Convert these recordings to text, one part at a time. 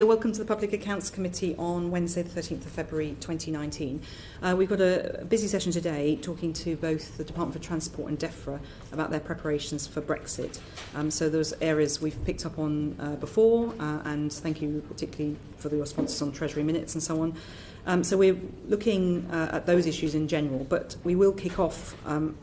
Welcome to the Public Accounts Committee on Wednesday the 13th of February 2019. We've got a busy session today talking to both the Department for Transport and DEFRA about their preparations for BrExit. So those areas we've picked up on before, and thank you particularly for the responses on Treasury minutes and so on. So we're looking at those issues in general, but we will kick off,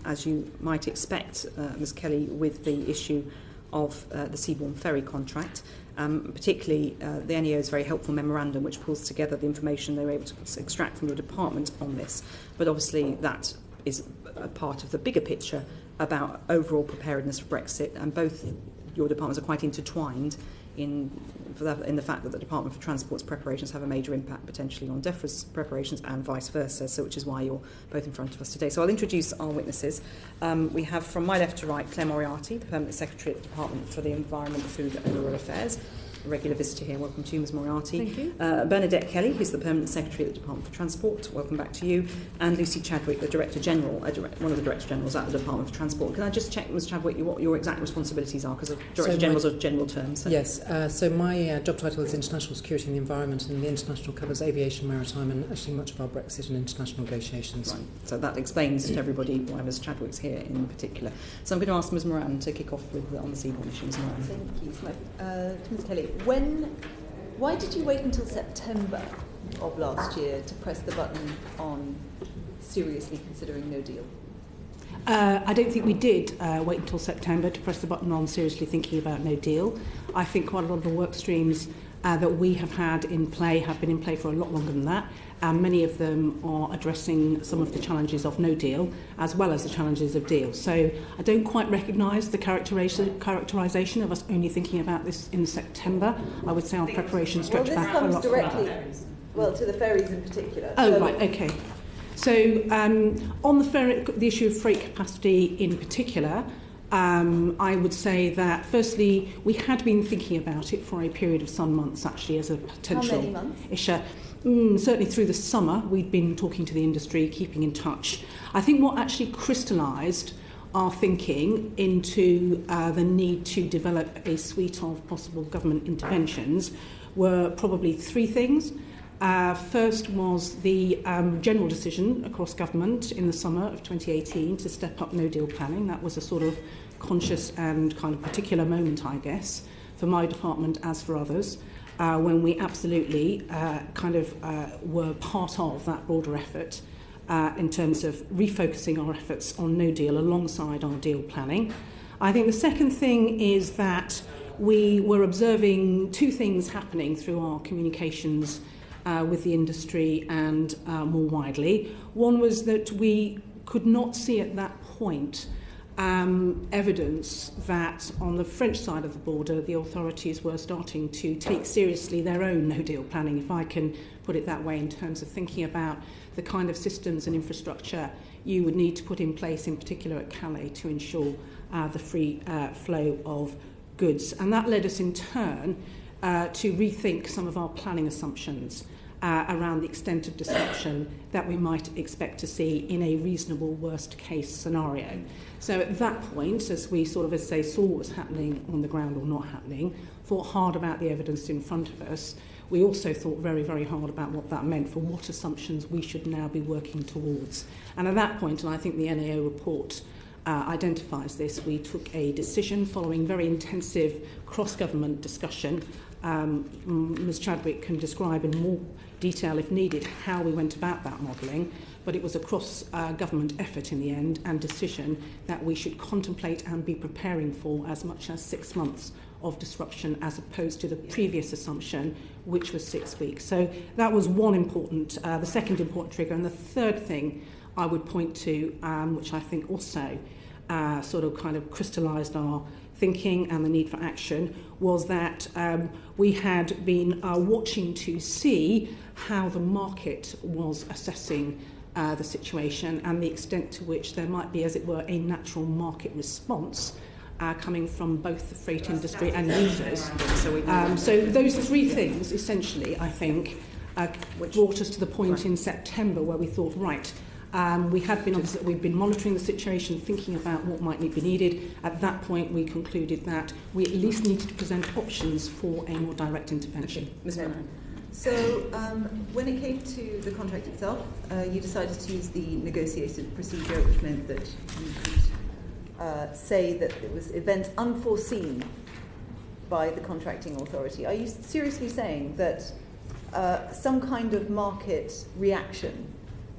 as you might expect, Ms Kelly, with the issue of the Seaborne ferry contract. Particularly the NEO's very helpful memorandum which pulls together the information they were able to extract from your department on this. But obviously that is a part of the bigger picture about overall preparedness for Brexit, and both your departments are quite intertwined in the fact that the Department for Transport's preparations have a major impact potentially on DEFRA's preparations and vice versa, so which is why you're both in front of us today. So I'll introduce our witnesses. We have from my left to right Claire Moriarty, the Permanent Secretary at the Department for the Environment, Food and Rural Affairs, a regular visitor here. Welcome to you, Ms Moriarty. Thank you. Bernadette Kelly, who's the Permanent Secretary at the Department for Transport. Welcome back to you. And Lucy Chadwick, the Director General, one of the Director Generals at the Department for Transport. Can I just check, Ms Chadwick, what your exact responsibilities are? Because Director Generals are general terms. So. Yes, so my job title is International Security and the Environment, and the international covers aviation, maritime, and actually much of our Brexit and international negotiations. Right. So that explains to everybody why Ms Chadwick's here in particular. So I'm going to ask Ms Moran to kick off with on the Seaborne issue. Ms Moran. Thank you. So, Ms Kelly, why did you wait until September of last year to press the button on seriously considering no deal? I don't think we did wait until September to press the button on seriously thinking about no deal. I think quite a lot of the work streams that we have had in play have been in play for a lot longer than that. Many of them are addressing some of the challenges of no deal as well as the challenges of deal. So I don't quite recognise the characterisation of us only thinking about this in September. I would say our preparation stretched back a lot further. This comes directly, to the ferries in particular. Oh, right, okay. So on the issue of freight capacity in particular, I would say that firstly we had been thinking about it for a period of some months actually as a potential issue. Certainly through the summer we'd been talking to the industry, keeping in touch. I think what actually crystallised our thinking into the need to develop a suite of possible government interventions were probably three things. First was the general decision across government in the summer of 2018 to step up no-deal planning. That was a sort of conscious and kind of particular moment, I guess, for my department as for others, when we absolutely were part of that broader effort in terms of refocusing our efforts on no-deal alongside our deal planning. I think the second thing is that we were observing two things happening through our communications with the industry and more widely. One was that we could not see at that point evidence that on the French side of the border the authorities were starting to take seriously their own no-deal planning, if I can put it that way, in terms of thinking about the kind of systems and infrastructure you would need to put in place, in particular at Calais, to ensure the free flow of goods. And that led us in turn to rethink some of our planning assumptions around the extent of disruption that we might expect to see in a reasonable worst-case scenario. So at that point, as we saw what was happening on the ground or not happening, thought hard about the evidence in front of us. We also thought very, very hard about what that meant for what assumptions we should now be working towards. And at that point, and I think the NAO report identifies this, we took a decision following very intensive cross-government discussion. Ms Chadwick can describe in more detail, if needed, how we went about that modelling, but it was a cross-government effort in the end and decision that we should contemplate and be preparing for as much as 6 months of disruption as opposed to the previous assumption, which was 6 weeks. So that was the second important trigger. And the third thing I would point to, which I think also crystallised our thinking and the need for action, was that we had been watching to see how the market was assessing the situation and the extent to which there might be, as it were, a natural market response coming from both the freight industry and users. So those three things, essentially, I think, which brought us to the point in September where we thought, right, We've been monitoring the situation, thinking about what might be needed. At that point, we concluded that we at least needed to present options for a more direct intervention. Ms. Moran. So when it came to the contract itself, you decided to use the negotiated procedure, which meant that you could say that it was events unforeseen by the contracting authority. Are you seriously saying that some kind of market reaction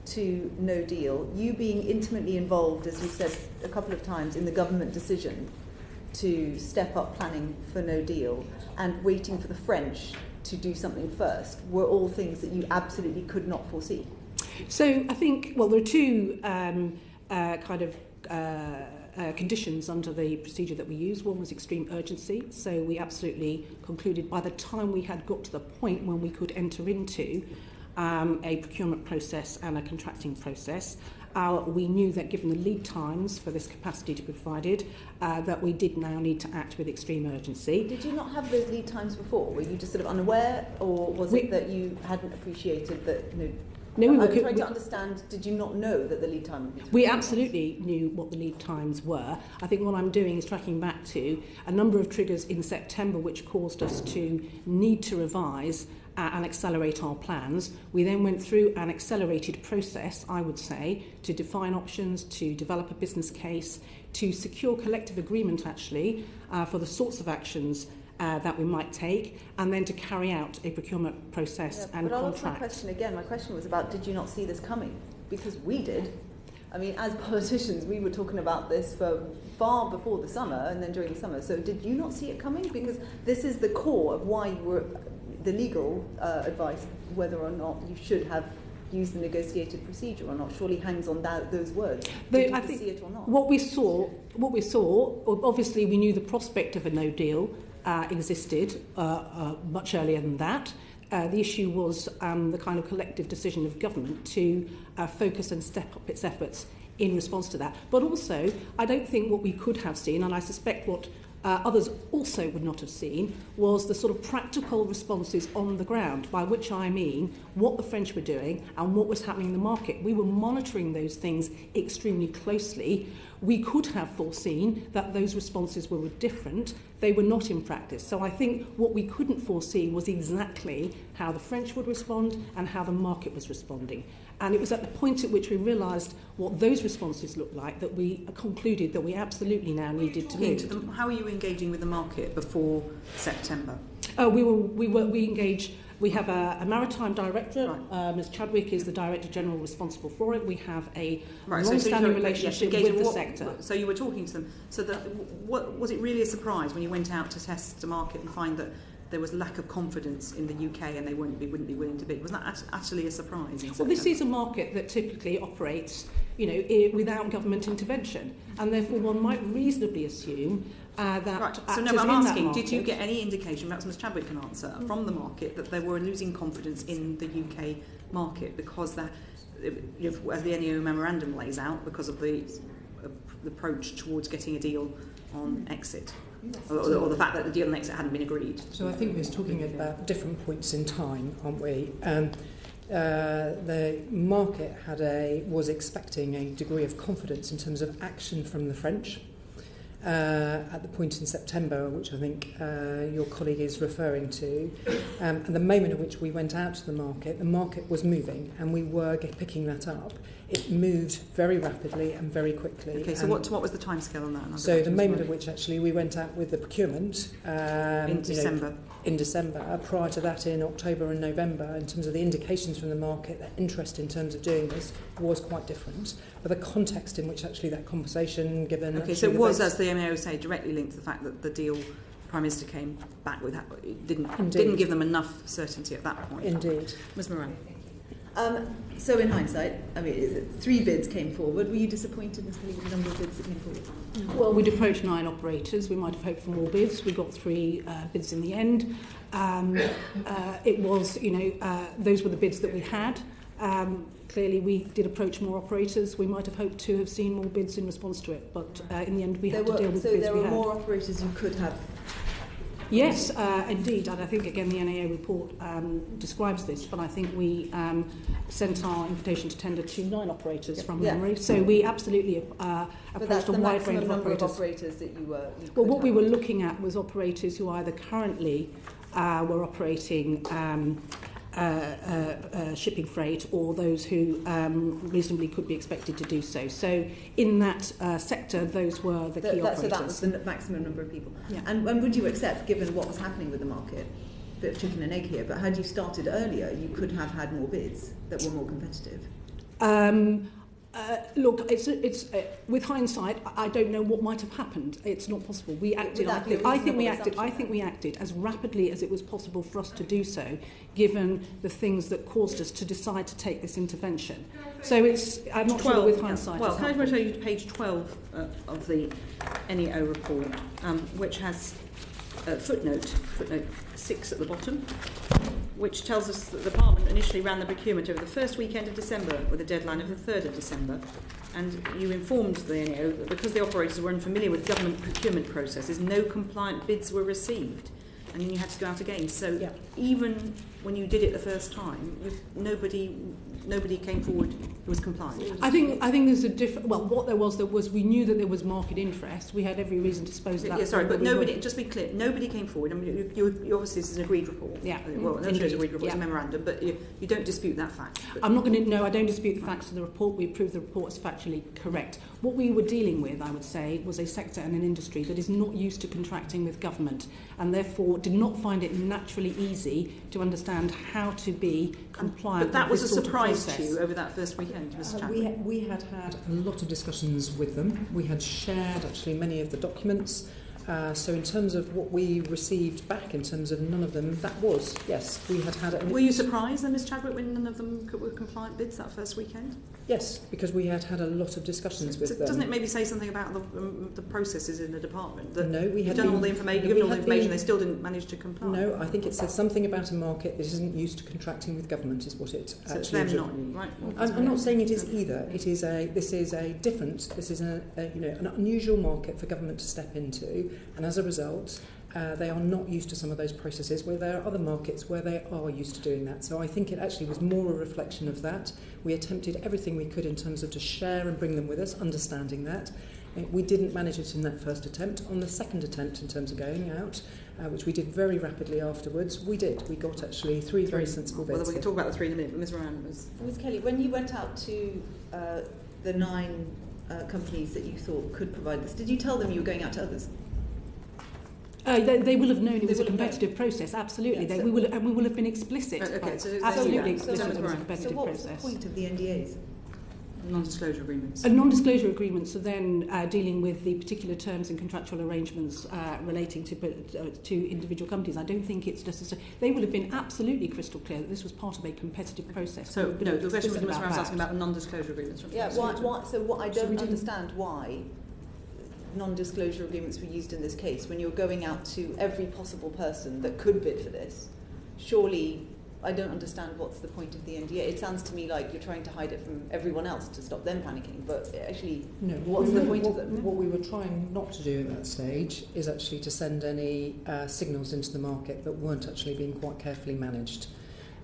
to no deal, you being intimately involved, as you said a couple of times, in the government decision to step up planning for no deal and waiting for the French to do something first, were all things that you absolutely could not foresee? So I think, well, there are two conditions under the procedure that we use. One was extreme urgency, so we absolutely concluded by the time we had got to the point when we could enter into a procurement process and a contracting process, we knew that given the lead times for this capacity to be provided, that we did now need to act with extreme urgency. Did you not have those lead times before? Were you just sort of unaware, or was it that you hadn't appreciated that? No, I'm trying to understand, did you not know that the lead time would be 12 We absolutely knew what the lead times were. I think what I'm doing is tracking back to a number of triggers in September which caused us to need to revise and accelerate our plans. We then went through an accelerated process, I would say, to define options, to develop a business case, to secure collective agreement, actually, for the sorts of actions that we might take, and then to carry out a procurement process and but contract. But my question again, my question was about, did you not see this coming? Because we did. I mean, as politicians, we were talking about this for far before the summer and then during the summer. So did you not see it coming? Because this is the core of why you were, the legal advice, whether or not you should have used the negotiated procedure or not, surely hangs on those words. Did you see it or not? What we saw, obviously we knew the prospect of a no deal existed much earlier than that. The issue was the kind of collective decision of government to focus and step up its efforts in response to that. But also, I don't think what we could have seen, and I suspect what others also would not have seen, was the sort of practical responses on the ground, by which I mean what the French were doing and what was happening in the market. We were monitoring those things extremely closely. We could have foreseen that those responses were different. They were not in practice. So I think what we couldn't foresee was exactly how the French would respond and how the market was responding. And it was at the point at which we realised what those responses looked like that we concluded that we absolutely now needed to move. How are you engaging with the market before September? We engage. We have a maritime director. Right. Ms. Chadwick is the Director General responsible for it. We have a long-standing relationship with the sector. So you were talking to them. So what was it really a surprise when you went out to test the market and find that there was lack of confidence in the UK and they wouldn't be willing to bid? Was that actually a surprise? Well, this is a market that typically operates, without government intervention, and therefore one might reasonably assume that. Right. So no, I'm asking: did you get any indication, perhaps Ms. Chadwick can answer, from the market that they were losing confidence in the UK market because as the NEO memorandum lays out, because of the approach towards getting a deal on exit? Or the fact that the deal on exit hadn't been agreed. So I think we're talking about different points in time, aren't we? The market was expecting a degree of confidence in terms of action from the French at the point in September, which I think your colleague is referring to. And the moment at which we went out to the market was moving, and we were picking that up. It moved very rapidly and very quickly. Okay, so what was the timescale on that? So the moment at which actually we went out with the procurement in December. In December, prior to that in October and November, in terms of the indications from the market, their interest in terms of doing this was quite different. But the context in which actually that conversation given... Okay, so it was, as the MEO say, directly linked to the fact that the deal the Prime Minister came back with, didn't give them enough certainty at that point. Indeed. Ms. Moran. So in hindsight, I mean, 3 bids came forward. Were you disappointed, Ms. Kelly, with the number of bids that came forward? Well, we'd approached 9 operators. We might have hoped for more bids. We got 3 bids in the end. It was, those were the bids that we had. Clearly, we did approach more operators. We might have hoped to have seen more bids in response to it, but in the end, we had to deal with the bids we had. So there were more operators you could have Yes, indeed, and I think again the NAO report describes this, but I think we sent our invitation to tender to 9 operators from memory, so we absolutely approached a wide range of operators. That you well, what we were looking at was operators who either currently were operating shipping freight, or those who reasonably could be expected to do so. So in that sector, those were the key operators. So that was the maximum number of people. Yeah. And would you accept, given what was happening with the market, a bit of chicken and egg here, but had you started earlier, you could have had more bids that were more competitive? Look, it's with hindsight, I don't know what might have happened. It's not possible. We acted. I think we acted as rapidly as it was possible for us to do so, given the things that caused us to decide to take this intervention. So I'm not sure with hindsight. Well, can I show you page 12 of the NEO report, which has footnote 6 at the bottom, which tells us that the Department initially ran the procurement over the first weekend of December with a deadline of the 3rd of December. And you informed the NEO that because the operators were unfamiliar with government procurement processes, no compliant bids were received. And then you had to go out again. So even when you did it the first time, nobody came forward who was compliant. I think there's a different. Well, what there was we knew that there was market interest. We had every reason to suppose that. Yeah, sorry, but nobody. Just be clear, nobody came forward. I mean, you obviously this is an agreed report. Yeah. Well, it's an agreed report. It's a memorandum, but you don't dispute that fact. I'm not going to. No, I don't dispute the facts of the report. We proved the report is factually correct. What we were dealing with, I would say, was a sector and an industry that is not used to contracting with government, and therefore did not find it naturally easy to understand how to be compliant. But that with was this a surprise sort of to you over that first weekend, Mr. Chadwick. We had a lot of discussions with them. We had shared actually many of the documents. So in terms of what we received back, in terms of none of them, that was, yes, we had... Were you surprised then, Ms. Chadwick, when none of them were compliant bids that first weekend? Yes, because we had a lot of discussions with them. Doesn't it maybe say something about the processes in the department? That no, we had done all the information, given all the information, they still didn't manage to comply. No, I think it says something about a market that isn't used to contracting with government, is what it so actually it's them, not you, right? I'm not saying it is either. This is an unusual market for government to step into, and as a result, they are not used to some of those processes, where there are other markets where they are used to doing that. So I think it actually was more a reflection of that. We attempted everything we could in terms of to share and bring them with us, understanding that. We didn't manage it in that first attempt. On the second attempt, in terms of going out, which we did very rapidly afterwards, we did. We got actually 3 very sensible bids. Well, we can talk about the 3 in a minute, but Ms. Moran was... Ms. Kelly, when you went out to the 9 companies that you thought could provide this, did you tell them you were going out to others? They will have known it was a competitive process, absolutely. Yeah, we will have been explicit. Absolutely. So what was the point of the NDAs? Non-disclosure agreements. Non-disclosure agreements are then dealing with the particular terms and contractual arrangements relating to individual companies. I don't think it's necessary. They will have been absolutely crystal clear that this was part of a competitive process. So, no, the question was Ms. Moran was asking about the non-disclosure agreements. Yeah, so what I don't understand why non-disclosure agreements were used in this case when you're going out to every possible person that could bid for this. Surely, I don't understand what's the point of the NDA. It sounds to me like you're trying to hide it from everyone else to stop them panicking, but actually, what's the point of them? What we were trying not to do at that stage is actually to send any signals into the market that weren't actually being quite carefully managed.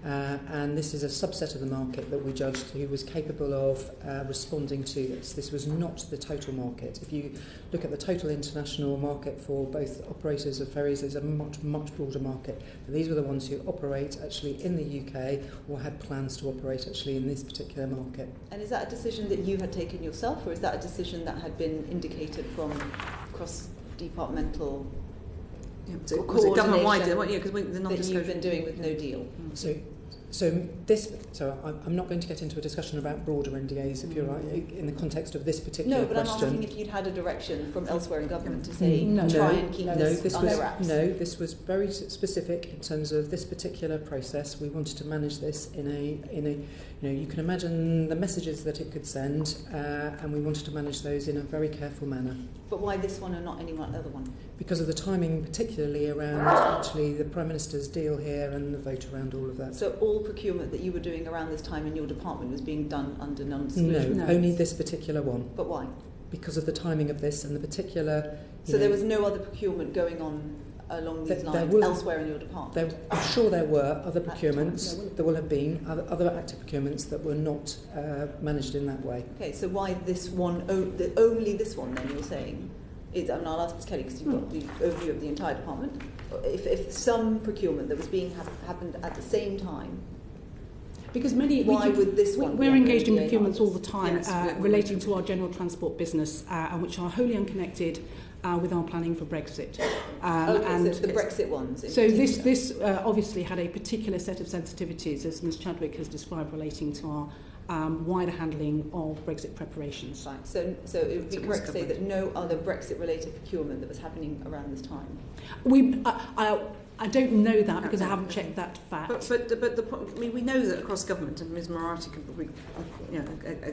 And this is a subset of the market that we judged who was capable of responding to this. This was not the total market. If you look at the total international market for both operators of ferries, there's a much, much broader market. And these were the ones who operate actually in the UK or had plans to operate actually in this particular market. And is that a decision that you had taken yourself, or is that a decision that had been indicated from cross-departmental so was it government-wide? Yeah, because the non-disclosure that you've been doing with no deal. So I'm not going to get into a discussion about broader NDAs, if you're right, in the context of this particular question. No, but I'm asking if you'd had a direction from elsewhere in government to say try and keep this under wraps. No, this was very specific in terms of this particular process. We wanted to manage this in a you can imagine the messages that it could send, and we wanted to manage those in a very careful manner. But why this one and not any other one? Because of the timing, particularly around actually the Prime Minister's deal here and the vote around all of that. So all procurement that you were doing around this time in your department was being done under non-disclosure? No, only this particular one. But why? Because of the timing of this and the particular... So there was no other procurement going on along these There lines will- elsewhere in your department? I'm sure there were other procurements. There will have been other active procurements that were not managed in that way. Okay, so why this one, only this one then, you're saying? And I'll ask Ms Kelly because you've got the overview of the entire department. If some procurement that was being happened at the same time, because why would this one? We're engaged in procurements all the time, Yes, relating to our general transport business, and which are wholly unconnected with our planning for Brexit. And so the Brexit ones. So this obviously had a particular set of sensitivities, as Ms Chadwick has described, relating to our wider handling of Brexit preparations. Right. So it would be correct to say that no other Brexit-related procurement that was happening around this time. I don't know that because I haven't checked that fact. But we know that across government, and Ms Marathi can probably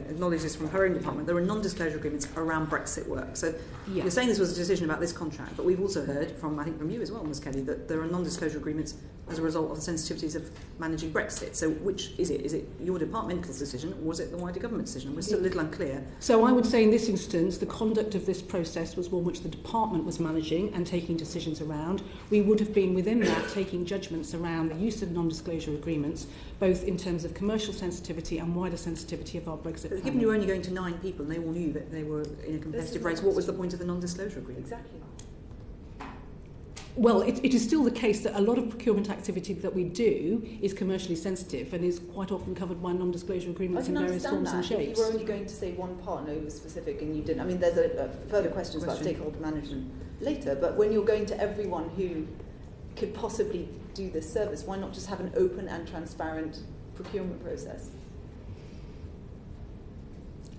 acknowledge this from her own department, there are non-disclosure agreements around Brexit work. So you're saying this was a decision about this contract, but we've also heard from, I think from you as well, Ms Kelly, that there are non-disclosure agreements as a result of the sensitivities of managing Brexit. So which is it? Is it your departmental decision, or was it the wider government decision? We're still a little unclear. So I would say in this instance, the conduct of this process was one which the department was managing and taking decisions around. We would have been within that taking judgments around the use of non-disclosure agreements, both in terms of commercial sensitivity and wider sensitivity of our Brexit planning. Given you were only going to 9 people and they all knew that they were in a competitive race, what was the point of the non-disclosure agreement? Exactly. Well, it is still the case that a lot of procurement activity that we do is commercially sensitive and is quite often covered by non-disclosure agreements in various forms and shapes. You were only going to say one part, no, it was specific, and you didn't. I mean, there's a further questions about stakeholder management later, but when you're going to everyone who could possibly do this service, why not just have an open and transparent procurement process?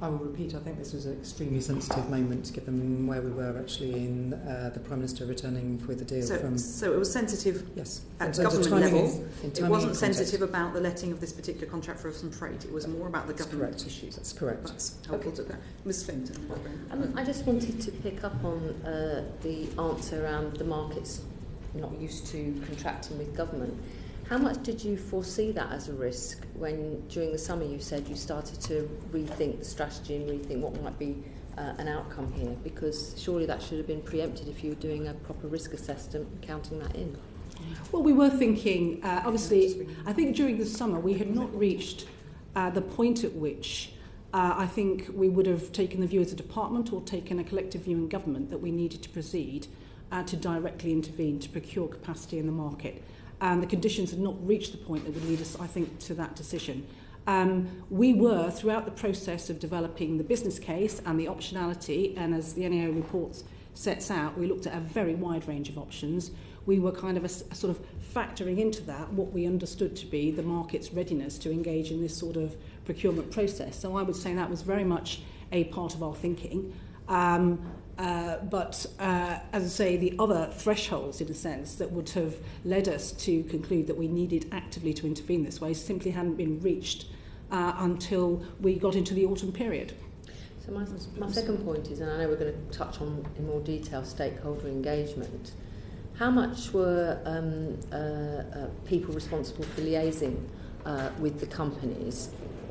I will repeat, I think this was an extremely sensitive moment given where we were actually in the Prime Minister returning with a deal from... So it was sensitive at government level. It wasn't sensitive about the letting of this particular contract for some freight. It was more about the government issues. That's correct. That's helpful to that. Ms Flinton. I just wanted to pick up on the answer around the markets not used to contracting with government. How much did you foresee that as a risk when, during the summer, you said you started to rethink the strategy and rethink what might be an outcome here? Because surely that should have been preempted if you were doing a proper risk assessment and counting that in. Well, we were thinking, obviously, I think during the summer we had not reached the point at which I think we would have taken the view as a department or taken a collective view in government that we needed to proceed to directly intervene to procure capacity in the market. And the conditions had not reached the point that would lead us, I think, to that decision. We were, throughout the process of developing the business case and the optionality, and as the NAO report sets out, we looked at a very wide range of options. We were kind of a sort of factoring into that what we understood to be the market's readiness to engage in this sort of procurement process. So I would say that was very much a part of our thinking. But as I say, the other thresholds, in a sense, that would have led us to conclude that we needed actively to intervene this way simply hadn't been reached until we got into the autumn period. So my second point is, and I know we're going to touch on in more detail stakeholder engagement, how much were people responsible for liaising with the companies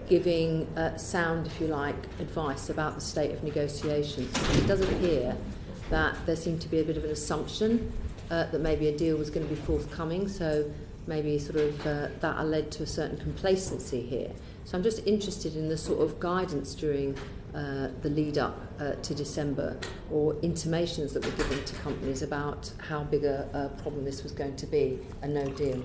giving sound, if you like, advice about the state of negotiations? It does appear that there seemed to be a bit of an assumption that maybe a deal was going to be forthcoming, so maybe sort of that led to a certain complacency here. So I'm just interested in the sort of guidance during the lead up to December, or intimations that were given to companies about how big a problem this was going to be, a no deal.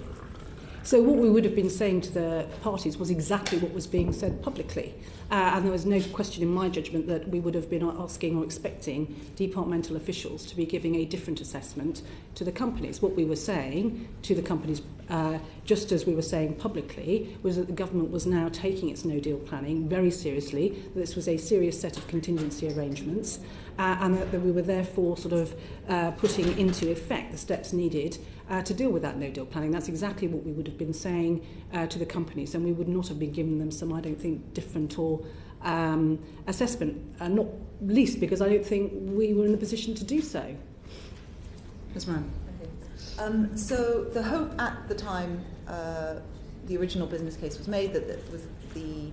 So what we would have been saying to the parties was exactly what was being said publicly. And there was no question in my judgment that we would have been asking or expecting departmental officials to be giving a different assessment to the companies. What we were saying to the companies, just as we were saying publicly, was that the government was now taking its no-deal planning very seriously, that this was a serious set of contingency arrangements, and that we were therefore sort of putting into effect the steps needed to deal with that no-deal planning. That's exactly what we would have been saying to the companies, and we would not have been giving them some, I don't think, different or assessment, not least because I don't think we were in the position to do so. Ms Moran. Okay. So the hope at the time the original business case was made that the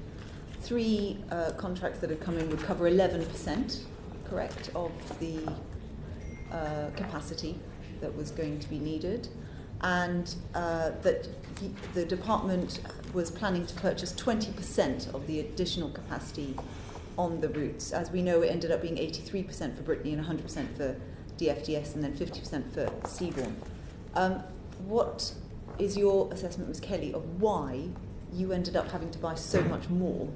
3 contracts that had come in would cover 11%, correct, of the capacity that was going to be needed, and that the department was planning to purchase 20% of the additional capacity on the routes. As we know, it ended up being 83% for Brittany and 100% for DFTS, and then 50% for Seaborne. What is your assessment, Ms. Kelly, of why you ended up having to buy so much more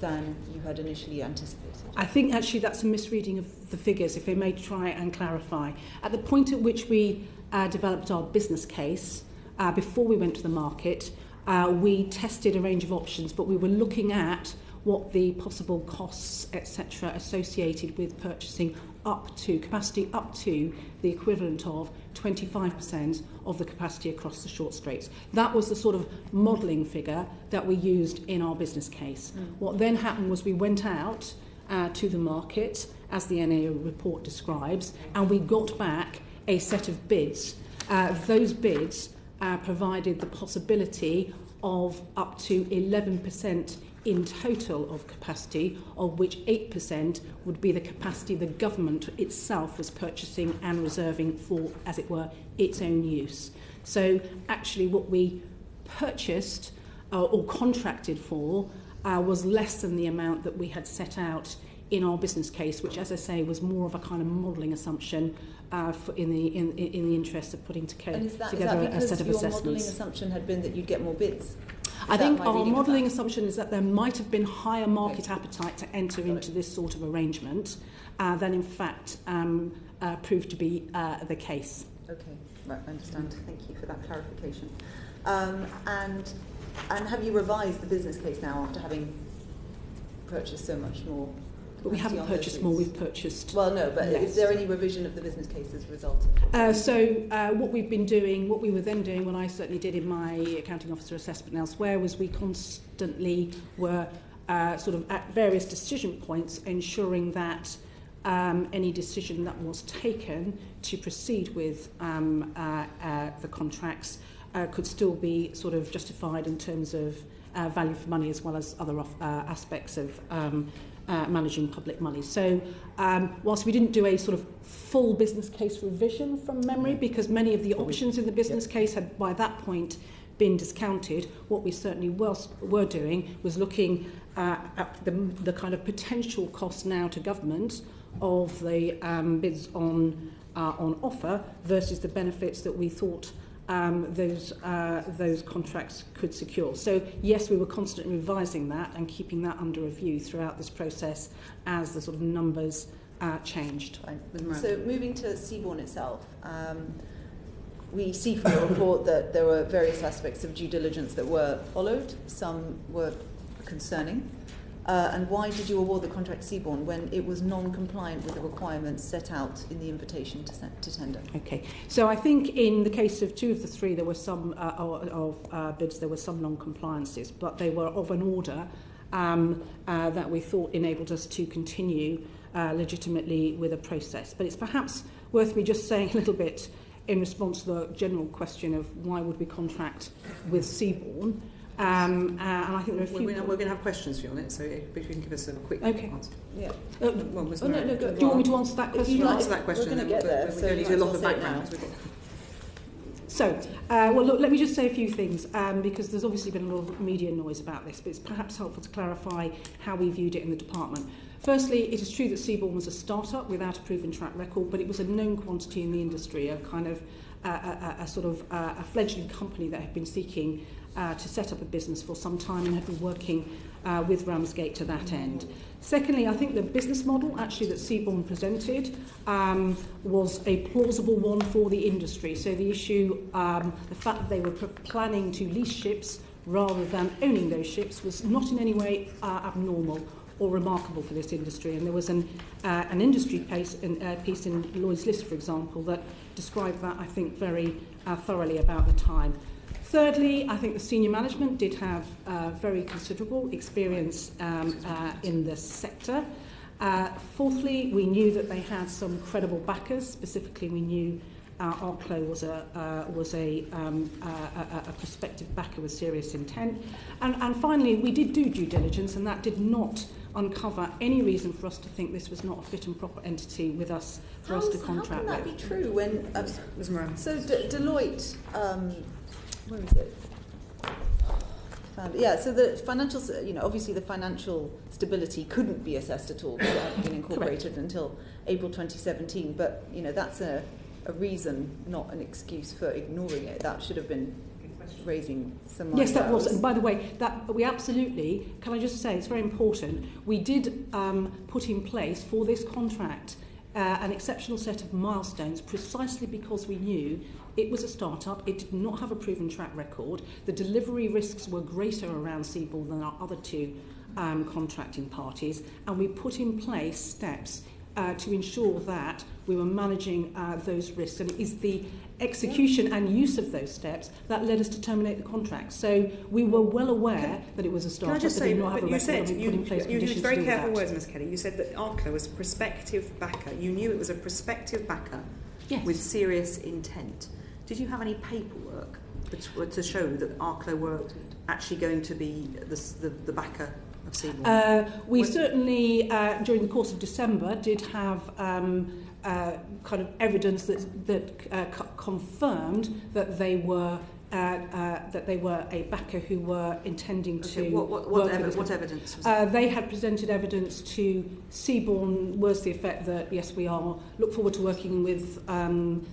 than you had initially anticipated? I think actually that's a misreading of the figures, if I may try and clarify. At the point at which we developed our business case, before we went to the market, we tested a range of options, but we were looking at what the possible costs, etc., associated with purchasing capacity up to the equivalent of 25% of the capacity across the short straits. That was the sort of modelling figure that we used in our business case. What then happened was we went out to the market, as the NAO report describes, and we got back a set of bids. Those bids provided the possibility of up to 11% in total of capacity, of which 8% would be the capacity the government itself was purchasing and reserving for, as it were, its own use. So actually what we purchased or contracted for was less than the amount that we had set out in our business case, which, as I say, was more of a kind of modelling assumption in the interest of putting together a set of assessments. Your modelling assumption had been that you'd get more bids? I think our modelling assumption is that there might have been higher market appetite to enter into this sort of arrangement than in fact proved to be the case. Okay, right, I understand. Thank you for that clarification. And have you revised the business case now after having purchased so much more? But we haven't purchased more, we've purchased... Well, no, but less. Is there any revision of the business case as a result? What we've been doing, what we were then doing, what I certainly did in my accounting officer assessment elsewhere, was we constantly were sort of at various decision points ensuring that any decision that was taken to proceed with the contracts could still be sort of justified in terms of value for money, as well as other aspects of managing public money. So whilst we didn't do a sort of full business case revision from memory, because many of the options in the business case had by that point been discounted, what we certainly were doing was looking at the kind of potential cost now to government of the bids on offer versus the benefits that we thought those contracts could secure. So yes, we were constantly revising that and keeping that under review throughout this process as the sort of numbers changed. So moving to Seaborne itself, we see from the report that there were various aspects of due diligence that were followed. Some were concerning. And why did you award the contract Seaborne when it was non-compliant with the requirements set out in the invitation to tender? Okay, so I think in the case of two of the three, there were some bids, there were some non-compliances, but they were of an order that we thought enabled us to continue legitimately with a process. But it's perhaps worth me just saying a little bit in response to the general question of why would we contract with Seaborne. And I think there are a few... We're going to have questions for you on it, so if you can give us a quick answer. Yeah. Go. Do you want me to answer that question? If you answer that question, then we're going to need a lot of background. So, well, look, let me just say a few things, because there's obviously been a lot of media noise about this, but it's perhaps helpful to clarify how we viewed it in the department. Firstly, it is true that Seaborne was a start-up without a proven track record, but it was a known quantity in the industry, a kind of a fledgling company that had been seeking to set up a business for some time and had been working with Ramsgate to that end. Secondly, I think the business model actually that Seaborne presented was a plausible one for the industry. So the issue, the fact that they were planning to lease ships rather than owning those ships was not in any way abnormal or remarkable for this industry. And there was an industry piece in Lloyd's List, for example, that described that, I think, very thoroughly about the time. Thirdly, I think the senior management did have very considerable experience in the sector. Fourthly, we knew that they had some credible backers. Specifically, we knew Arklow was a prospective backer with serious intent. And finally, we did do due diligence, and that did not uncover any reason for us to think this was not a fit and proper entity with us for us to contract with. How can that be true when... Ms. Moran. So Deloitte, where is it? So the financial, obviously the financial stability couldn't be assessed at all because it hadn't been incorporated until April 2017. But that's a reason, not an excuse for ignoring it. That should have been raising some eyebrows. Yes, that was. And by the way, that we absolutely. Can I just say it's very important. We did put in place for this contract an exceptional set of milestones precisely because we knew it was a start-up, it did not have a proven track record, the delivery risks were greater around Seaborne than our other two contracting parties, and we put in place steps to ensure that we were managing those risks. And it is the execution and use of those steps that led us to terminate the contract. So we were well aware that it was a start-up. Can I just say, you said you used very careful words, Ms. Kelly. You said that ARCLA was a prospective backer. You knew it was a prospective backer with serious intent. Did you have any paperwork to show that ARCLA were actually going to be the backer of Seaborne? We certainly, during the course of December, did have kind of evidence that confirmed that they were a backer who were intending to. What evidence was that? They had presented evidence to Seaborne, words to the effect that yes, we look forward to working with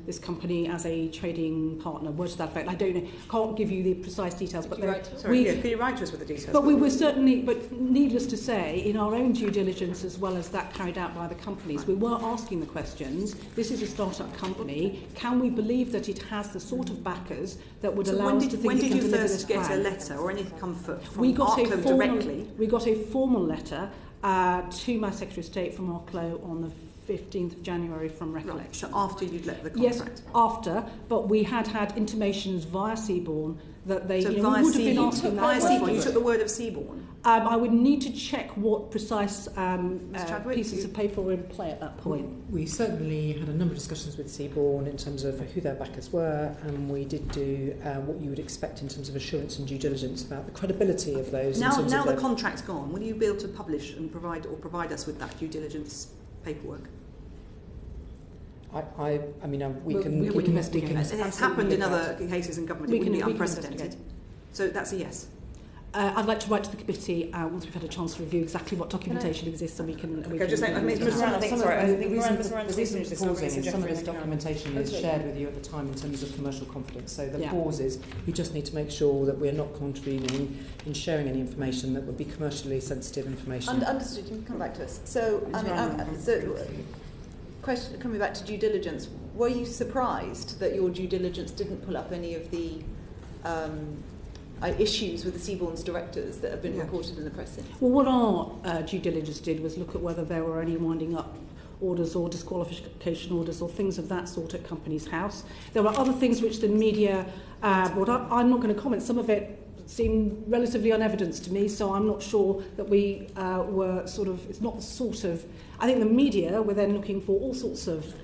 this company as a trading partner. Words to that effect. I don't know, can't give you the precise details, but could you write to us with the details? But we were certainly, but needless to say, in our own due diligence as well as that carried out by the companies, we were asking the questions. This is a start-up company. Can we believe that it has the sort of backers that would allow us to think when it did can you deliver first this get plan? a letter or any comfort from ARCLA directly? We got a formal letter to my Secretary of State from ARCLA on the 15th of January from recollection. Right, so after you'd let the contract? Yes, after, but we had intimations via Seaborne that they so would via have been asking that Seaborne. You took the word of Seaborne? I would need to check what precise pieces of paper were in play at that point. We certainly had a number of discussions with Seaborne in terms of who their backers were, and we did do what you would expect in terms of assurance and due diligence about the credibility of those. Now the contract's gone, will you be able to publish and provide us with that due diligence paperwork? We can investigate. It's happened in other cases in government. It wouldn't be unprecedented. So that's a yes. I'd like to write to the committee once we've had a chance to review exactly what documentation exists, and we can. The reason for pausing is some of this documentation is shared with you at the time in terms of commercial confidence. So the pause is we just need to make sure that we're not contravening in sharing any information that would be commercially sensitive information. Understood. You can come back to us. So, question coming back to due diligence. Were you surprised that your due diligence didn't pull up any of the issues with the Seaborne's directors that have been reported in the press since? Well, what our due diligence did was look at whether there were any winding up orders or disqualification orders or things of that sort at Companies House. There were other things which the media brought up. I'm not going to comment. Some of it seemed relatively unevidenced to me, so I'm not sure that we were it's not the sort of... I think the media were then looking for all sorts of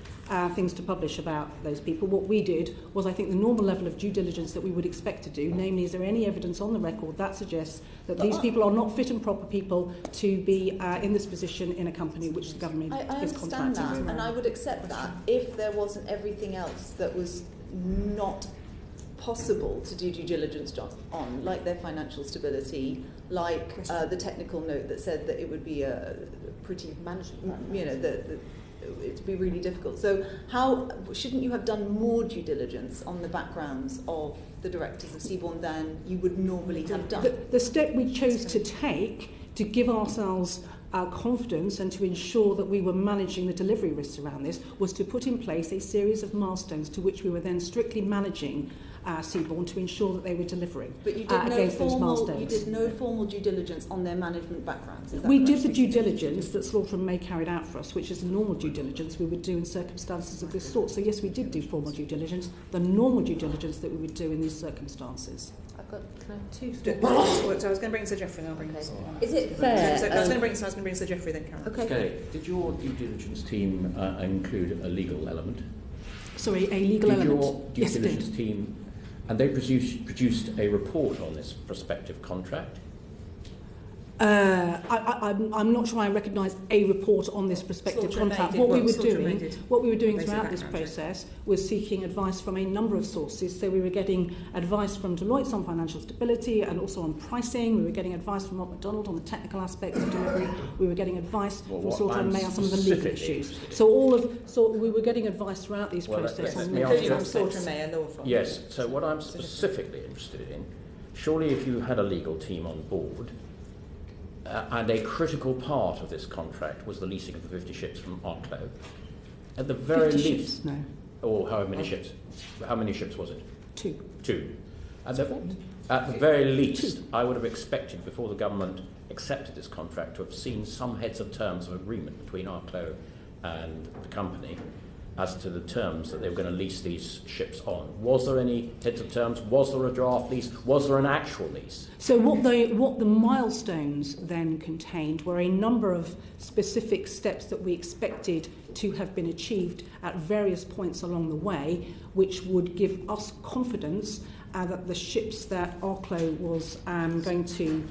things to publish about those people. What we did was, I think, the normal level of due diligence that we would expect to do, namely, is there any evidence on the record that suggests that these people are not fit and proper people to be in this position in a company which the government is contracting with. I understand that, and I would accept that if there wasn't everything else that was not possible to do due diligence on, like their financial stability, like the technical note that said that it would be a pretty management, it'd be really difficult. So how shouldn't you have done more due diligence on the backgrounds of the directors of Seaborne than you would normally have done? The step we chose to take to give ourselves confidence and to ensure that we were managing the delivery risks around this was to put in place a series of milestones to which we were then strictly managing Seaborne to ensure that they were delivering but you did against those milestones. You did no formal due diligence on their management backgrounds, is that We correct? did the due diligence that Slaughter and May carried out for us, which is the normal due diligence we would do in circumstances of this sort. So yes, we did do formal due diligence, the normal due diligence that we would do in these circumstances. Can I have two? So I was going to bring Sir Geoffrey, and I'll bring Okay. this. Is it fair? So I was going to bring Sir Geoffrey, then Karen. Okay. Did your due diligence team include a legal element? Sorry, a legal did element? Your due Yes, it diligence did. team, and they produced a report on this prospective contract? I'm not sure I recognise a report on this prospective contract. What we were doing throughout this process was seeking advice from a number of sources. So we were getting advice from Deloitte on financial stability and also on pricing. We were getting advice from Rob McDonald on the technical aspects of delivery. We were getting advice from Salter and May on some of the legal issues. So we were getting advice throughout these processes. From Salter and May and law firm. Yes. So what I'm specifically interested in, surely if you had a legal team on board, and a critical part of this contract was the leasing of the 50 ships from Arklow. At the very least, ships, no. Or however many ships? How many ships was it? Two. At the very least, I would have expected before the government accepted this contract to have seen some heads of terms of agreement between Arklow and the company as to the terms that they were going to lease these ships on. Was there any heads of terms? Was there a draft lease? Was there an actual lease? So what the milestones then contained were a number of specific steps that we expected to have been achieved at various points along the way, which would give us confidence that the ships that Arklow was going to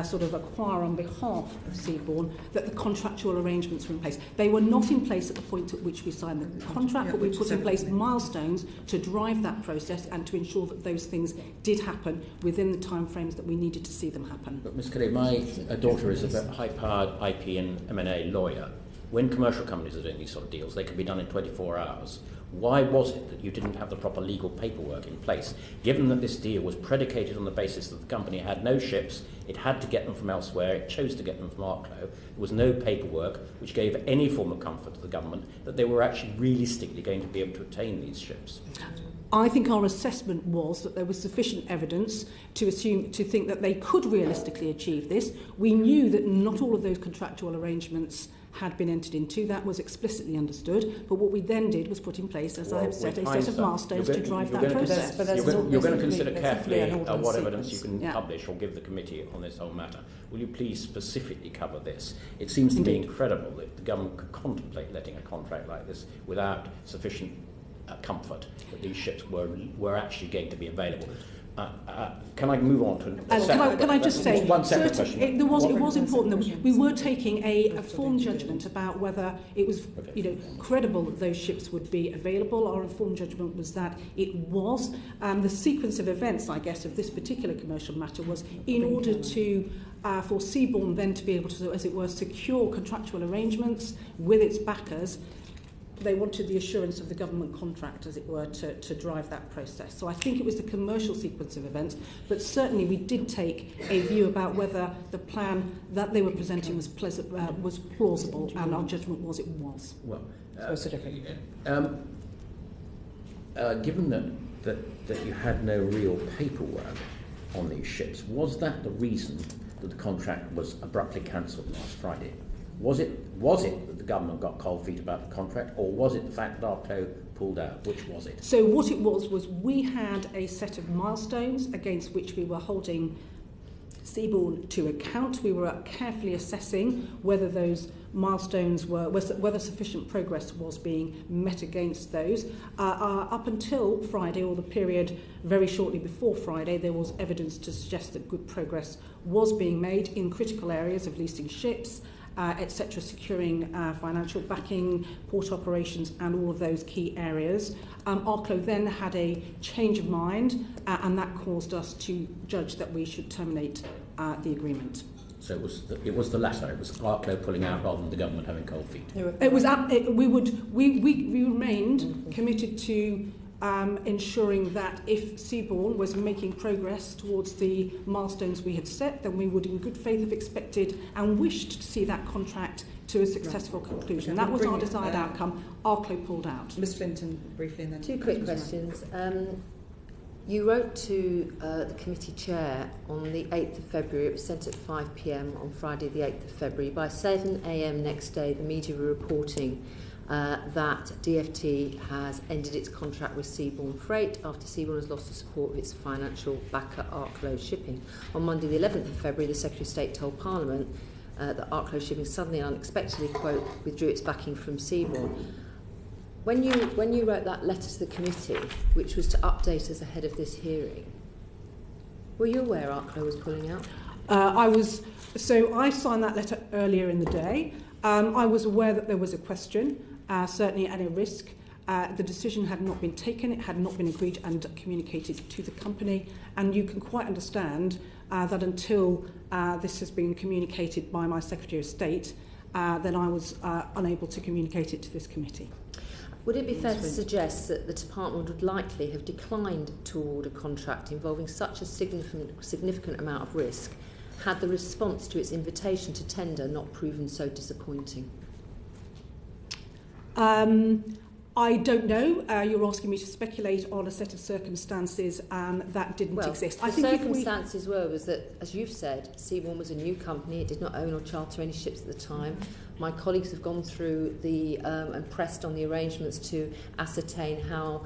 sort of acquire on behalf of Seaborne, that the contractual arrangements were in place. They were not in place at the point at which we signed the contract, but we put in place milestones to drive that process and to ensure that those things did happen within the timeframes that we needed to see them happen. But Ms. Kelly, my daughter is a high-powered IP and M&A lawyer. When commercial companies are doing these sort of deals, they can be done in 24 hours. Why was it that you didn't have the proper legal paperwork in place, given that this deal was predicated on the basis that the company had no ships, it had to get them from elsewhere, it chose to get them from Arklow, there was no paperwork which gave any form of comfort to the government that they were actually realistically going to be able to obtain these ships? I think our assessment was that there was sufficient evidence to think that they could realistically achieve this. We knew that not all of those contractual arrangements had been entered into. That was explicitly understood. But what we then did was put in place, as I have said, a set of milestones to drive that process. You're going to consider carefully what evidence you can publish or give the committee on this whole matter. Will you please specifically cover this? It seems to be incredible that the government could contemplate letting a contract like this without sufficient comfort that these ships were actually going to be available. Can I move on to can I just say, one second question? It was important that we were taking a informed judgment about whether it was credible that those ships would be available. Our informed judgment was that it was. The sequence of events, I guess, of this particular commercial matter was in order to for Seaborne then to be able to, as it were, secure contractual arrangements with its backers. They wanted the assurance of the government contract, as it were, to drive that process. So I think it was the commercial sequence of events, but certainly we did take a view about whether the plan that they were presenting was plausible, and our judgment was it was. Well, given that you had no real paperwork on these ships, was that the reason that the contract was abruptly cancelled last Friday? Was it that the government got cold feet about the contract, or was it the fact that Arklow pulled out? Which was it? So what it was we had a set of milestones against which we were holding Seaborne to account. We were carefully assessing whether those milestones whether sufficient progress was being met against those. Up until Friday, or the period very shortly before Friday, there was evidence to suggest that good progress was being made in critical areas of leasing ships, etc., securing financial backing, port operations, and all of those key areas. Arklow then had a change of mind, and that caused us to judge that we should terminate the agreement. So it was the latter. It was Arklow pulling out rather than the government having cold feet. We remained committed to ensuring that if Seaborne was making progress towards the milestones we had set, then we would in good faith have expected and wished to see that contract to a successful conclusion. That was our desired outcome. Arklow pulled out. Ms Flinton, briefly, and then... Two quick questions. You wrote to the committee chair on the 8th of February. It was sent at 5 p.m. on Friday the 8th of February. By 7 a.m. next day, the media were reporting that DfT has ended its contract with Seaborne Freight after Seaborne has lost the support of its financial backer Arklow Shipping. On Monday the 11th of February, the Secretary of State told Parliament that Arklow Shipping suddenly and unexpectedly, quote, withdrew its backing from Seaborne. When you wrote that letter to the committee, which was to update us ahead of this hearing, were you aware Arklow was pulling out? I signed that letter earlier in the day. I was aware that there was a question, certainly, and a risk. The decision had not been taken, it had not been agreed and communicated to the company, and you can quite understand that until this has been communicated by my Secretary of State, then I was unable to communicate it to this committee. Would it be fair to suggest that the department would likely have declined to award a contract involving such a significant amount of risk had the response to its invitation to tender not proven so disappointing? I don't know. You're asking me to speculate on a set of circumstances that didn't exist. The circumstances was that, as you've said, Seaborne was a new company. It did not own or charter any ships at the time. My colleagues have gone through and pressed on the arrangements to ascertain how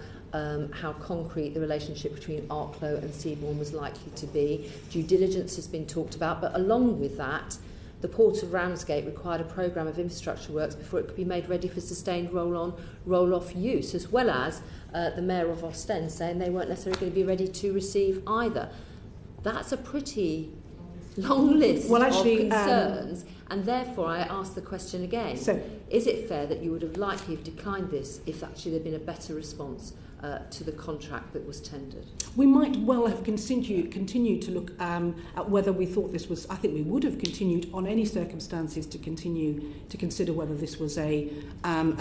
concrete the relationship between Arklow and Seaborne was likely to be. Due diligence has been talked about, but along with that, the Port of Ramsgate required a programme of infrastructure works before it could be made ready for sustained roll-on, roll-off use, as well as the Mayor of Ostend saying they weren't necessarily going to be ready to receive either. That's a pretty long list of concerns, and therefore I ask the question again. Is it fair that you would have likely have declined this if actually there had been a better response to the contract that was tendered? We might well have continued to look at whether we thought this was. I think we would have continued on any circumstances to continue to consider whether this was a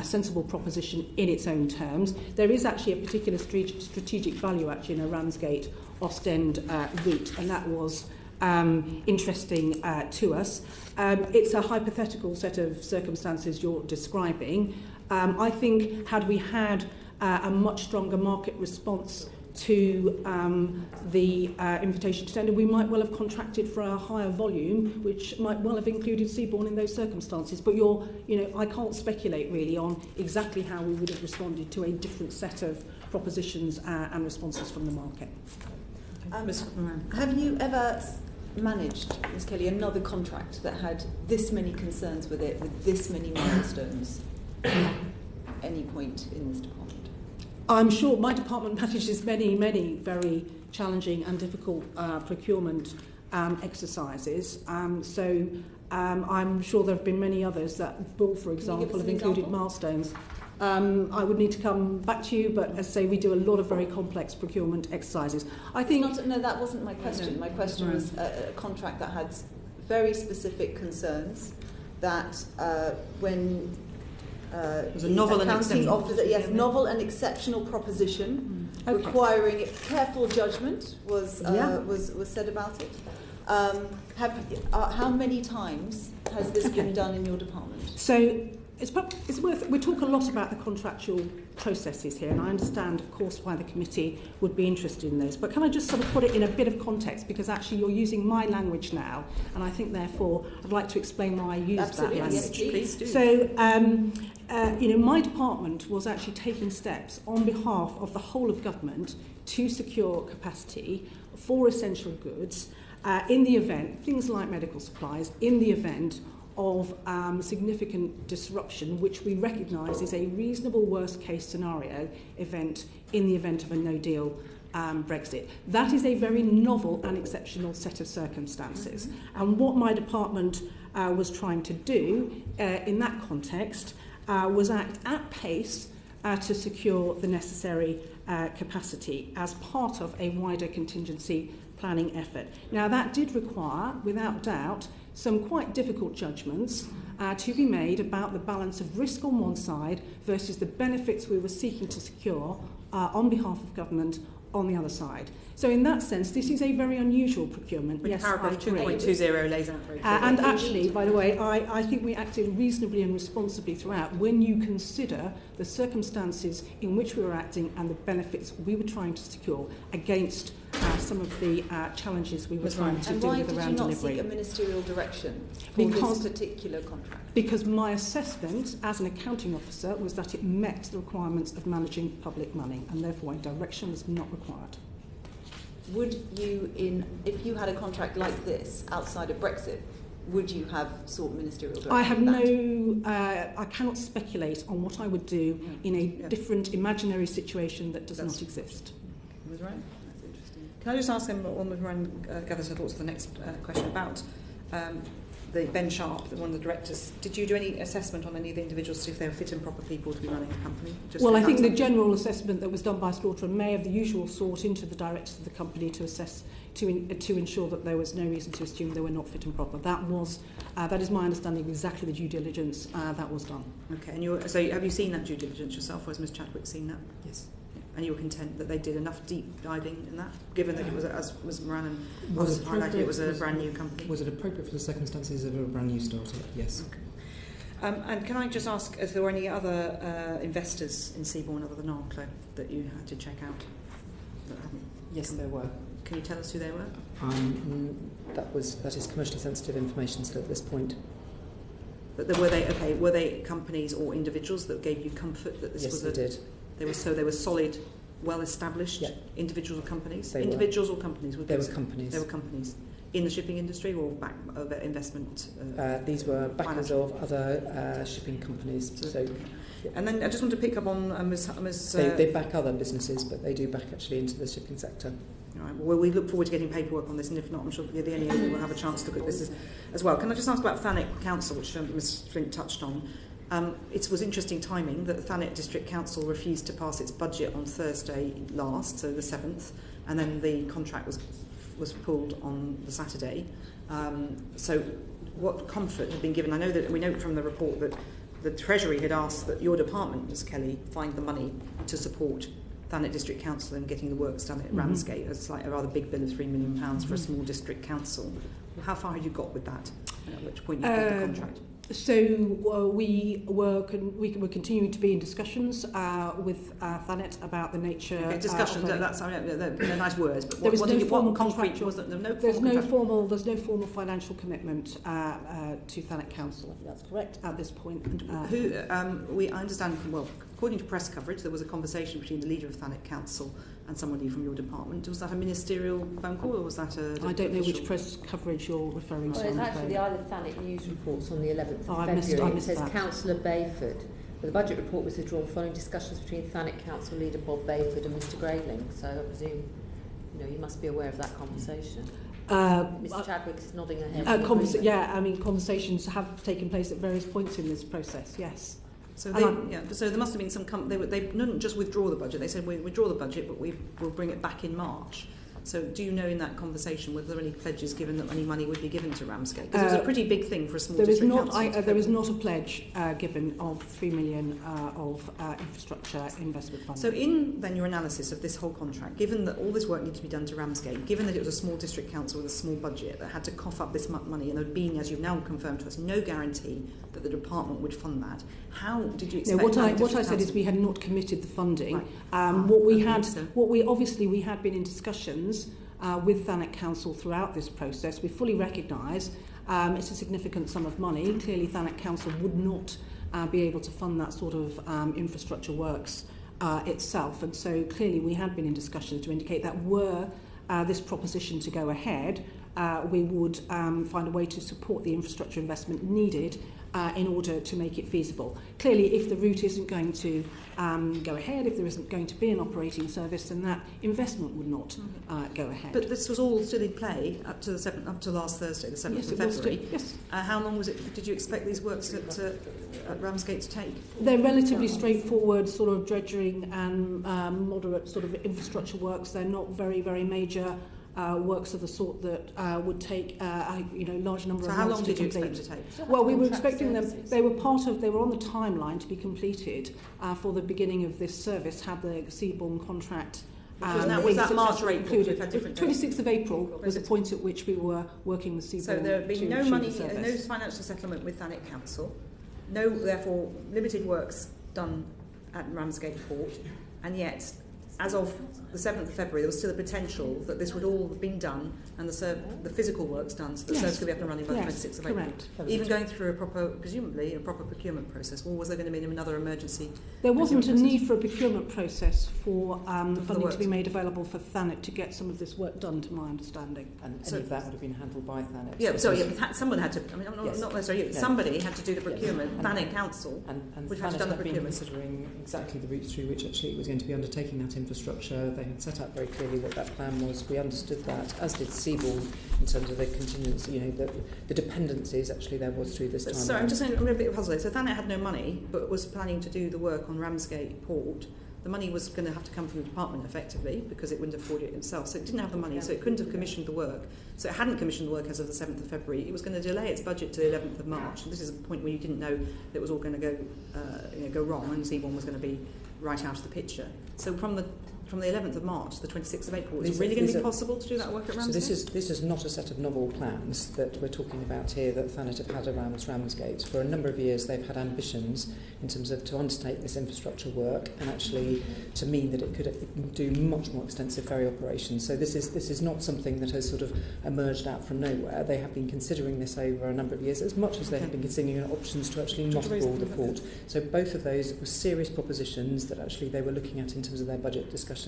sensible proposition in its own terms. There is actually a particular strategic value actually in a Ramsgate Ostend route, and that was interesting to us. It's a hypothetical set of circumstances you're describing. I think had we had a much stronger market response to the invitation to tender, we might well have contracted for a higher volume, which might well have included Seaborne in those circumstances. But I can't speculate really on exactly how we would have responded to a different set of propositions and responses from the market. Have you ever managed, Ms. Kelly, another contract that had this many concerns with it, with this many milestones, at any point in this department? I'm sure my department manages many very challenging and difficult procurement exercises. So I'm sure there have been many others that, for example, have included milestones. I would need to come back to you, but as I say, we do a lot of very complex procurement exercises. I think no, that wasn't my question. My question was a contract that had very specific concerns that when it was a novel and exceptional. Novel and exceptional proposition requiring careful judgment was said about it. How many times has this been done in your department? So it's worth. We talk a lot about the contractual processes here, and I understand, of course, why the committee would be interested in those. But can I just sort of put it in a bit of context, because actually you're using my language now, and I think therefore I'd like to explain why I use that language. Yes, please do. So, my department was actually taking steps on behalf of the whole of government to secure capacity for essential goods in the event, things like medical supplies, in the event of significant disruption, which we recognise is a reasonable worst-case scenario event in the event of a no-deal Brexit. That is a very novel and exceptional set of circumstances. And what my department was trying to do in that context was act at pace to secure the necessary capacity as part of a wider contingency planning effort. Now, that did require, without doubt, some quite difficult judgments to be made about the balance of risk on one side versus the benefits we were seeking to secure on behalf of government on the other side. So in that sense, this is a very unusual procurement. Yes, paragraph 2.20 lays out very clearly. And actually, by the way, I think we acted reasonably and responsibly throughout when you consider the circumstances in which we were acting and the benefits we were trying to secure against some of the challenges we were trying to deal with around delivery. And why did you not seek a ministerial direction for this particular contract? Because my assessment as an accounting officer was that it met the requirements of managing public money, and therefore a direction was not required. Would you, if you had a contract like this outside of Brexit, would you have sought ministerial direction? I have I cannot speculate on what I would do in a different imaginary situation that does not exist. That's right. That's interesting. Can I just ask him, when Moran gathers her thoughts for the next question about the Ben Sharp, one of the directors, did you do any assessment on any of the individuals to see if they were fit and proper people to be running a company? Well, I think the general assessment that was done by Slaughter and May of the usual sort into the directors of the company to assess, to ensure that there was no reason to assume they were not fit and proper. That is my understanding of exactly the due diligence that was done. Okay, and so have you seen that due diligence yourself, or has Ms Chadwick seen that? Yes. And you were content that they did enough deep diving in that, given that it was, as was Moran and others highlighted, it was a brand new company? Was it appropriate for the circumstances of a brand new startup? Yes. Okay. And can I just ask if there were any other investors in Seaborne other than Arklow that you had to check out? Yes, there were. Can you tell us who they were? That is commercially sensitive information still at this point. But were they companies or individuals that gave you comfort that this was Yes, they did. They were solid, well-established individuals or companies? Individuals or companies? They were companies. They were companies. In the shipping industry or back of investment? These were backers of other shipping companies. And then I just want to pick up on Ms. They back other businesses, but they do back actually into the shipping sector. All right, well, we look forward to getting paperwork on this, and if not, I'm sure the NEA will have a chance to look at this as well. Can I just ask about Thanet Council, which Ms Flint touched on? It was interesting timing that the Thanet District Council refused to pass its budget on Thursday last, so the 7th, and then the contract was pulled on the Saturday. So what comfort had been given? I know that we know from the report that the Treasury had asked that your department, Ms Kelly, find the money to support Thanet District Council in getting the works done at Ramsgate. It's like a rather big bill of £3 million for a small district council. How far had you got with that? At which point you got the contract? So we were continuing to be in discussions with Thanet about the nature. Okay, discussions. They're nice words, but there was no formal concrete was it? There's no formal financial commitment to Thanet Council. That's correct at this point. I understand. Well, according to press coverage, there was a conversation between the leader of Thanet Council and somebody from your department. Was that a ministerial phone call, or was that a? I don't know which press coverage you're referring to. Well, it's actually the Isle of Thanet news reports on the 11th of February. It says Councillor Bayford. The budget report was withdrawn following discussions between Thanet Council leader Bob Bayford and Mr Grayling. So I presume, you must be aware of that conversation. Mr Chadwick is nodding her head. Conversations have taken place at various points in this process. Yes. So so there must have been some. They didn't just withdraw the budget. They said we withdraw the budget, but we'll bring it back in March. So do you know in that conversation were there any pledges given that any money would be given to Ramsgate? Because it was a pretty big thing for a small district council. There is not a pledge given of £3 million of infrastructure investment funding. So in then your analysis of this whole contract, given that all this work needed to be done to Ramsgate, given that it was a small district council with a small budget that had to cough up this much money, and there had been, as you've now confirmed to us, no guarantee that the department would fund that, how did you expect what I said is we had not committed the funding. Right. We had been in discussions with Thanet Council throughout this process. We fully recognise it's a significant sum of money. Clearly Thanet Council would not be able to fund that sort of infrastructure works itself, and so clearly we had been in discussions to indicate that were this proposition to go ahead, we would find a way to support the infrastructure investment needed in order to make it feasible. Clearly, if the route isn't going to go ahead, if there isn't going to be an operating service, then that investment would not go ahead. But this was all still in play up to last Thursday, the 7th of February. Yes. How long was it? Did you expect these works at Ramsgate to take? They're relatively straightforward, sort of dredging and moderate sort of infrastructure works. They're not very, very major works of the sort that would take large number of months to complete. So how long did you expect to take? Well, we were expecting them. They were on the timeline to be completed for the beginning of this service. Had the Seaborne contract. Was that March or April? Included. 26th of April was the point at which we were working with Seaborne. So there had been no money, no financial settlement with Thanet Council, no therefore limited works done at Ramsgate Port, and yet, as of the 7th of February, there was still a potential that this would all have been done and the physical works done, so the service could be up and running by the 26th of April. Even going through presumably a proper procurement process, or was there going to be another emergency? There wasn't a need for a procurement process for the funding to be made available for Thanet to get some of this work done, to my understanding. And any of that would have been handled by Thanet. Yeah, someone had to, not necessarily you, somebody had to do the procurement, Thanet Council, and which Thanet had to done the have been procurement. considering exactly the routes through which actually it was going to be undertaking that infrastructure infrastructure. They had set out very clearly what that plan was. We understood that, as did Seaborne, in terms of the contingency, the dependencies actually there was through this time. Sorry, I'm just saying, I'm a bit puzzled. So Thanet had no money, but was planning to do the work on Ramsgate Port. The money was going to have to come from the department effectively because it wouldn't afford it itself. So it didn't have the money, so it couldn't have commissioned the work. So it hadn't commissioned the work as of the 7th of February. It was going to delay its budget to the 11th of March. And this is a point where you didn't know that it was all going to go wrong and Seaborne was going to be right out of the picture. So from the 11th of March to the 26th of April, is it really going to be possible to do that work at Ramsgate? So this is not a set of novel plans that we're talking about here that Thanet have had around Ramsgate. For a number of years they've had ambitions in terms of to undertake this infrastructure work and actually to mean that it could do much more extensive ferry operations. So this is not something that has sort of emerged out from nowhere. They have been considering this over a number of years, as much as they have been considering options to actually mothball the port. So both of those were serious propositions that actually they were looking at in terms of their budget discussions.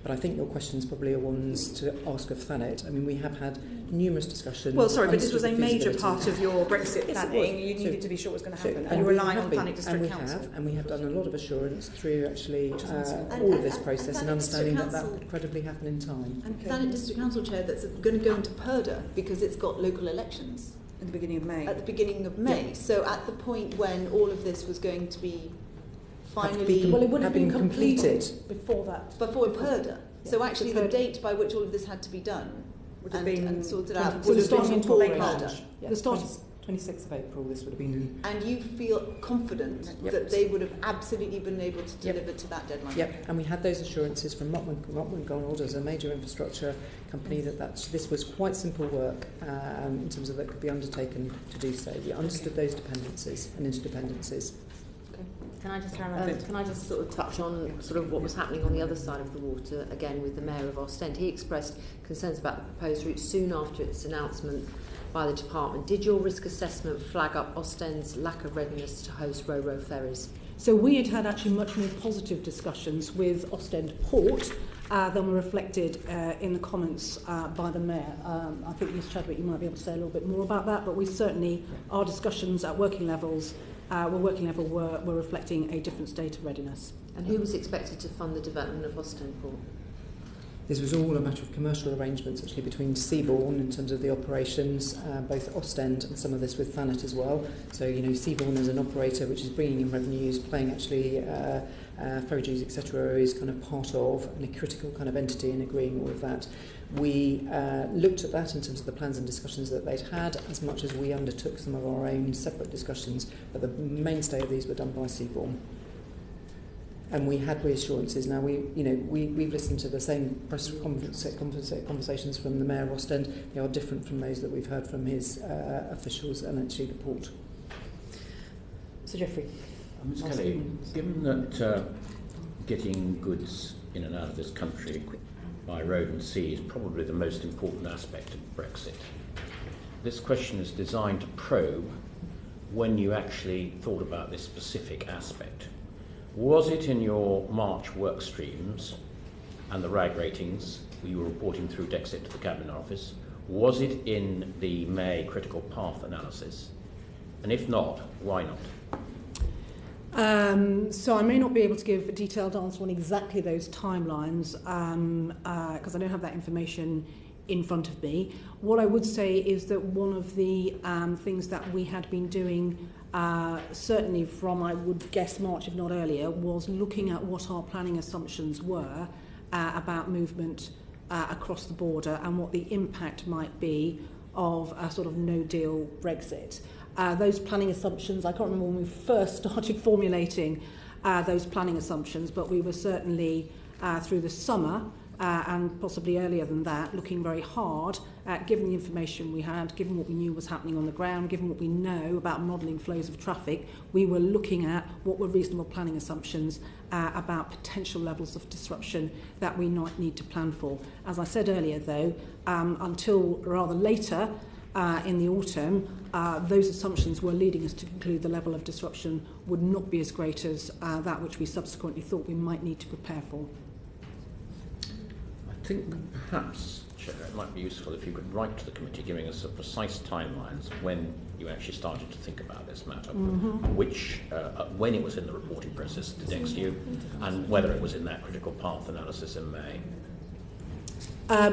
But I think your questions probably are ones to ask of Thanet. I mean, we have had numerous discussions. Well, sorry, but this was a major part of your BrExit planning. You needed to be sure what was going to happen. And you were relying on Thanet District Council. And we have done a lot of assurance through actually all of this process and understanding that could credibly happen in time. And Thanet District Council Chair that's going to go into purdah because it's got local elections. At the beginning of May. At the beginning of May. Yeah. So at the point when all of this was going to be finally... Well, it would have been completed before that. Before purdah. Yeah. So actually the date by which all of this had to be done would have been sorted out would have been before purdah. Yeah, the start 26th of April this would have been... And you feel confident that they would have absolutely been able to deliver to that deadline? Yep, and we had those assurances from Mott Macdonald as a major infrastructure company that this was quite simple work in terms of that could be undertaken to do so. We understood those dependencies and interdependencies. Can I just sort of touch on sort of what was happening on the other side of the water, again with the Mayor of Ostend. He expressed concerns about the proposed route soon after its announcement by the department. Did your risk assessment flag up Ostend's lack of readiness to host ro-ro ferries? So we had actually much more positive discussions with Ostend Port than were reflected in the comments by the Mayor. I think, Ms Chadwick, you might be able to say a little bit more about that, but we certainly, our discussions at working levels were reflecting a different state of readiness. And who was expected to fund the development of Ostend Port? This was all a matter of commercial arrangements actually between Seaborne in terms of the operations, both Ostend and some of this with Thanet as well. So, Seaborne as an operator which is bringing in revenues, playing actually ferry dues, etc., is kind of part of and a critical kind of entity in agreeing all of that. We looked at that in terms of the plans and discussions that they'd had, as much as we undertook some of our own separate discussions, but the mainstay of these were done by Seaborne. And we had reassurances. Now we've listened to the same press conversations from the Mayor of Ostend. They are different from those that we've heard from his officials and actually the port. Sir Geoffrey. Ms Kelly, given that getting goods in and out of this country by road and sea is probably the most important aspect of BrExit, this question is designed to probe when you actually thought about this specific aspect. Was it in your March work streams and the RAG ratings you were reporting through DEFRA to the Cabinet Office? Was it in the May critical path analysis? And if not, why not? So I may not be able to give a detailed answer on exactly those timelines because I don't have that information in front of me. What I would say is that one of the things that we had been doing certainly from, I would guess, March, if not earlier, was looking at what our planning assumptions were about movement across the border and what the impact might be of a sort of no-deal Brexit. Those planning assumptions, I can't remember when we first started formulating those planning assumptions, but we were certainly through the summer and possibly earlier than that, looking very hard at, given the information we had, given what we knew was happening on the ground, given what we know about modelling flows of traffic, we were looking at what were reasonable planning assumptions about potential levels of disruption that we might need to plan for. As I said earlier, though, until rather later in the autumn, those assumptions were leading us to conclude the level of disruption would not be as great as that which we subsequently thought we might need to prepare for. I think perhaps Chair, it might be useful if you could write to the committee giving us a precise timelines when you actually started to think about this matter, which, when it was in the reporting process next to you, and whether it was in that critical path analysis in May. I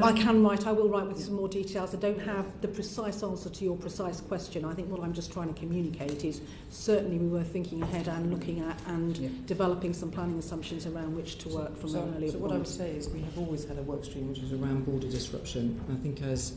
will write with some more details. I don't have the precise answer to your precise question. I think what I'm just trying to communicate is certainly we were thinking ahead and looking at and developing some planning assumptions around which to work from an earlier point. So what I would say is we have always had a work stream which is around border disruption. I think as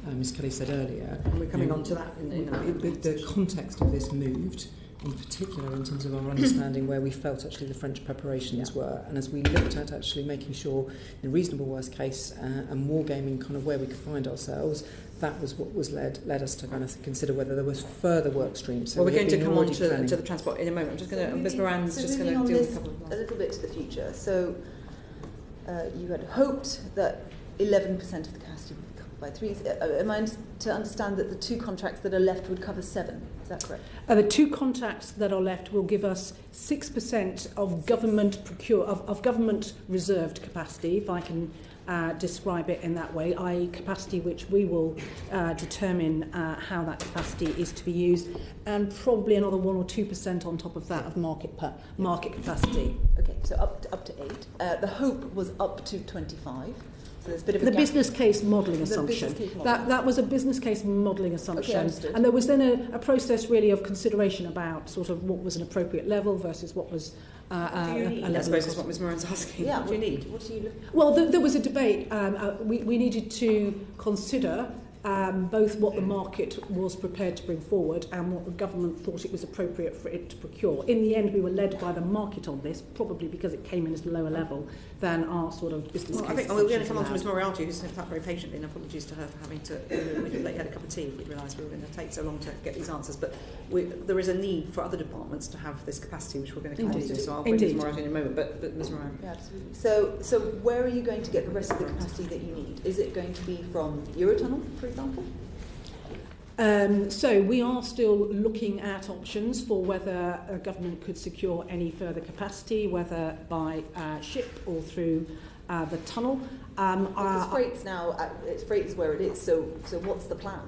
Ms Kelly said earlier, and we're coming on to that the context of this moved, in particular in terms of our understanding where we felt actually the French preparations were, and as we looked at actually making sure in a reasonable worst case and wargaming kind of where we could find ourselves, that was what was led us to kind of consider whether there was further work streams. So well, we're going to come on to the transport in a moment. I'm just going to, Ms Moran's just going to deal with a couple of a little bit to the future. So you had hoped that 11% of the capacity would be covered by 3. Am I to understand that the 2 contracts that are left would cover 7? Is that correct? The 2 contracts that are left will give us 6% of government of government reserved capacity, if I can describe it in that way, i.e. capacity which we will determine how that capacity is to be used, and probably another 1 or 2% on top of that of market capacity. Okay, so up to 8. The hope was up to 25. So there's a bit of a gap. Business case modelling assumption. That was a business case modelling assumption. Okay, and there was then a process really of consideration about sort of what was an appropriate level versus what was a level. I suppose is what Ms Moran's asking. Yeah, what do you need? What do you look? Well, there was a debate. We needed to consider both what the market was prepared to bring forward and what the government thought it was appropriate for it to procure. In the end, we were led by the market on this, probably because it came in at a lower level than our sort of business case. I think we're going to come on to Ms Moriarty, who's sat very patiently, and apologies to her for having to let you had a cup of tea if we realised we were going to take so long to get these answers. But there is a need for other departments to have this capacity, which we're going to come on to. So I'll bring Ms Moriarty in a moment. But Ms Moran. Yeah, absolutely. So where are you going to get the rest of the capacity that you need? Is it going to be from Eurotunnel, for example? So we are still looking at options for whether a government could secure any further capacity, whether by ship or through the tunnel. Because freight is where it is. So what's the plan?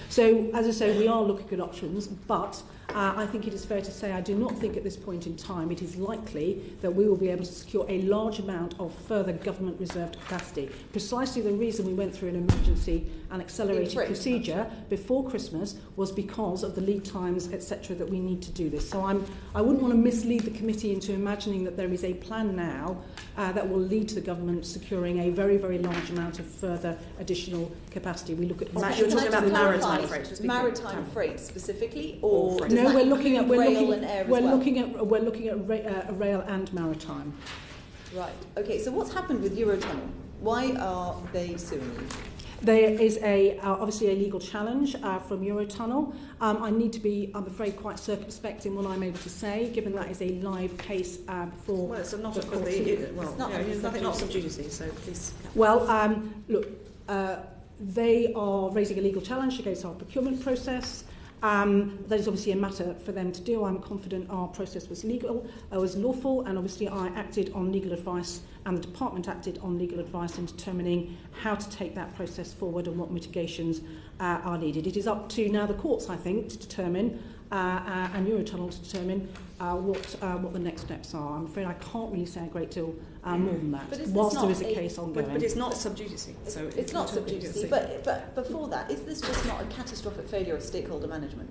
So, as I say, we are looking at options, but I think it is fair to say I do not think at this point in time it is likely that we will be able to secure a large amount of further government reserved capacity. Precisely the reason we went through an emergency and accelerated procedure before Christmas was because of the lead times, etc., that we need to do this. So I wouldn't want to mislead the committee into imagining that there is a plan now that will lead to the government securing a very, very large amount of further additional capacity. We look at you're talking about maritime freight. Maritime freight specifically, or no? We're looking at rail and maritime. Right. Okay. So what's happened with Eurotunnel? Why are they suing you? There is obviously a legal challenge from Eurotunnel. I need to be, I'm afraid, quite circumspect in what I'm able to say, given that is a live case before. Well, it's not the court. It's not sub judice, so please. Well, look, they are raising a legal challenge against our procurement process. That is obviously a matter for them to do. I'm confident our process was lawful, and obviously I acted on legal advice, and the department acted on legal advice in determining how to take that process forward and what mitigations are needed. It is up to now the courts, I think, to determine, and Eurotunnel to determine what the next steps are. I'm afraid I can't really say a great deal more than that, whilst there is a case ongoing. But it's not sub judice. So it's not sub judice. But before that, is this just not a catastrophic failure of stakeholder management?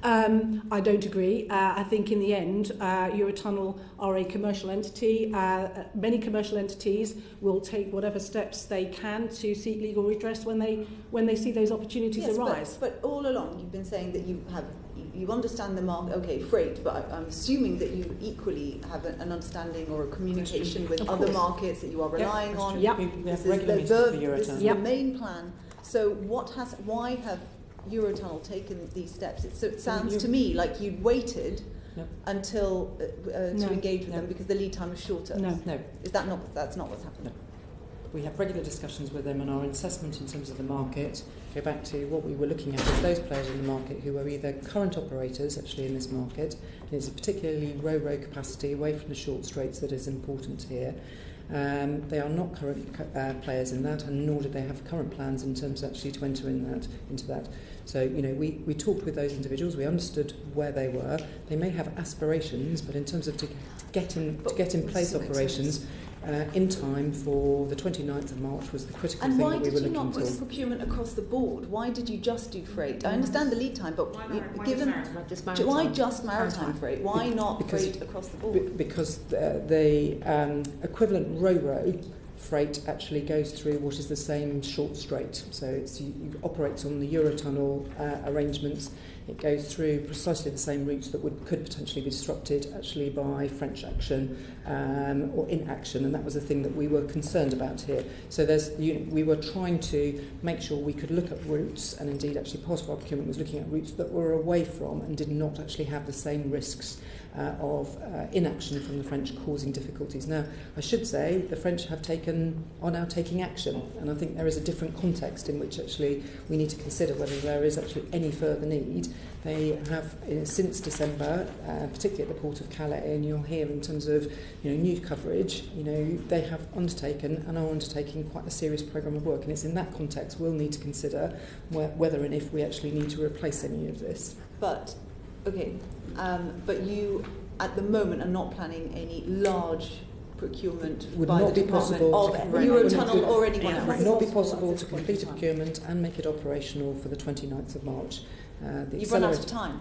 I don't agree. I think in the end, Eurotunnel are a commercial entity. Many commercial entities will take whatever steps they can to seek legal redress when they see those opportunities arise. But all along, you've been saying that you understand the market, okay, freight, but I'm assuming that you equally have an understanding or a communication with other markets that you are relying on. Yep. This is the main plan. So why have Eurotunnel taken these steps? It sounds to me like you'd waited until to engage with them because the lead time was shorter. No. That's not what's happened? No. We have regular discussions with them, and our assessment in terms of the market go back to what we were looking at as those players in the market who are either current operators actually in this market, and it's a particularly ro-ro capacity away from the short straits that is important here, They are not current players in that, and nor do they have current plans in terms actually to enter into that. So, we talked with those individuals, we understood where they were. They may have aspirations, but in terms of to get in place operations in time for the 29th of March was the critical thing that we were looking for. And why did you not put procurement across the board? Why did you just do freight? I understand the lead time, but given why just maritime freight? Why not freight across the board? Because the equivalent ro-ro freight actually goes through what is the same short strait. So it operates on the Eurotunnel arrangements. It goes through precisely the same routes that could potentially be disrupted actually by French action or inaction, and that was the thing that we were concerned about here. So we were trying to make sure we could look at routes, and indeed actually part of our procurement was looking at routes that were away from and did not actually have the same risks of inaction from the French causing difficulties. Now, I should say the French are now taking action, and I think there is a different context in which actually we need to consider whether there is actually any further need. They have, since December, particularly at the port of Calais, and you'll hear in terms of news coverage, they have undertaken and are undertaking quite a serious programme of work, and it's in that context we'll need to consider whether and if we actually need to replace any of this. But you at the moment are not planning any large procurement would by not the be department possible of Eurotunnel or anyone else. It would not be possible to complete a procurement and make it operational for the 29th of March. You've run out of time.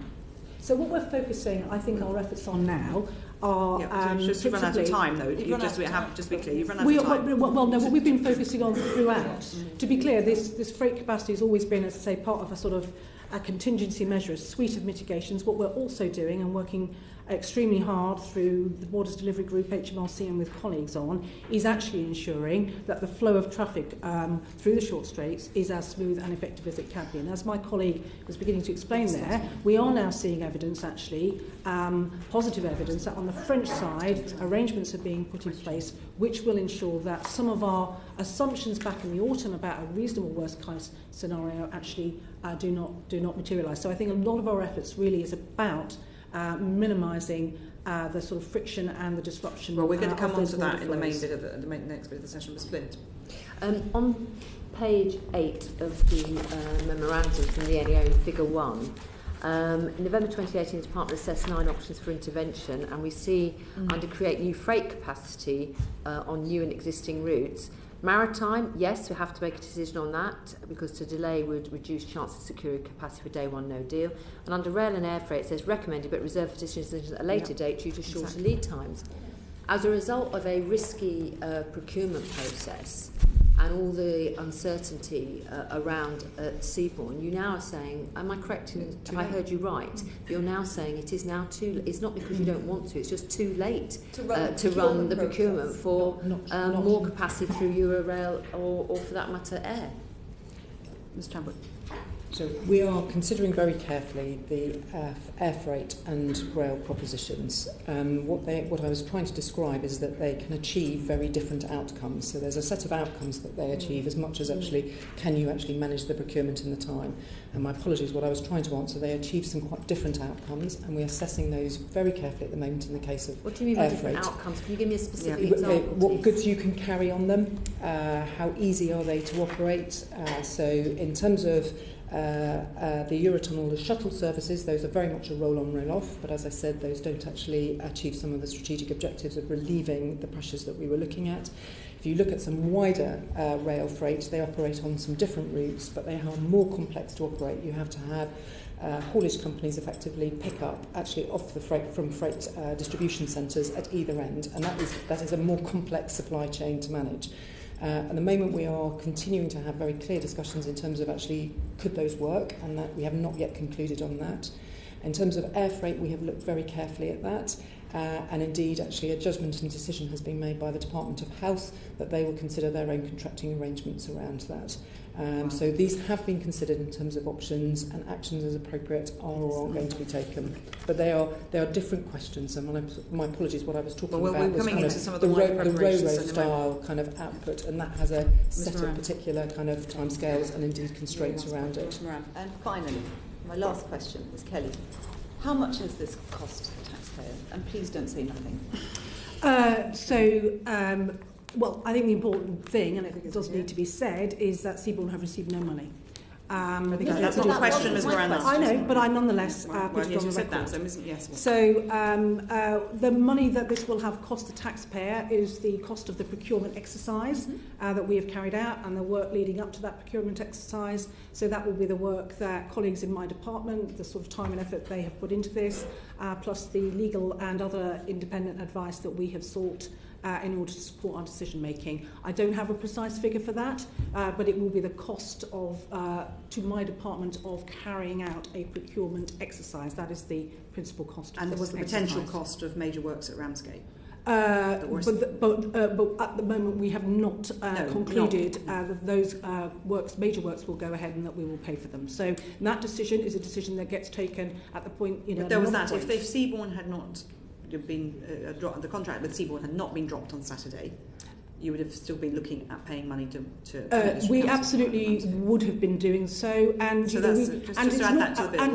So what we're focusing, I think, our efforts on now are... just you've run out of time, though. Just to be clear, you've run out of time. Well, no, what we've been focusing on throughout. To be clear, this freight capacity has always been, as I say, part of a sort of a contingency measure, a suite of mitigations. What we're also doing and working extremely hard through the Borders Delivery Group, HMRC, and with colleagues on, is actually ensuring that the flow of traffic through the short straits is as smooth and effective as it can be. And as my colleague was beginning to explain there, we are now seeing evidence, actually, positive evidence, that on the French side, arrangements are being put in place which will ensure that some of our assumptions back in the autumn about a reasonable worst-case scenario actually do not materialise. So I think a lot of our efforts really is about minimising the sort of friction and the disruption. Well, we're going to come on to that in the main bit of the next bit of the session with Splint. On page 8 of the memorandum from the NEO in Figure 1, in November 2018, the Department assessed 9 options for intervention, and we see under create new freight capacity on new and existing routes. Maritime, yes, we have to make a decision on that because to delay would reduce chances of securing capacity for day one, no deal. And under rail and air freight, it says recommended but reserved for decisions at a later date due to shorter lead times. As a result of a risky procurement process and all the uncertainty around Seaborne, you now are saying, am I correct if I heard you right, you're now saying it is now it's not because you don't want to, it's just too late to run the procurement for more capacity through Eurail or for that matter, air. Ms. Chadwick. So we are considering very carefully the air freight and rail propositions. What I was trying to describe is that they can achieve very different outcomes. So there's a set of outcomes that they achieve as much as actually can you actually manage the procurement in the time. And my apologies, what I was trying to answer, they achieve some quite different outcomes, and we're assessing those very carefully at the moment in the case of What do you mean by different outcomes? Can you give me a specific example? What goods you can carry on them, how easy are they to operate. So in terms of the Eurotunnel shuttle services, those are very much a roll-on, roll-off, but as I said, those don't actually achieve some of the strategic objectives of relieving the pressures that we were looking at. If you look at some wider rail freight, they operate on some different routes, but they are more complex to operate. You have to have haulage companies effectively pick up actually off the freight from freight distribution centres at either end, and that is a more complex supply chain to manage. At the moment we are continuing to have very clear discussions in terms of actually could those work, and that we have not yet concluded on that. In terms of air freight, we have looked very carefully at that, and indeed actually a judgment and decision has been made by the Department of Health that they will consider their own contracting arrangements around that. So these have been considered in terms of options, and actions as appropriate are or aren't going to be taken. But they are different questions, and my apologies, what I was talking about was kind of the ro-ro style kind of output, and that has a set of particular kind of timescales and indeed constraints around it. And finally, my last question, Ms. Kelly. How much has this cost the taxpayer? And please don't say nothing. Well, I think the important thing, and it does need to be said, is that Seaborne have received no money. That's not a question, Ms. Moran. I know, but I nonetheless put it on the record. So the money that this will have cost the taxpayer is the cost of the procurement exercise that we have carried out and the work leading up to that procurement exercise. So that will be the work that colleagues in my department, the sort of time and effort they have put into this, plus the legal and other independent advice that we have sought in order to support our decision making. I don't have a precise figure for that, but it will be the cost of to my department of carrying out a procurement exercise. That is the principal cost. And there was the potential cost of major works at Ramsgate. But at the moment we have not concluded that those major works will go ahead and that we will pay for them. So that decision is a decision that gets taken at the point. But there was that. If Seaborne had not been the contract with Seaborne had not been dropped on Saturday, you would have still been looking at paying money to we absolutely would have been doing so, and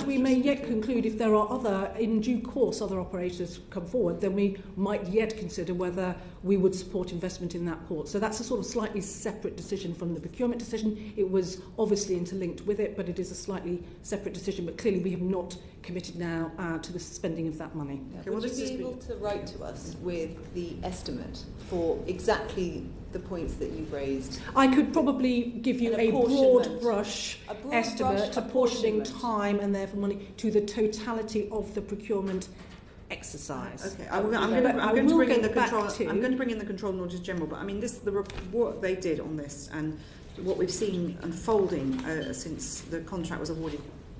we may yet conclude if there are in due course other operators come forward, then we might yet consider whether we would support investment in that port. So that's a sort of slightly separate decision from the procurement decision. It was obviously interlinked with it, but it is a slightly separate decision. But clearly we have not committed now to the spending of that money. Okay, would you be able to write to us with the estimate for exactly the points that you've raised? I could probably give you a broad brush estimate, apportioning time and therefore money to the totality of the procurement exercise. Okay, I'm going to bring in the Control and Auditors General, but I mean what they did on this and what we've seen unfolding since the contract was awarded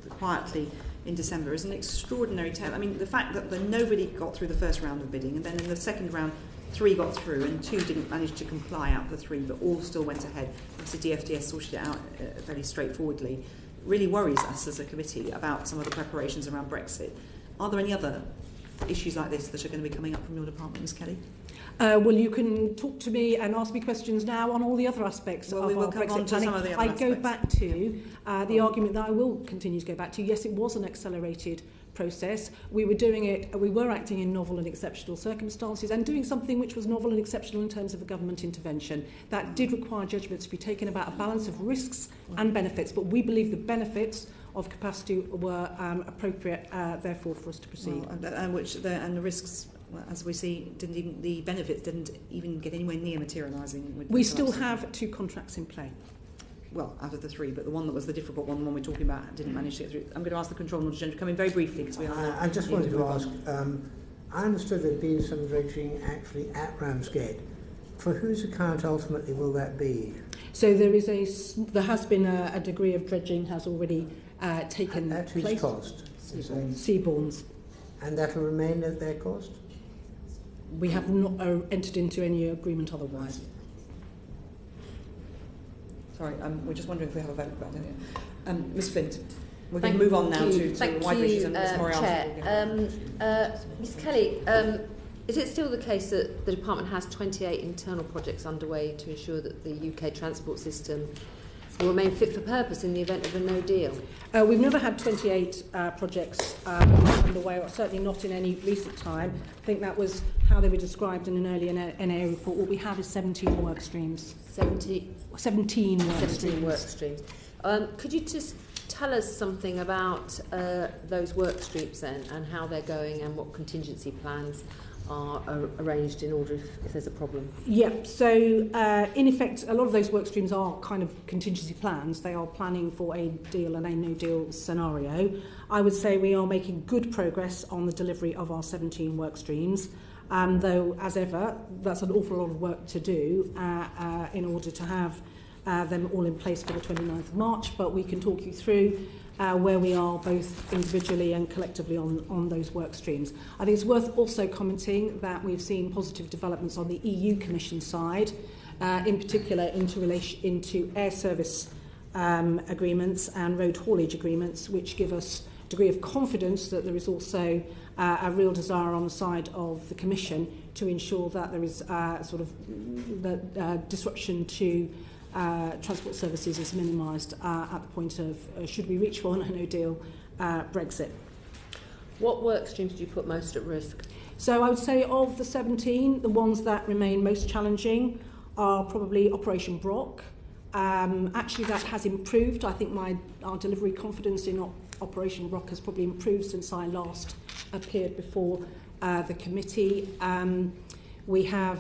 quietly in December is an extraordinary tale. I mean, the fact that nobody got through the first round of bidding, and then in the second round 3 got through and 2 didn't manage to comply out of the 3, but all still went ahead. Obviously DFT sorted it out fairly straightforwardly. Really worries us as a committee about some of the preparations around Brexit. Are there any other issues like this that are going to be coming up from your department, Ms. Kelly? Well, you can talk to me and ask me questions now on all the other aspects of our Brexit planning. I go back to the argument that I will continue to go back to. Yes, it was an accelerated process. We were acting in novel and exceptional circumstances and doing something which was novel and exceptional in terms of a government intervention. That did require judgments to be taken about a balance of risks and benefits, but we believe the benefits of capacity were appropriate, therefore, for us to proceed. Well, and the risks, as we see, the benefits didn't even get anywhere near materialising. We still have 2 contracts in play. Well, out of the 3, but the one that was the difficult one, the one we're talking about, didn't manage to get through. I'm going to ask the Control and Audit General to come in very briefly because we are. I just wanted to ask. I understood there'd been some dredging actually at Ramsgate. For whose account ultimately will that be? So there has been a degree of dredging has already taken at place. Whose cost? Seaborne's. And that will remain at their cost? We have not entered into any agreement otherwise. Sorry, we're just wondering if we have a vote about it. Ms. Flint, we're going to move on now to wider issues and Ms. Moriarty. Ms. Kelly, is it still the case that the department has 28 internal projects underway to ensure that the UK transport system will remain fit for purpose in the event of a no deal? We've never had 28 projects underway, or certainly not in any recent time. I think that was how they were described in an earlier NAA report. What we have is 17 work streams. 17 work streams. Could you just tell us something about those work streams then, and how they're going and what contingency plans are arranged in order if there's a problem? Yeah, so in effect, a lot of those work streams are kind of contingency plans. They are planning for a deal and a no-deal scenario. I would say we are making good progress on the delivery of our 17 work streams, though, as ever, that's an awful lot of work to do in order to have them all in place for the 29th of March, but we can talk you through where we are both individually and collectively on those work streams. I think it's worth also commenting that we've seen positive developments on the EU Commission side, in particular into air service agreements and road haulage agreements, which give us a degree of confidence that there is also a real desire on the side of the Commission to ensure that there is the disruption to transport services is minimised at the point of, should we reach for a no-deal Brexit. What work streams do you put most at risk? So I would say of the 17, the ones that remain most challenging are probably Operation Brock. Actually, that has improved. I think our delivery confidence in Operation Brock has probably improved since I last appeared before the committee. We have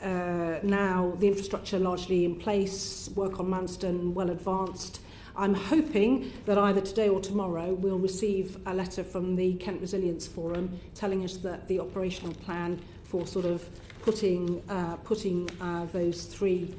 now the infrastructure largely in place, work on Manston well advanced. I'm hoping that either today or tomorrow we'll receive a letter from the Kent Resilience Forum telling us that the operational plan for sort of putting those 3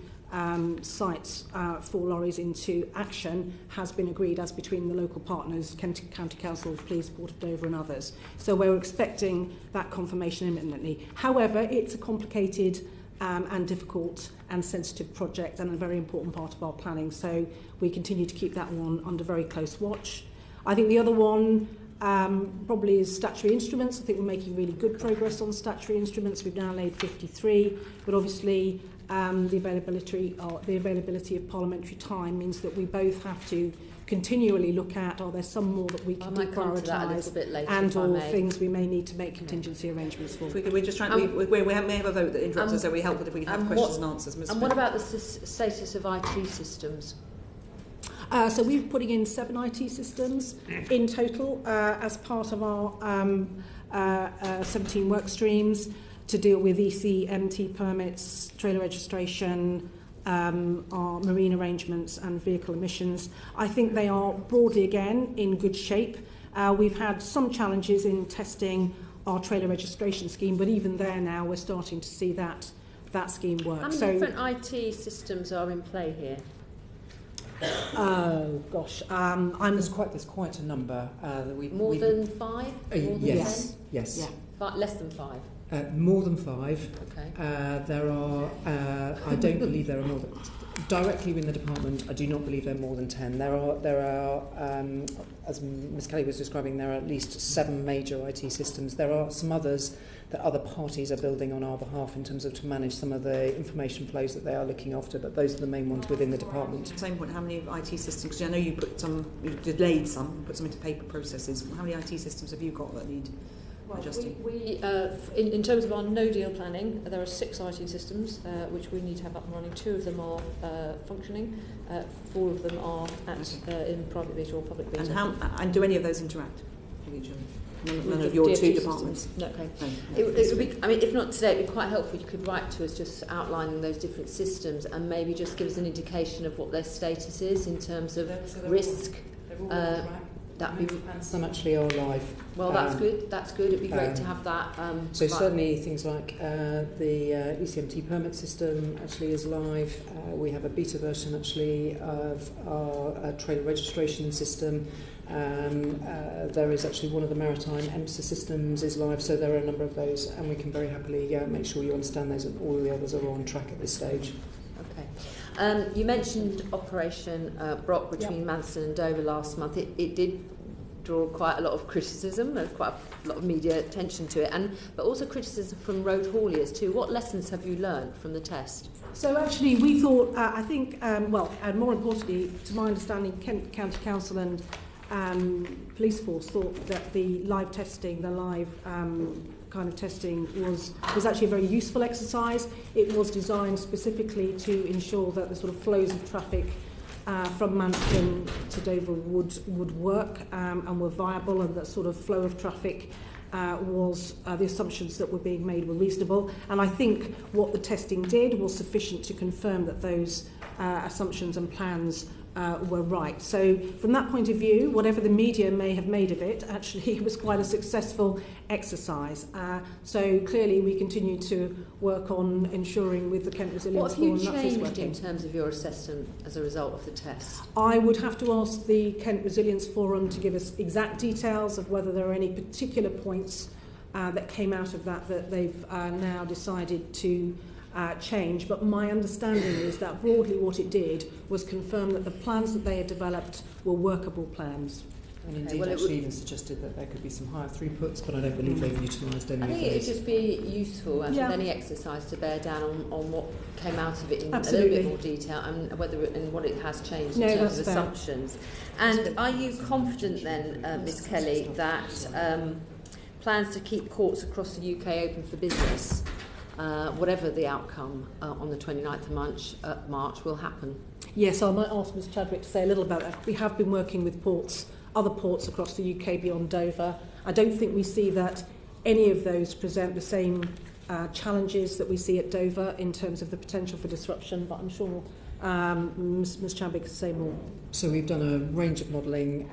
sites for lorries into action has been agreed as between the local partners, Kent County Council, Police, Port of Dover and others. So we're expecting that confirmation imminently. However, it's a complicated and difficult and sensitive project and a very important part of our planning. So we continue to keep that one under very close watch. I think the other one probably is statutory instruments. I think we're making really good progress on statutory instruments. We've now laid 53, but obviously the availability of parliamentary time means that we both have to continually look at, are there some more that we can deprioritise, and or things we may need to make contingency arrangements for. We're just trying. We may have a vote that interrupts us, so we help if we can have questions and answers. Ms. And what about the status of IT systems? So we're putting in 7 IT systems in total as part of our 17 work streams to deal with EC, MT permits, trailer registration, our marine arrangements and vehicle emissions. I think they are broadly, again, in good shape. We've had some challenges in testing our trailer registration scheme, but even there now we're starting to see that scheme work. How many different IT systems are in play here? Oh gosh, there's quite a number that we more than 5. Yes. Less than 5. More than 5. Okay. There are. I don't believe there are more than. Directly within the department, I do not believe there are more than 10. There are, as Ms. Kelly was describing, there are at least 7 major IT systems. There are some others that other parties are building on our behalf in terms of to manage some of the information flows that they are looking after, but those are the main ones within the department. Same point, how many IT systems, because I know you delayed some, put some into paper processes. How many IT systems have you got that need adjusting? In terms of our no-deal planning, there are 6 IT systems which we need to have up and running. 2 of them are functioning, 4 of them are in private beta or public beta. And do any of those interact with each other? None of your DFT 2 departments? No. Okay. It would be, I mean, if not today, it would be quite helpful if you could write to us just outlining those different systems and maybe just give us an indication of what their status is in terms of risk. And some actually are live. Well, that's good. That's good. It'd be great to have that. Certainly things like the ECMT permit system actually is live. We have a beta version actually of our trailer registration system. There is actually one of the maritime EMSA systems is live, so there are a number of those, and we can very happily make sure you understand those, and all the others are on track at this stage. Okay. You mentioned Operation Brock between Manston and Dover last month. It did draw quite a lot of criticism. There's quite a lot of media attention to it, but also criticism from road hauliers too. What lessons have you learned from the test? So actually we thought, I think, and more importantly, to my understanding, Kent County Council and police force thought that the live testing, the live kind of testing was actually a very useful exercise. It was designed specifically to ensure that the sort of flows of traffic from Manston to Dover would work and were viable, and that sort of flow of traffic was the assumptions that were being made were reasonable. And I think what the testing did was sufficient to confirm that those assumptions and plans were right. So from that point of view, whatever the media may have made of it, actually it was quite a successful exercise. So clearly we continue to work on ensuring with the Kent Resilience Forum that is working. What have you changed in terms of your assessment as a result of the test? I would have to ask the Kent Resilience Forum to give us exact details of whether there are any particular points that came out of that they've now decided to change, but my understanding is that broadly what it did was confirm that the plans that they had developed were workable plans. And indeed actually even suggested that there could be some higher throughputs, but I don't believe they've utilised any of those. I think it would just be useful with any exercise to bear down on what came out of it in Absolutely. a little bit more detail and whether and what it has changed in terms of assumptions. And are you confident then, Ms Kelly, that plans to keep ports across the UK open for business whatever the outcome on the 29th of March will happen. Yes, I might ask Ms Chadwick to say a little about that. We have been working with other ports across the UK beyond Dover. I don't think we see that any of those present the same challenges that we see at Dover in terms of the potential for disruption, but I'm sure Ms Chadwick can say more. So we've done a range of modelling.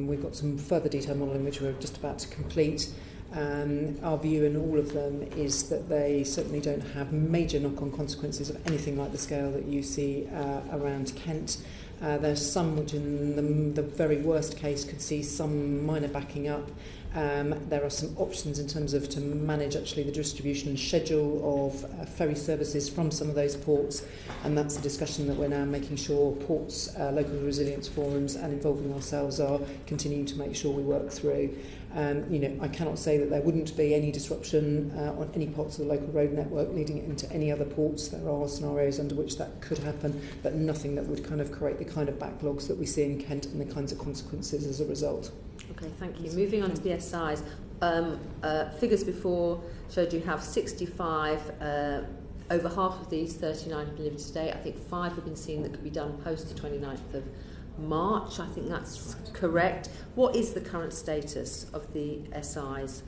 We've got some further detailed modelling which we're just about to complete. Our view in all of them is that they certainly don't have major knock-on consequences of anything like the scale that you see around Kent. There's some which in the very worst case could see some minor backing up. There are some options in terms of to manage actually the distribution and schedule of ferry services from some of those ports, and that's a discussion that we're now making sure ports, local resilience forums and involving ourselves are continuing to make sure we work through. I cannot say that there wouldn't be any disruption on any parts of the local road network leading it into any other ports. There are scenarios under which that could happen, but nothing that would kind of create the kind of backlogs that we see in Kent and the kinds of consequences as a result. Okay, thank you. Moving on to the SIs. Figures before showed you have 65. Over half of these, 39 have been delivered today. I think 5 have been seen that could be done post the 29th of March. I think that's correct. What is the current status of the SIs?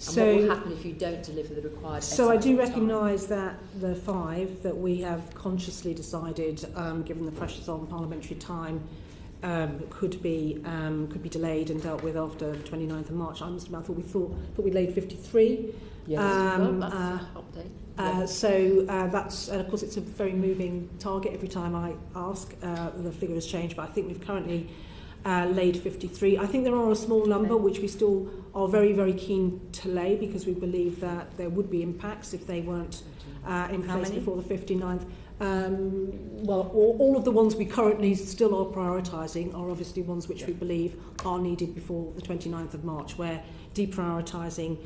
And what will happen if you don't deliver the required SIs? So I do recognise that the 5 that we have consciously decided, given the pressures on parliamentary time, could be delayed and dealt with after the 29th of March. I thought we laid 53. Yes, well, that's an update. That's, of course, it's a very moving target. Every time I ask, the figure has changed, but I think we've currently laid 53. I think there are a small number which we still are very, very keen to lay because we believe that there would be impacts if they weren't in place before the 59th. All of the ones we currently still are prioritising are obviously ones which we believe are needed before the 29th of March. We're deprioritising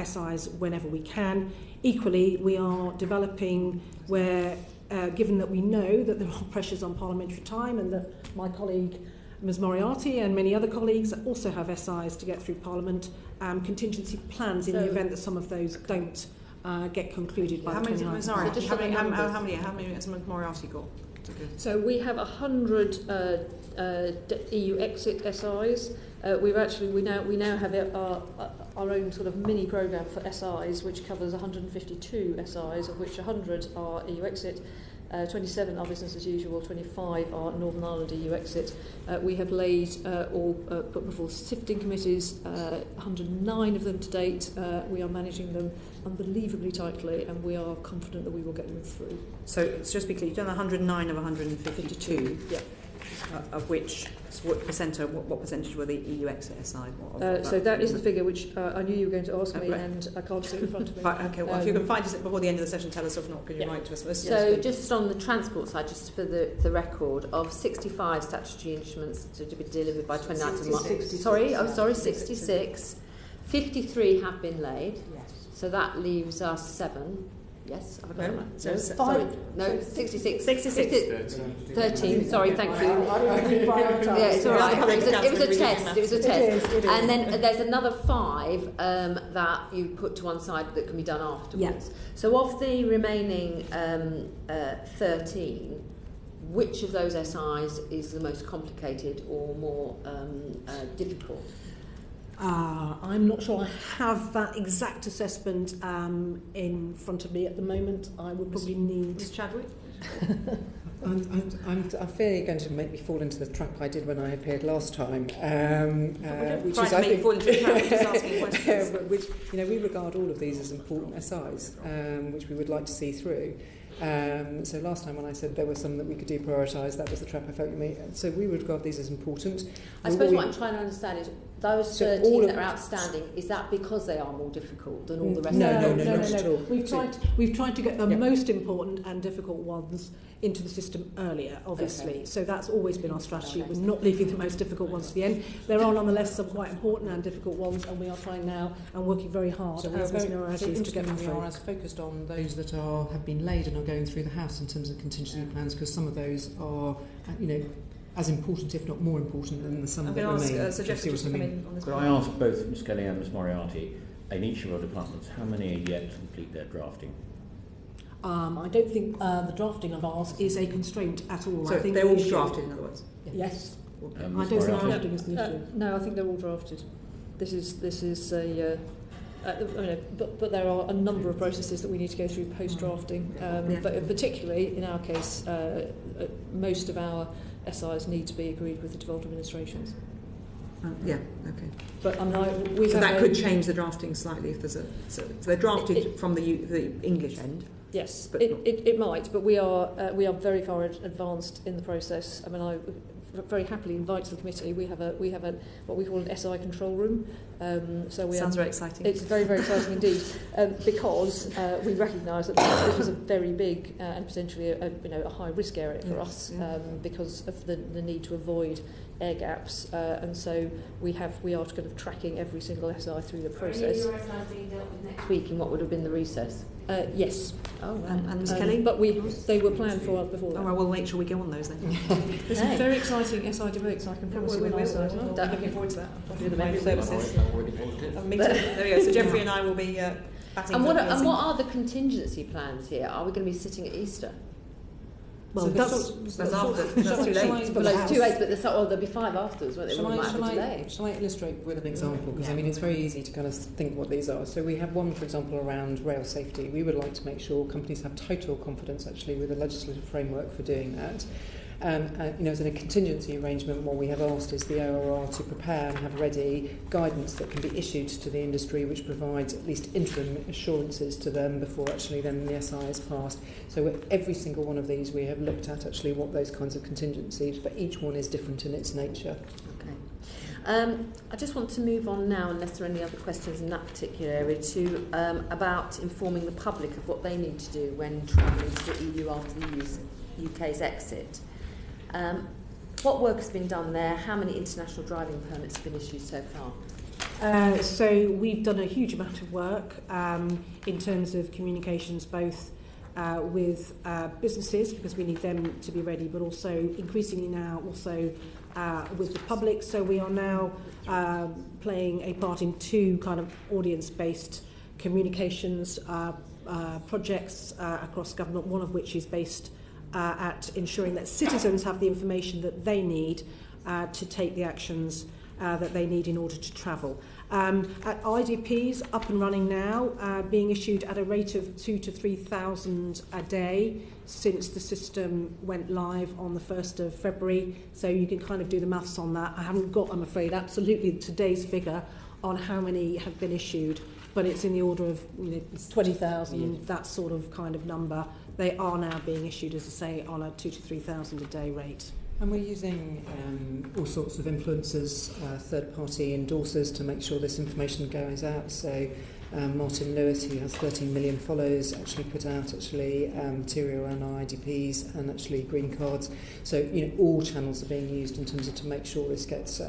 SIs whenever we can. Equally, we are developing where, given that we know that there are pressures on parliamentary time and that my colleague Ms Moriarty and many other colleagues also have SIs to get through Parliament, contingency plans in the event that some of those don't get concluded by the 29th. How many has Ms Moriarty got? So we have 100 EU exit SIs. We now have our own sort of mini programme for SIs, which covers 152 SIs, of which 100 are EU exit, 27 are business as usual, 25 are Northern Ireland EU exit. We have laid put before sifting committees, 109 of them to date. We are managing them unbelievably tightly, and we are confident that we will get them through. So just to be clear, you've done 109 of 152. Yeah. Of which, what percentage were the EU exit SI? So that is the figure which I knew you were going to ask me, and I can't see it in front of me. Right, okay, well, if you can find it before the end of the session, tell us. If not, could you write to us? So just on the transport side, just for the record, of 65 statutory instruments to be delivered by 29th of March. 66. 53 have been laid. Yes. So that leaves us 7. Yes, I've got it right. So 5. No, 66. 66. 13. Sorry, thank you. Yeah, it's all right. It was a test. It was a test. And then there's another 5 that you put to one side that can be done afterwards. Yeah. So of the remaining 13, which of those SIs is the most complicated or more difficult? I'm not sure I have that exact assessment in front of me at the moment. I would probably need... Ms Chadwick? I'm fearly going to make me fall into the trap I did when I appeared last time, which is, I think, just asking questions. which we regard all of these as important SIs, which we would like to see through. So last time when I said there were some that we could deprioritise, that was the trap I felt you made. So we would regard these as important. I suppose what I'm trying to understand is those 13 that are outstanding, is that because they are more difficult than all the rest? No, not at all. We've tried to get the most important and difficult ones into the system earlier, obviously. Okay. So that's always been our strategy. We're not leaving the most difficult ones to the end. There are nonetheless some quite important and difficult ones, and we are trying now and working very hard to get them through. We are as focused on those that have been laid and are going through the House in terms of contingency plans, because some of those are, as important, if not more important, than the some that remain. Could I ask both Ms Kelly and Ms Moriarty, in each of our departments, how many are yet to complete their drafting? I don't think the drafting of ours is a constraint at all. So I think they're all drafted, in other words? Yes. I don't Ms. think Moriarty? drafting is the issue. No, I think they're all drafted. This is a... but there are a number of processes that we need to go through post-drafting. But particularly, in our case, most of our SIs need to be agreed with the devolved administrations. Yeah, okay. But So that could change the drafting slightly if there's a... So they're drafted from the English end? Yes, but it might, but we are very far advanced in the process. I mean, I very happily invite to the committee. We have a what we call an SI control room. So we sounds very exciting. It's very, very exciting indeed, because we recognise that this is a very big and potentially a high risk area for us because of the need to avoid air gaps, and so we are kind of tracking every single SI through the process. Are your SIs being dealt with next week in what would have been the recess? Yes. Oh, wow. And Ms. Kelly? But they were planned for before that. Oh, well, we'll make sure we go on those then. There's some very exciting SI debates, I can promise you. Looking forward to that. I'll do them every Services. Meeting. There we go. So Jeffrey and I will be batting. And what are the contingency plans here? Are we going to be sitting at Easter? Well, that's after. That's too late. Well, it's too late, but there'll be 5 afterwards, won't there? Shall I illustrate with an example? Because I mean, it's very easy to kind of think what these are. So we have one, for example, around rail safety. We would like to make sure companies have total confidence, actually, with a legislative framework for doing that. As in a contingency arrangement, what we have asked is the ORR to prepare and have ready guidance that can be issued to the industry, which provides at least interim assurances to them before actually then the SI is passed. So with every single one of these, we have looked at actually what those kinds of contingencies, but each one is different in its nature. Okay. I just want to move on now, unless there are any other questions in that particular area, to about informing the public of what they need to do when travelling to the EU after the UK's exit. What work has been done there? How many international driving permits have been issued so far? So we've done a huge amount of work in terms of communications, both with businesses, because we need them to be ready, but also increasingly now also with the public. So we are now playing a part in 2 kind of audience-based communications projects across government, one of which is based at ensuring that citizens have the information that they need to take the actions that they need in order to travel. At IDPs, up and running now, being issued at a rate of 2,000 to 3,000 a day since the system went live on the 1st of February. So you can kind of do the maths on that. I haven't got, I'm afraid, absolutely today's figure on how many have been issued, but it's in the order of 20,000, that sort of kind of number. They are now being issued, as I say, on a 2,000 to 3,000 a day rate. And we're using all sorts of influencers, third-party endorsers to make sure this information goes out. So Martin Lewis, who has 13 million follows, actually put out material around IDPs and actually green cards. So all channels are being used in terms of to make sure this gets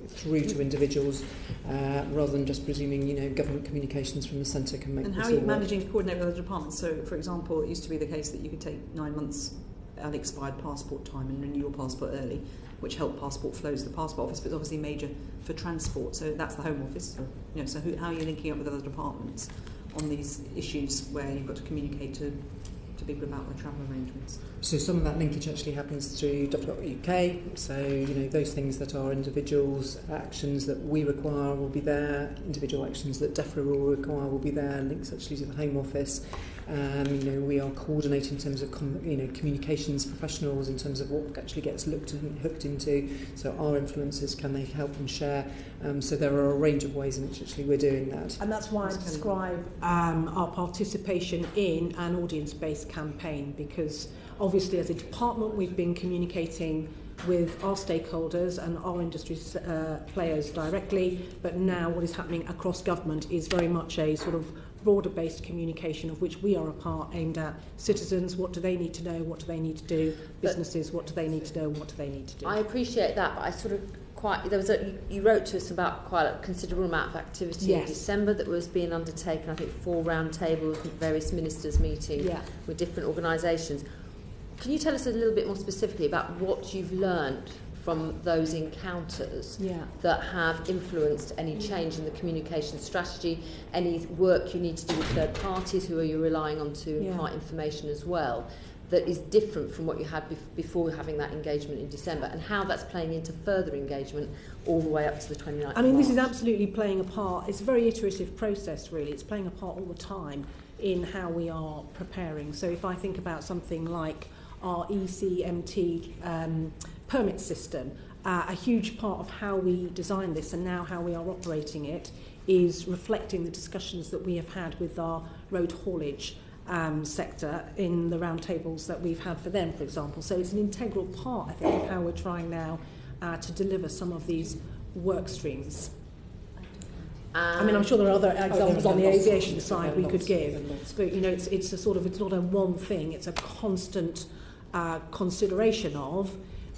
through to individuals, rather than just presuming government communications from the centre can make. And this how are you all managing work. to coordinate with other departments? So, for example, it used to be the case that you could take 9 months unexpired passport time and renew your passport early, which helped passport flows to the passport office, but it's obviously major for transport. So that's the Home Office. So how are you linking up with other departments on these issues where you've got to communicate to people about their travel arrangements? So some of that linkage actually happens through DfT.UK. So those things that are individuals' actions that we require will be there. Individual actions that DEFRA will require will be there. Links actually to the Home Office. We are coordinating in terms of communications professionals in terms of what actually gets hooked into. So our influencers, can they help and share? So there are a range of ways in which actually we're doing that. And that's why I describe our participation in an audience-based campaign, because obviously as a department we've been communicating with our stakeholders and our industry players directly, but now what is happening across government is very much a sort of broader-based communication of which we are a part, aimed at citizens. What do they need to know? What do they need to do? Businesses, what do they need to know? What do they need to do? I appreciate that, but I sort of you wrote to us about quite a considerable amount of activity in December that was being undertaken. I think 4 round tables, various ministers meeting with different organisations. Can you tell us a little bit more specifically about what you've learned from those encounters that have influenced any change in the communication strategy, any work you need to do with third parties who are you relying on to impart information as well, that is different from what you had before having that engagement in December, and how that's playing into further engagement all the way up to the 29th I mean, of this is March. absolutely playing a part. It's a very iterative process, really. It's playing a part all the time in how we are preparing. So if I think about something like our ECMT permit system, a huge part of how we design this and now how we are operating it is reflecting the discussions that we have had with our road haulage sector in the roundtables that we've had for them, for example. So it's an integral part, I think, of how we're trying now to deliver some of these work streams. I mean, I'm sure there are other examples on the aviation side we could give, but you know, it's a sort of, it's not a one thing, it's a constant consideration of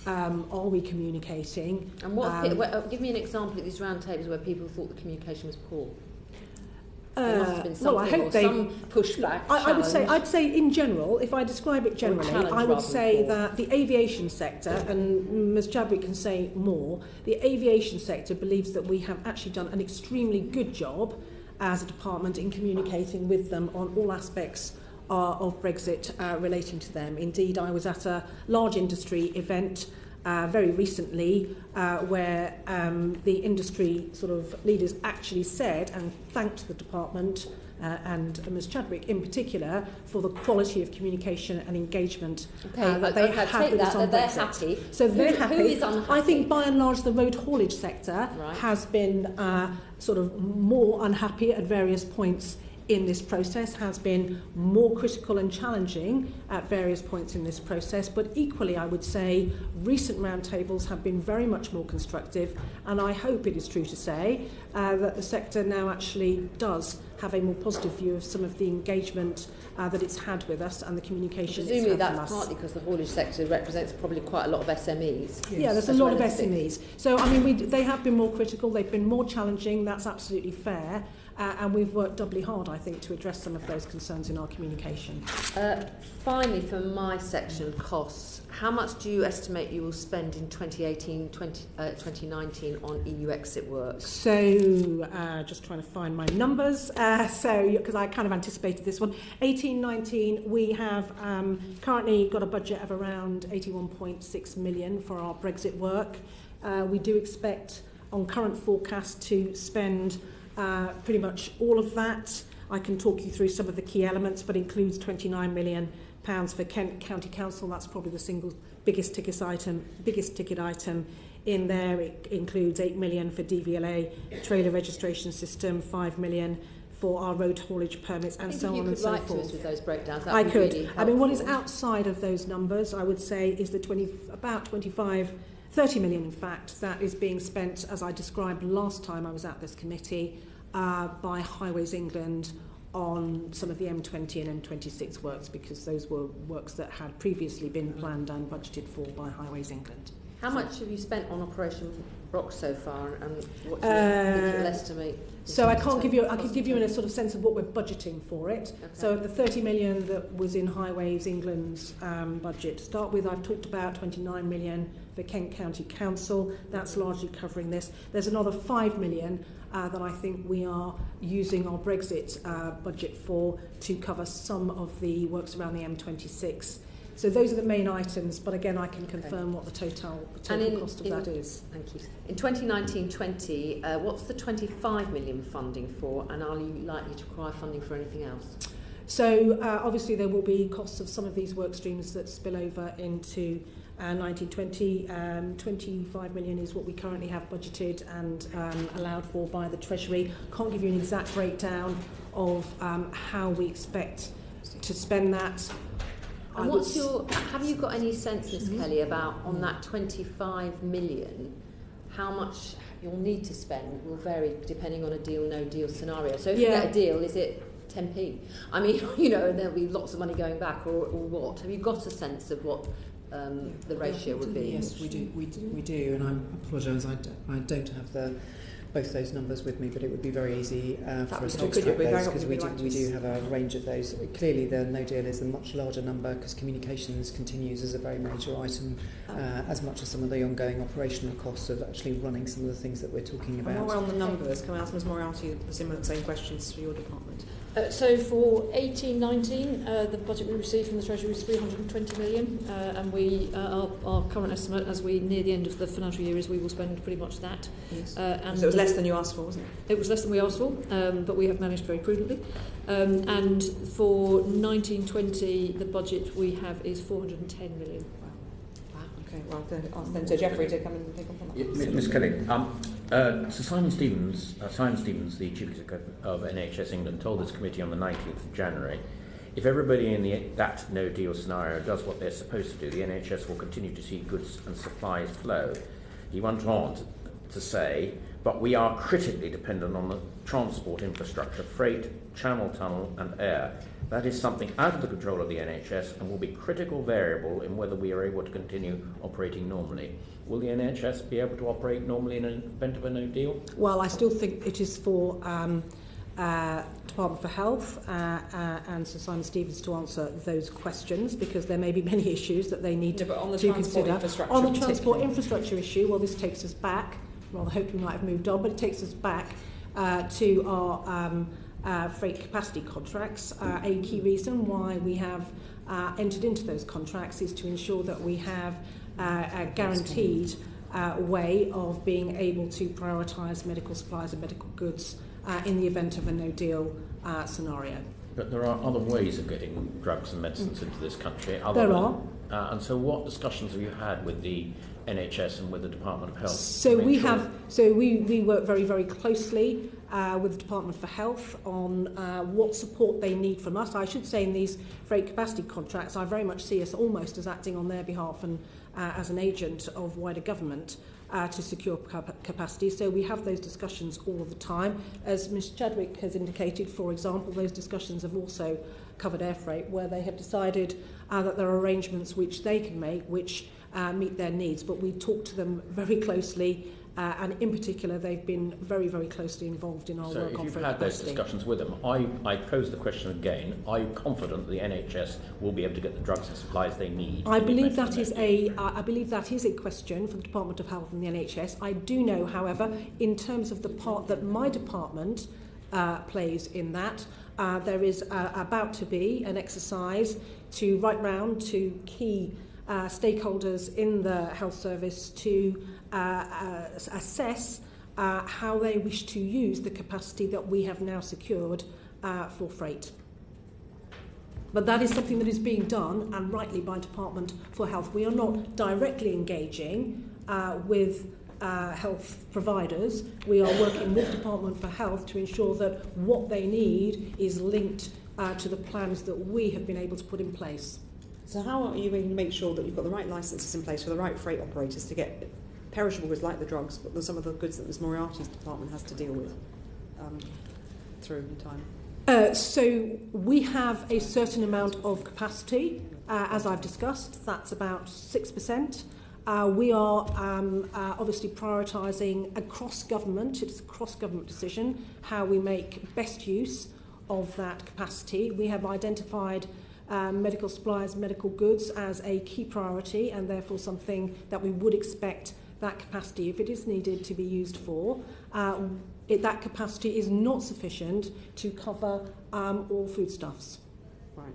are we communicating? And give me an example of these roundtables where people thought the communication was poor. There must have been something, some pushback. I'd say in general, if I describe it generally, I would say that the aviation sector, and Ms. Chadwick can say more, the aviation sector believes that we have actually done an extremely good job as a department in communicating with them on all aspects of Brexit relating to them. Indeed, I was at a large industry event very recently where the industry sort of leaders actually said and thanked the department and Ms. Chadwick in particular for the quality of communication and engagement that they had with us on they're Brexit. happy. So they're happy. Who is unhappy? I think by and large the road haulage sector has been sort of more unhappy at various points in this process, has been more critical and challenging at various points in this process, but equally I would say recent roundtables have been very much more constructive, and I hope it is true to say that the sector now actually does have a more positive view of some of the engagement that it's had with us and the communication it's had Presumably from that's us. partly because the haulage sector represents probably quite a lot of SMEs. Yeah, there's a lot of SMEs. So, I mean, they have been more critical, they've been more challenging, that's absolutely fair. And we've worked doubly hard, I think, to address some of those concerns in our communication. Finally, for my section, costs. How much do you estimate you will spend in 2018-2019 on EU exit work? So, just trying to find my numbers. Because I kind of anticipated this one. 18-19, we have currently got a budget of around 81.6 million for our Brexit work. We do expect, on current forecast, to spend pretty much all of that. I can talk you through some of the key elements, but includes £29 million for Kent County Council. That's probably the single biggest ticket item in there. It includes 8 million for DVLA trailer registration system, 5 million for our road haulage permits, and so on and so forth. You could write to us with those breakdowns. I could. Really I mean, what is outside of those numbers, I would say, is the 30 million, in fact, that is being spent, as I described last time I was at this committee, by Highways England on some of the M20 and M26 works, because those were works that had previously been planned and budgeted for by Highways England. How much have you spent on Operation Brock so far, and what do you think you'll estimate? So I can't give you. I can give you in a sort of sense of what we're budgeting for it. Okay. So the 30 million that was in Highways England's budget to start with, I've talked about 29 million for Kent County Council. That's largely covering this. There's another 5 million that I think we are using our Brexit budget for to cover some of the works around the M26. So those are the main items, but again, I can confirm what the total cost of that is. Thank you. In 2019-20, what's the 25 million funding for, and are you likely to require funding for anything else? So obviously there will be costs of some of these work streams that spill over into 1920. 25 million is what we currently have budgeted and allowed for by the Treasury. Can't give you an exact breakdown of how we expect to spend that. And have you got any sense, Ms. Kelly, about on that 25 million, how much you'll need to spend will vary depending on a deal, no deal scenario. So if you get a deal, is it 10p? I mean, you know, there'll be lots of money going back, or what? Have you got a sense of what the ratio would be? Yes, we do, and I apologise, I don't have the both those numbers with me, but it would be very easy for us to could extract be very those, helpful because we if do, you'd like we do have a range of those. Clearly the no deal is a much larger number, because communications continues as a very major item, as much as some of the ongoing operational costs of actually running some of the things that we're talking about. And while we're on the numbers, can I ask Ms Moriarty the same questions for your department? So for 18-19, the budget we received from the Treasury was 320 million, and our current estimate as we near the end of the financial year is we will spend pretty much that. Yes. And so it was less than you asked for, wasn't it? It was less than we asked for, but we have managed very prudently. And for 19-20, the budget we have is 410 million. Okay, well, ask then to Geoffrey to come and pick up on that. Ms Kelly, Sir Simon Stevens, the Chief Executive of NHS England, told this committee on the 19th of January, if everybody in that no-deal scenario does what they're supposed to do, the NHS will continue to see goods and supplies flow. He went on to say, but we are critically dependent on the transport infrastructure, freight, channel, tunnel and air. That is something out of the control of the NHS and will be a critical variable in whether we are able to continue operating normally. Will the NHS be able to operate normally in an event of a no deal? Well, I still think it is for Department for Health and Sir Simon Stevens to answer those questions, because there may be many issues that they need to consider. On the transport infrastructure issue, well, this takes us back. Well, I hope we might have moved on, but it takes us back to our freight capacity contracts. A key reason why we have entered into those contracts is to ensure that we have a guaranteed way of being able to prioritise medical supplies and medical goods in the event of a no-deal scenario. But there are other ways of getting drugs and medicines into this country. There are. And so what discussions have you had with the NHS and with the Department of Health? So we work very, very closely with the Department for Health on what support they need from us. I should say in these freight capacity contracts, I very much see us almost as acting on their behalf and as an agent of wider government to secure capacity. So we have those discussions all the time. As Ms Chadwick has indicated, for example, those discussions have also covered air freight, where they have decided that there are arrangements which they can make which meet their needs. But we talk to them very closely, and in particular they've been very, very closely involved in our work on freight capacity. So if you've had those discussions with them, I pose the question again, are you confident that the NHS will be able to get the drugs and supplies they need? I believe that is a question for the Department of Health and the NHS. I do know, however, in terms of the part that my department plays in that, there is about to be an exercise to write round to key stakeholders in the health service to assess how they wish to use the capacity that we have now secured for freight. But that is something that is being done, and rightly, by Department for Health. We are not directly engaging with health providers. We are working with Department for Health to ensure that what they need is linked to the plans that we have been able to put in place. So how are you going to make sure that you've got the right licences in place for the right freight operators to get perishable goods like the drugs, but some of the goods that Ms Moriarty's department has to deal with through time? So we have a certain amount of capacity, as I've discussed. That's about 6%. We are obviously prioritising across government. It's a cross-government decision how we make best use of that capacity. We have identified medical supplies, medical goods as a key priority, and therefore something that we would expect that capacity, if it is needed, to be used for. That capacity is not sufficient to cover all foodstuffs. Right.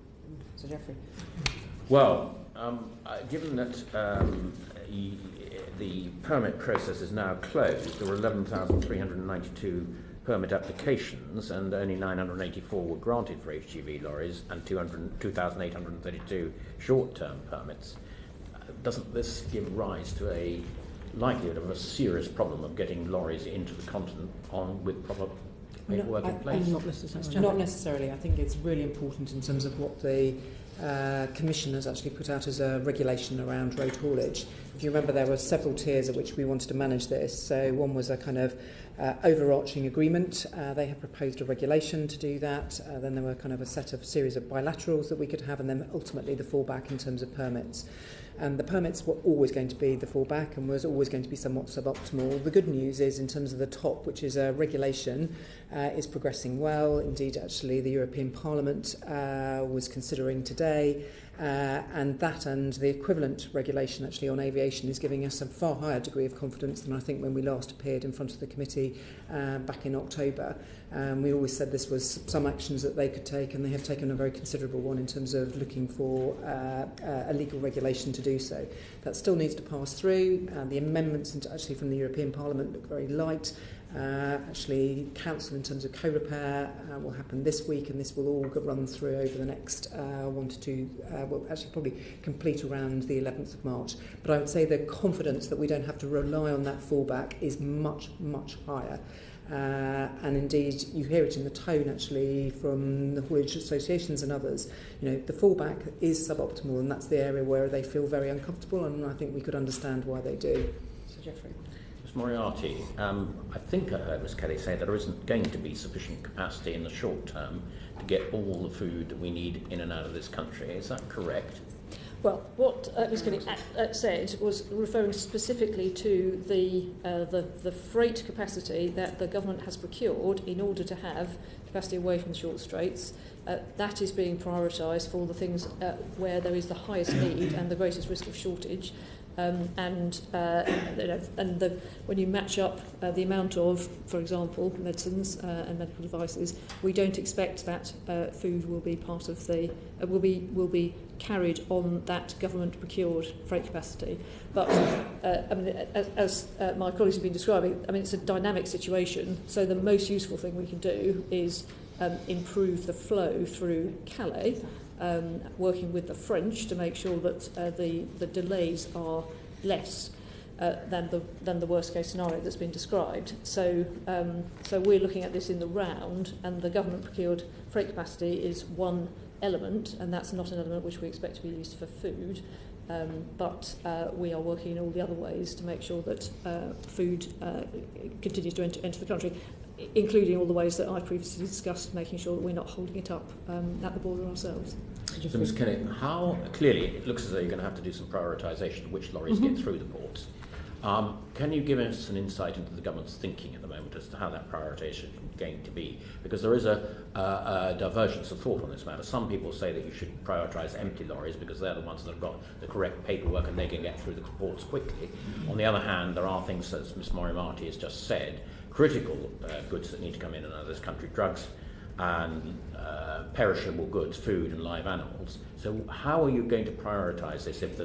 So Geoffrey. Well, given that the permit process is now closed, there were 11,392 permit applications, and only 984 were granted for HGV lorries, and 2,832 short-term permits. Doesn't this give rise to a likelihood of a serious problem of getting lorries into the continent with proper paperwork in place? Not necessarily. I think it's really important in terms of what the Commission has actually put out as a regulation around road haulage. If you remember, there were several tiers at which we wanted to manage this. So one was a kind of overarching agreement. They have proposed a regulation to do that. Then there were kind of a series of bilaterals that we could have, and then ultimately the fallback in terms of permits. And the permits were always going to be the fallback and was always going to be somewhat suboptimal. The good news is, in terms of the top, which is a regulation, is progressing well. Indeed, actually, the European Parliament was considering today, and that and the equivalent regulation actually on aviation is giving us a far higher degree of confidence than I think when we last appeared in front of the committee back in October. We always said this was some actions that they could take, and they have taken a very considerable one in terms of looking for a legal regulation to do so. That still needs to pass through. The amendments actually from the European Parliament look very light. Actually, Council in terms of co-repair will happen this week, and this will all run through over the next 1 to 2, well, actually probably complete around the 11th of March. But I would say the confidence that we don't have to rely on that fallback is much, much higher. And indeed, you hear it in the tone actually from the haulage associations and others. You know, the fallback is suboptimal, and that's the area where they feel very uncomfortable, and I think we could understand why they do. So, Geoffrey. Moriarty, I think I heard Ms Kelly say that there isn't going to be sufficient capacity in the short term to get all the food that we need in and out of this country. Is that correct? Well, what Ms Kelly said was referring specifically to the freight capacity that the government has procured in order to have capacity away from the short straits. That is being prioritised for the things where there is the highest need and the greatest risk of shortage. When you match up the amount of, for example, medicines and medical devices, we don't expect that food will be part of the will be carried on that government procured freight capacity. But as my colleagues have been describing, it's a dynamic situation. So the most useful thing we can do is improve the flow through Calais. Working with the French to make sure that the delays are less than the worst case scenario that's been described. So we're looking at this in the round, and the government procured freight capacity is one element, and that's not an element which we expect to be used for food. But we are working in all the other ways to make sure that food continues to enter the country, including all the ways that I previously discussed, making sure that we're not holding it up at the border ourselves. So, Ms Kelly, how clearly it looks as though you're going to have to do some prioritisation of which lorries get through the ports. Can you give us an insight into the government's thinking at the moment as to how that prioritisation is going to be? Because there is a divergence of thought on this matter. Some people say that you should prioritise empty lorries because they're the ones that have got the correct paperwork and they can get through the ports quickly. On the other hand, there are things, as Ms Moriarty has just said, critical goods that need to come in and out of this country, drugs and perishable goods, food and live animals. So how are you going to prioritise this if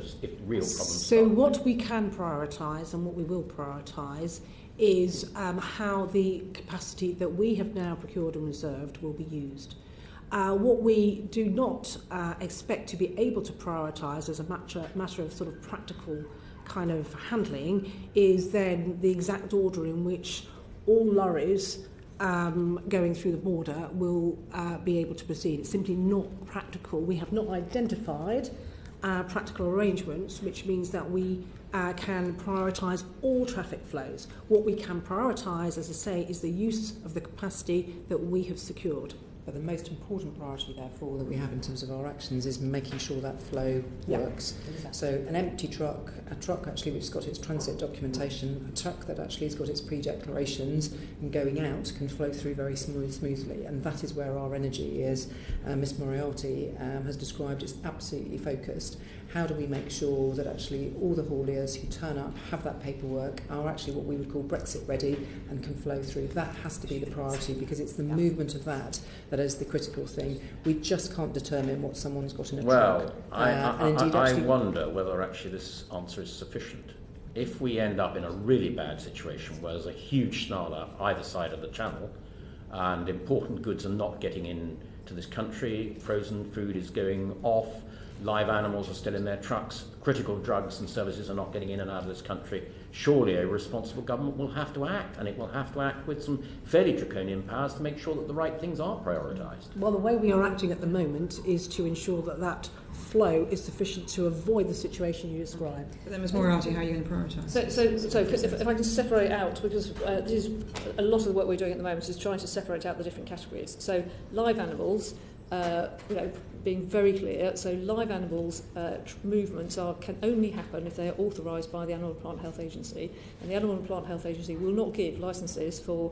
real problems So what we can prioritise and what we will prioritise is how the capacity that we have now procured and reserved will be used. What we do not expect to be able to prioritise as a matter of sort of practical kind of handling is then the exact order in which all lorries going through the border will be able to proceed. It's simply not practical. We have not identified practical arrangements, which means that we can prioritise all traffic flows. What we can prioritise, as I say, is the use of the capacity that we have secured. But the most important priority, therefore, that we have in terms of our actions is making sure that flow works. Exactly. So an empty truck, a truck actually which has got its transit documentation, a truck that actually has got its pre-declarations and going out can flow through very smoothly. And that is where our energy is. Ms Moriarty has described it's absolutely focused. How do we make sure that actually all the hauliers who turn up, have that paperwork, are actually what we would call BrExit ready and can flow through? That has to be the priority because it's the movement of that is the critical thing. We just can't determine what someone's got in a truck. I wonder whether actually this answer is sufficient. If we end up in a really bad situation where there's a huge snarl up either side of the channel and important goods are not getting into this country, frozen food is going off, live animals are still in their trucks, critical drugs and services are not getting in and out of this country, surely a responsible government will have to act, and it will have to act with some fairly draconian powers to make sure that the right things are prioritised. Well, the way we are acting at the moment is to ensure that that flow is sufficient to avoid the situation you described. But then, Ms Moriarty, how are you going to prioritise? So if I can separate out, because this is a lot of the work we're doing at the moment is trying to separate out the different categories. So live animals, being very clear. So live animals movements can only happen if they are authorised by the Animal and Plant Health Agency, and the Animal and Plant Health Agency will not give licences for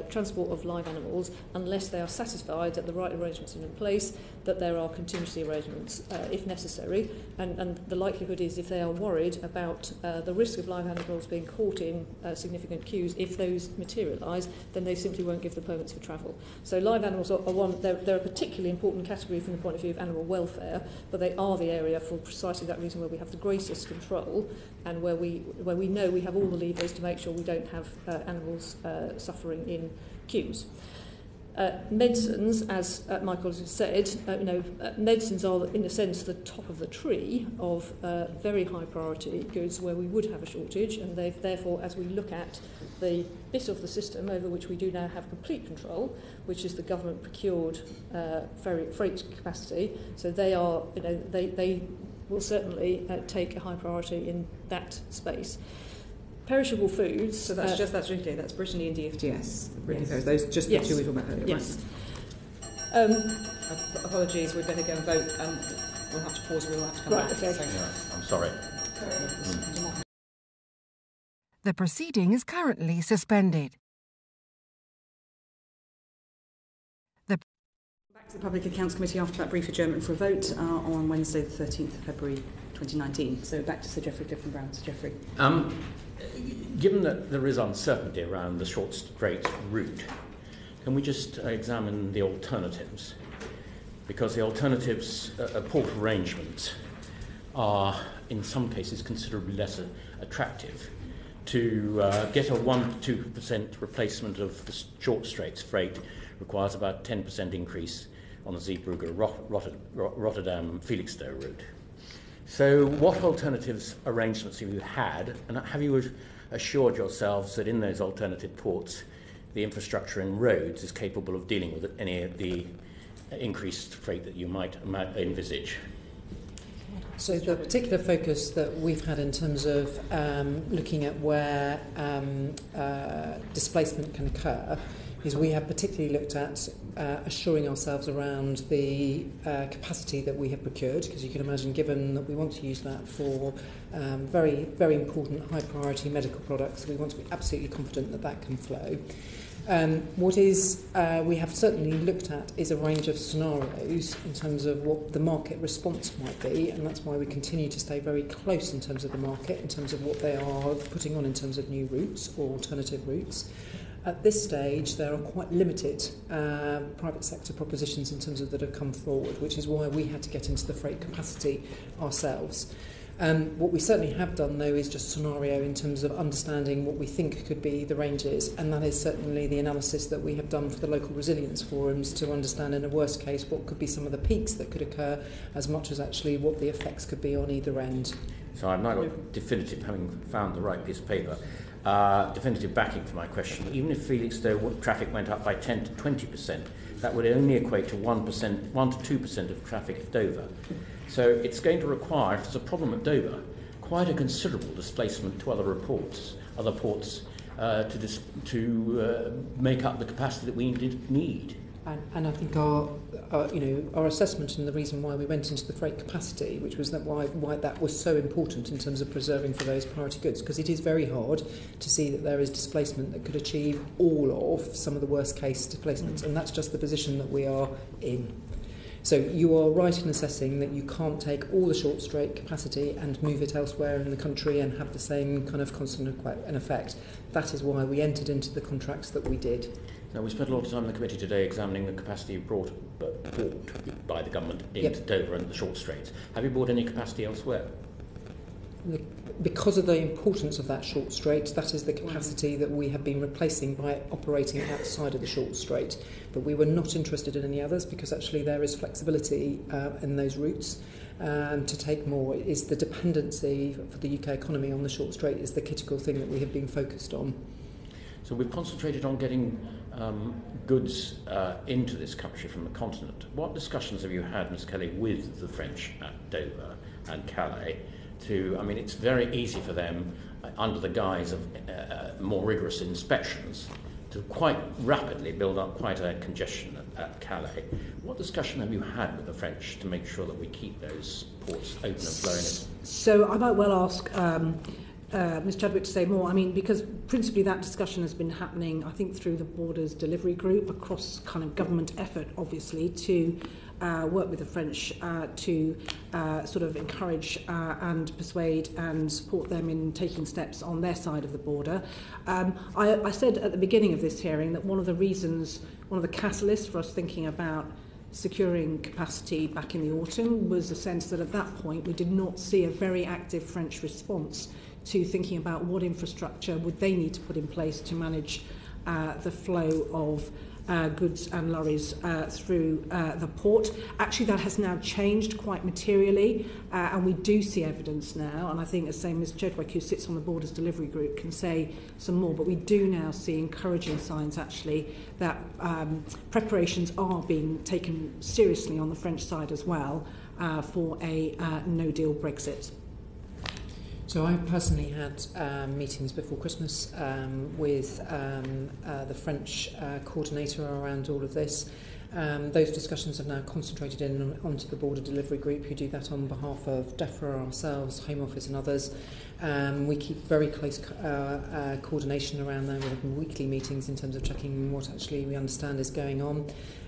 transport of live animals unless they are satisfied that the right arrangements are in place, that there are contingency arrangements if necessary, and the likelihood is if they are worried about the risk of live animals being caught in significant queues, if those materialise, then they simply won't give the permits for travel. So live animals are they're a particularly important category from the point of view of animal welfare, but they are the area for precisely that reason where we have the greatest control and where we know we have all the levers to make sure we don't have animals suffering in queues. Medicines, as Michael has said, medicines are, in a sense, the top of the tree of very high priority goods where we would have a shortage, and therefore, as we look at the bit of the system over which we do now have complete control, which is the government procured freight capacity, so they are, they will certainly take a high priority in that space. Perishable foods. So that's really clear. That's Brittany and DFTS. Yes. Those just the two we talked about earlier. Yes. Right. Apologies. We're going to go and vote. We'll have to pause. We'll have to come back. Okay. So. Yeah, I'm sorry. The proceeding is currently suspended. Back to the Public Accounts Committee after that brief adjournment for a vote on Wednesday, the 13th of February 2019. So back to Sir Geoffrey Diffin-Brown. Sir Geoffrey. Given that there is uncertainty around the short straight route, can we just examine the alternatives? Because the alternatives, port arrangements, are in some cases considerably less attractive. To get a 1 to 2% replacement of the short straits freight requires about a 10% increase on the Zeebrugge Rotterdam Felixstowe route. So what alternatives arrangements have you had, and have you assured yourselves that in those alternative ports the infrastructure in roads is capable of dealing with any of the increased freight that you might envisage? So the particular focus that we've had in terms of looking at where displacement can occur is we have particularly looked at assuring ourselves around the capacity that we have procured, because you can imagine, given that we want to use that for very, very important high priority medical products, we want to be absolutely confident that that can flow. What we have certainly looked at is a range of scenarios in terms of what the market response might be, and that's why we continue to stay very close in terms of the market, in terms of what they are putting on in terms of new routes or alternative routes. At this stage, there are quite limited private sector propositions in terms of that have come forward, which is why we had to get into the freight capacity ourselves. What we certainly have done, though, is just scenario in terms of understanding what we think could be the ranges, and that is certainly the analysis that we have done for the local resilience forums to understand, in a worst case, what could be some of the peaks that could occur, as much as actually what the effects could be on either end. So I've now got definitive, having found the right piece of paper, definitive backing for my question. Even if Felixstowe traffic went up by 10 to 20%, that would only equate to 1 to 2% of traffic at Dover. So it's going to require, if there's a problem at Dover, quite a considerable displacement to other ports, to make up the capacity that we need. And I think our assessment and the reason why we went into the freight capacity, which was that why that was so important in terms of preserving for those priority goods, because it is very hard to see that there is displacement that could achieve all of some of the worst case displacements, and that's just the position that we are in. So you are right in assessing that you can't take all the short straight capacity and move it elsewhere in the country and have the same kind of constant effect. That is why we entered into the contracts that we did. Now, we spent a lot of time in the committee today examining the capacity brought by the government into Dover and the short straits. Have you bought any capacity elsewhere? Because of the importance of that short strait, that is the capacity that we have been replacing by operating outside of the short strait. But we were not interested in any others, because actually there is flexibility in those routes to take more. It is the dependency for the UK economy on the short strait is the critical thing that we have been focused on. So we've concentrated on getting goods into this country from the continent. What discussions have you had, Ms. Kelly, with the French at Dover and Calais? It's very easy for them, under the guise of more rigorous inspections, to quite rapidly build up quite a congestion at Calais. What discussion have you had with the French to make sure that we keep those ports open and flowing? So I might well ask Ms Chadwick to say more. I mean, because principally that discussion has been happening, I think, through the Borders Delivery Group, across kind of government effort, obviously, to work with the French to sort of encourage and persuade and support them in taking steps on their side of the border. I said at the beginning of this hearing that one of the catalysts for us thinking about securing capacity back in the autumn was the sense that at that point we did not see a very active French response to thinking about what infrastructure would they need to put in place to manage the flow of goods and lorries through the port. Actually, that has now changed quite materially, and we do see evidence now, and I think, as Ms Chadwick, who sits on the Borders Delivery Group, can say some more, but we do now see encouraging signs, actually, that preparations are being taken seriously on the French side as well for a no-deal Brexit. So I personally had meetings before Christmas with the French coordinator around all of this. Those discussions have now concentrated onto the Border Delivery Group, who do that on behalf of DEFRA, ourselves, Home Office and others. We keep very close coordination around there. We have weekly meetings in terms of checking what actually we understand is going on.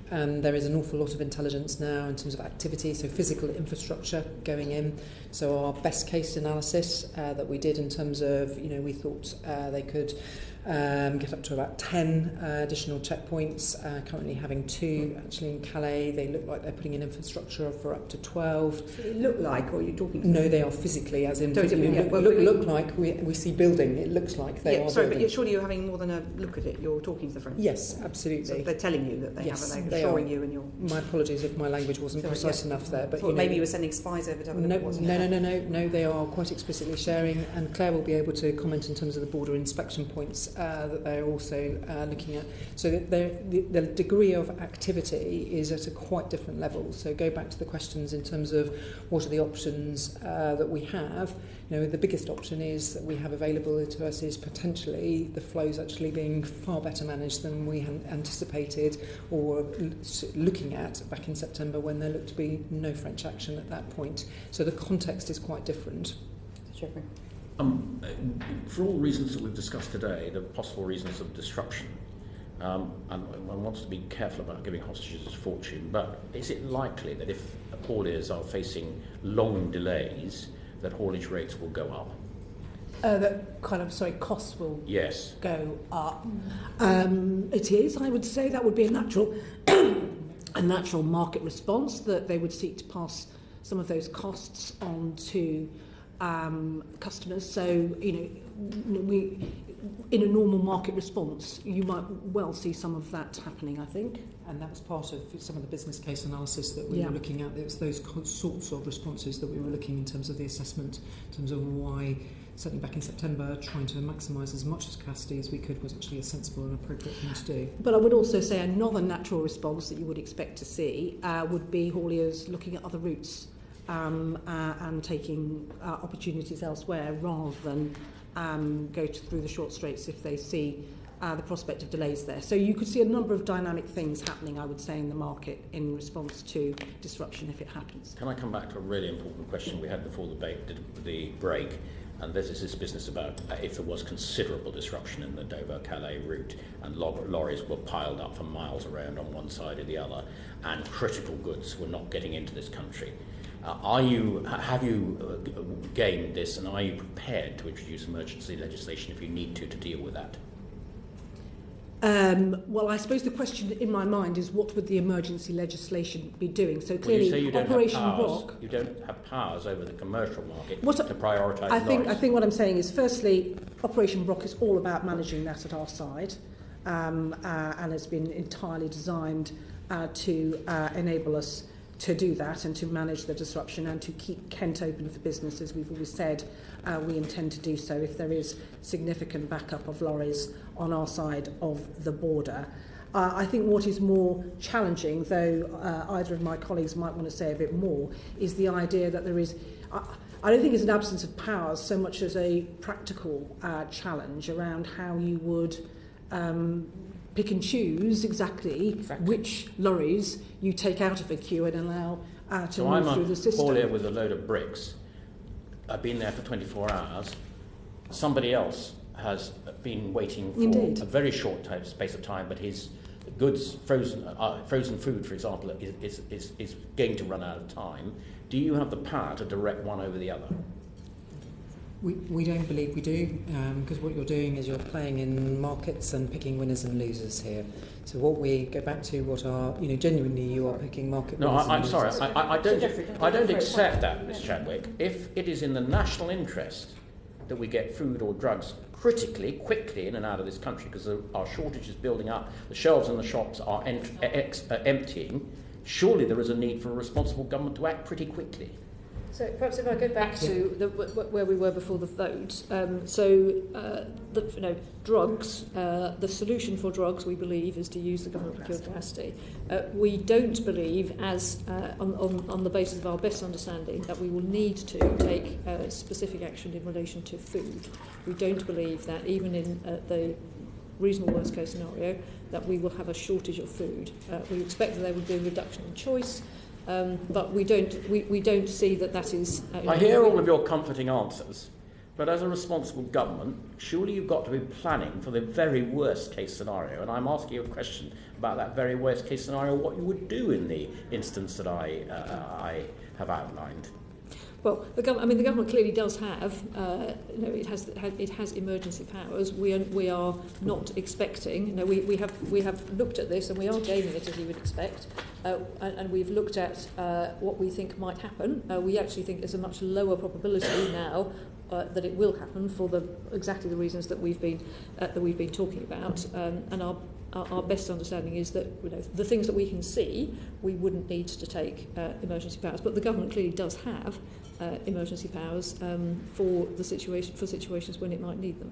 There is an awful lot of intelligence now in terms of activity, so physical infrastructure going in. So our best case analysis that we did in terms of, we thought they could get up to about 10 additional checkpoints, currently having 2 actually in Calais. They look like they're putting in infrastructure for up to 12. So they look like, or are you talking? No, they are physically, as in look like we see building. It looks like they are. Sorry, building. but surely you're having more than a look at it. You're talking to the French. Yes, absolutely. So they're telling you that they have, and they're assuring you, and you're. My apologies if my language wasn't precise enough there, but maybe you were sending spies over. No. They are quite explicitly sharing, and Claire will be able to comment in terms of the border inspection points that they're also looking at. So the degree of activity is at a quite different level. So go back to the questions in terms of what are the options that we have. The biggest option is that we have available to us is potentially the flows actually being far better managed than we had anticipated or looking at back in September, when there looked to be no French action at that point. So the context is quite different. Jeffrey. For all the reasons that we've discussed today, the possible reasons of disruption, and one wants to be careful about giving hostages a fortune, but is it likely that if hauliers are facing long delays, that haulage rates will go up? Costs will go up. It is, I would say, that would be a natural market response, that they would seek to pass some of those costs on to customers. So, we, in a normal market response, you might well see some of that happening, I think. And that was part of some of the business case analysis that we were looking at. It was those sorts of responses that we were looking in terms of the assessment, in terms of why, certainly back in September, trying to maximise as much capacity as we could was actually a sensible and appropriate thing to do. But I would also say another natural response that you would expect to see would be hauliers looking at other routes and taking opportunities elsewhere, rather than go through the short straits if they see the prospect of delays there. So you could see a number of dynamic things happening, I would say, in the market in response to disruption if it happens. Can I come back to a really important question we had before the break? And this is this business about if there was considerable disruption in the Dover-Calais route and lorries were piled up for miles around on one side or the other, and critical goods were not getting into this country. Have you gained this, and are you prepared to introduce emergency legislation if you need to deal with that? Well, I suppose the question in my mind is, what would the emergency legislation be doing? So clearly, you say you don't Operation have powers, Rock. You don't have powers over the commercial market to prioritise. I think what I'm saying is, firstly, Operation Rock is all about managing that at our side, and has been entirely designed to enable us to do that and to manage the disruption and to keep Kent open for business. As we've always said, we intend to do so if there is significant backup of lorries on our side of the border. I think what is more challenging, though either of my colleagues might want to say a bit more, is the idea that there is... I don't think it's an absence of powers so much as a practical challenge around how you would pick and choose exactly which lorries you take out of a queue and allow to move through the system. So I'm a haulier with a load of bricks. I've been there for 24 hours. Somebody else has been waiting for a very short space of time, but his goods, frozen food, for example, is going to run out of time. Do you have the power to direct one over the other? We don't believe we do, because what you're doing is you're playing in markets and picking winners and losers here. So what we go back to, what are, genuinely you are picking market winners and losers. I'm sorry, I don't accept that, Ms Chadwick. If it is in the national interest that we get food or drugs critically, quickly in and out of this country, because our shortage is building up, the shelves in the shops are emptying, surely there is a need for a responsible government to act pretty quickly. So perhaps if I go back to where we were before the vote, drugs, the solution for drugs, we believe, is to use the government procured capacity. We don't believe, as on the basis of our best understanding, that we will need to take specific action in relation to food. We don't believe that even in the reasonable worst case scenario that we will have a shortage of food. We expect that there would be a reduction in choice. But we don't see that is... I hear all of your comforting answers, but as a responsible government, surely you've got to be planning for the very worst case scenario, and I'm asking you a question about that very worst case scenario, what you would do in the instance that I have outlined. Well, the government clearly does have, it has emergency powers. We are not expecting. We have looked at this and we are gaming it, as you would expect, and we've looked at what we think might happen. We actually think there's a much lower probability now that it will happen for exactly the reasons that we've been talking about, and our best understanding is that the things that we can see, we wouldn't need to take emergency powers, but the government clearly does have emergency powers for situations when it might need them.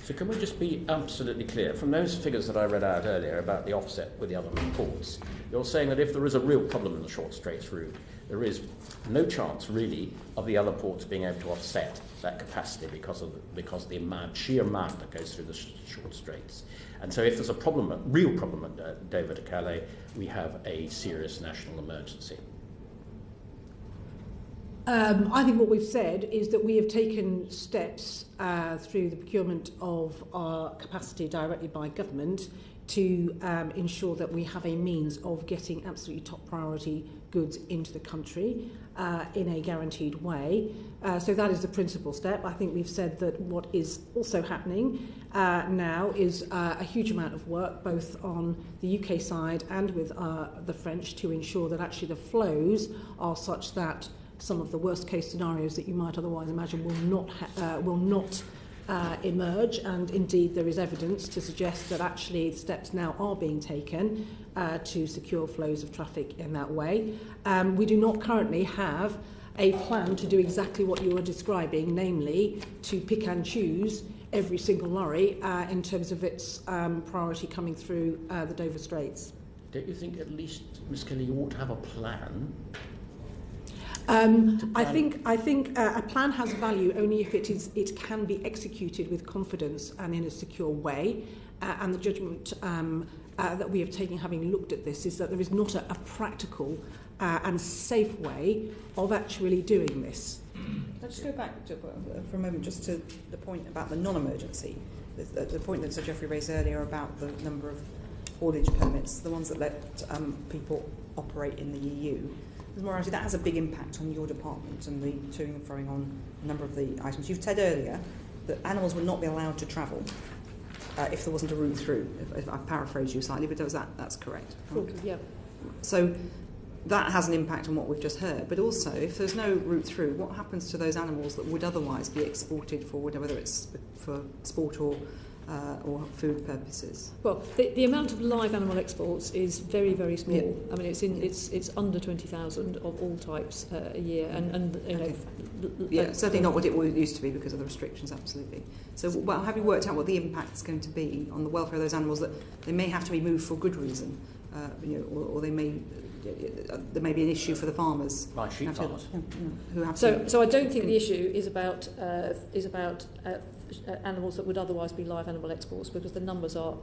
So can we just be absolutely clear, from those figures that I read out earlier about the offset with the other ports, you're saying that if there is a real problem in the short straits route, there is no chance really of the other ports being able to offset that capacity because of the sheer amount that goes through the short straits. And so if there's a real problem at Dover to Calais, we have a serious national emergency. I think what we've said is that we have taken steps through the procurement of our capacity directly by government to ensure that we have a means of getting absolutely top priority goods into the country in a guaranteed way. So that is the principal step. I think we've said that what is also happening now is a huge amount of work both on the UK side and with the French to ensure that actually the flows are such that some of the worst case scenarios that you might otherwise imagine will not emerge, and indeed there is evidence to suggest that actually steps now are being taken to secure flows of traffic in that way. We do not currently have a plan to do exactly what you are describing, namely to pick and choose every single lorry in terms of its priority coming through the Dover Straits. Don't you think at least, Ms Kelly, you ought to have a plan? I think a plan has value only if it can be executed with confidence and in a secure way. And the judgment that we have taken, having looked at this, is that there is not a practical and safe way of actually doing this. Let's go back for a moment just to the point about the non-emergency. The point that Sir Geoffrey raised earlier about the number of haulage permits, the ones that let people operate in the EU. Morality, that has a big impact on your department and the toing and throwing on a number of the items. You've said earlier that animals would not be allowed to travel if there wasn't a route through. If I paraphrase you slightly, but that's correct. Right? Yeah. So that has an impact on what we've just heard. But also, if there's no route through, what happens to those animals that would otherwise be exported for whether it's for sport or food purposes? Well, the amount of live animal exports is very, very small. Yeah. I mean, it's under 20,000 of all types a year, and certainly not what it used to be because of the restrictions. Absolutely. So, well, have you worked out what the impact's going to be on the welfare of those animals? That they may have to be moved for good reason, or there may be an issue for the farmers. Like sheep farmers. Who have so I don't think the issue is about animals that would otherwise be live animal exports, because the numbers are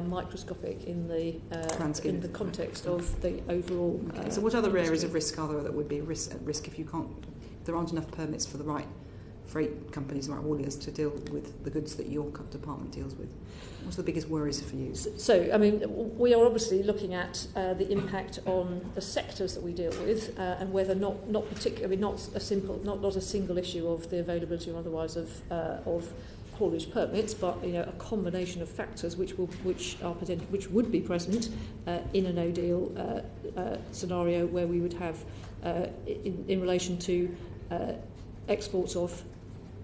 microscopic in the context of the overall. Okay. So what other areas of risk are there that would be at risk if there aren't enough permits for the right freight companies, right hauliers, to deal with the goods that your department deals with? What's the biggest worries for you? So, I mean, we are obviously looking at the impact on the sectors that we deal with, and whether not a single issue of the availability or otherwise of haulage permits, but a combination of factors which would be present in a no deal scenario, where we would have in relation to exports of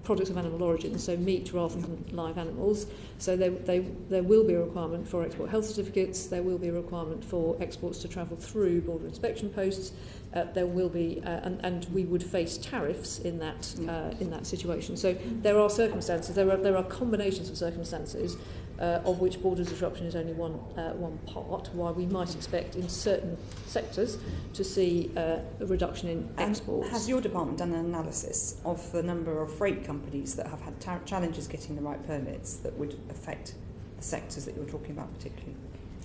products of animal origin, so meat rather than live animals. So there will be a requirement for export health certificates, there will be a requirement for exports to travel through border inspection posts, there will be, and we would face tariffs in that situation. So there are circumstances, there are combinations of circumstances of which border disruption is only one part, why we might expect in certain sectors to see a reduction in exports. Has your department done an analysis of the number of freight companies that have had challenges getting the right permits that would affect the sectors that you're talking about particularly?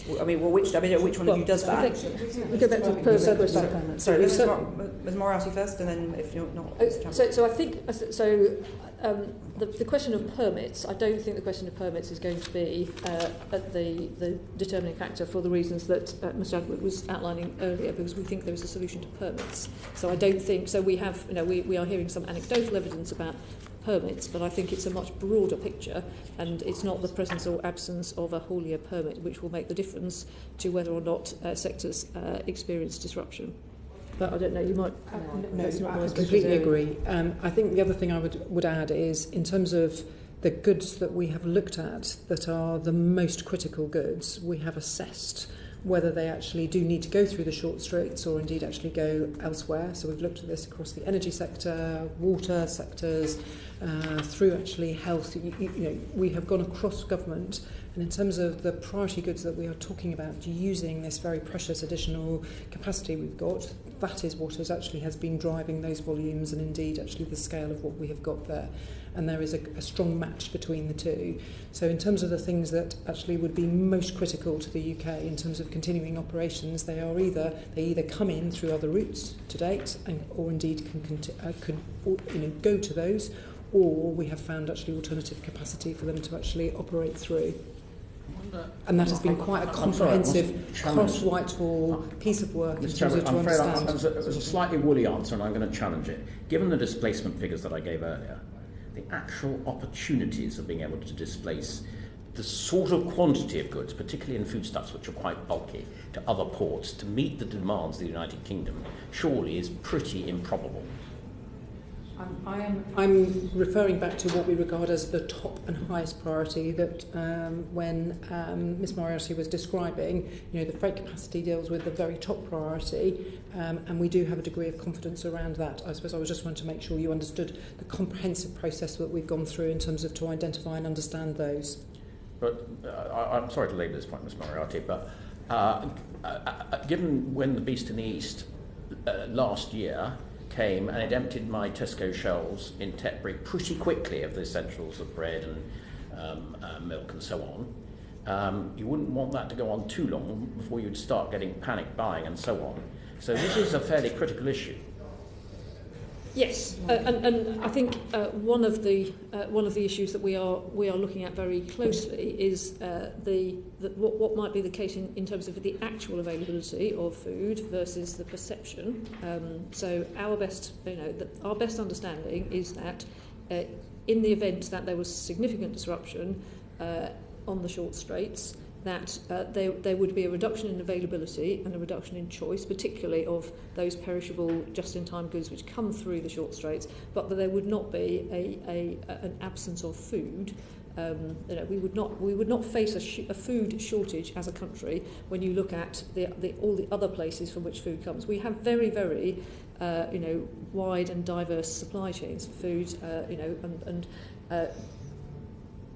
Which one of you does that? We go back to the permits. Sorry, Ms. Moriarty first, and then if you're not. So I think the question of permits. I don't think the question of permits is going to be the determining factor for the reasons that Mr. Adwood was outlining earlier, because we think there is a solution to permits. So I don't think so. We have, we are hearing some anecdotal evidence about permits, but I think it's a much broader picture, and it's not the presence or absence of a haulier permit which will make the difference to whether or not sectors experience disruption. But I don't know, you might... No, I completely agree. I think the other thing I would add is, in terms of the goods that we have looked at that are the most critical goods, we have assessed whether they actually do need to go through the short straits or indeed actually go elsewhere. So we've looked at this across the energy sector, water sectors, through actually health. We have gone across government, and in terms of the priority goods that we are talking about, using this very precious additional capacity we've got, that is what has been driving those volumes, and indeed actually the scale of what we have got there. And there is a strong match between the two. So in terms of the things that actually would be most critical to the UK in terms of continuing operations, they either come in through other routes to date, or indeed could go to those, or we have found actually alternative capacity for them to actually operate through. And that has been quite a comprehensive cross-Whitehall piece of work in terms of to understand. It was a slightly woolly answer, and I'm going to challenge it. Given the displacement figures that I gave earlier, the actual opportunities of being able to displace the sort of quantity of goods, particularly in foodstuffs, which are quite bulky, to other ports to meet the demands of the United Kingdom, surely is pretty improbable. I'm referring back to what we regard as the top and highest priority, that when Ms Moriarty was describing, the freight capacity deals with the very top priority, and we do have a degree of confidence around that. I suppose I was just wanting to make sure you understood the comprehensive process that we've gone through in terms of to identify and understand those. But I'm sorry to labour this point, Ms Moriarty, but given when the Beast in the East last year came and it emptied my Tesco shelves in Tetbury pretty quickly of the essentials of bread and milk and so on, you wouldn't want that to go on too long before you'd start getting panic buying and so on. So this is a fairly critical issue. Yes, and I think one of the issues that we are looking at very closely is what might be the case in terms of the actual availability of food versus the perception. So our best understanding is that in the event that there was significant disruption on the short straits, that there would be a reduction in availability and a reduction in choice, particularly of those perishable just-in-time goods which come through the short straits, but that there would not be an absence of food. We would not face a food shortage as a country when you look at all the other places from which food comes. We have very, very wide and diverse supply chains for food,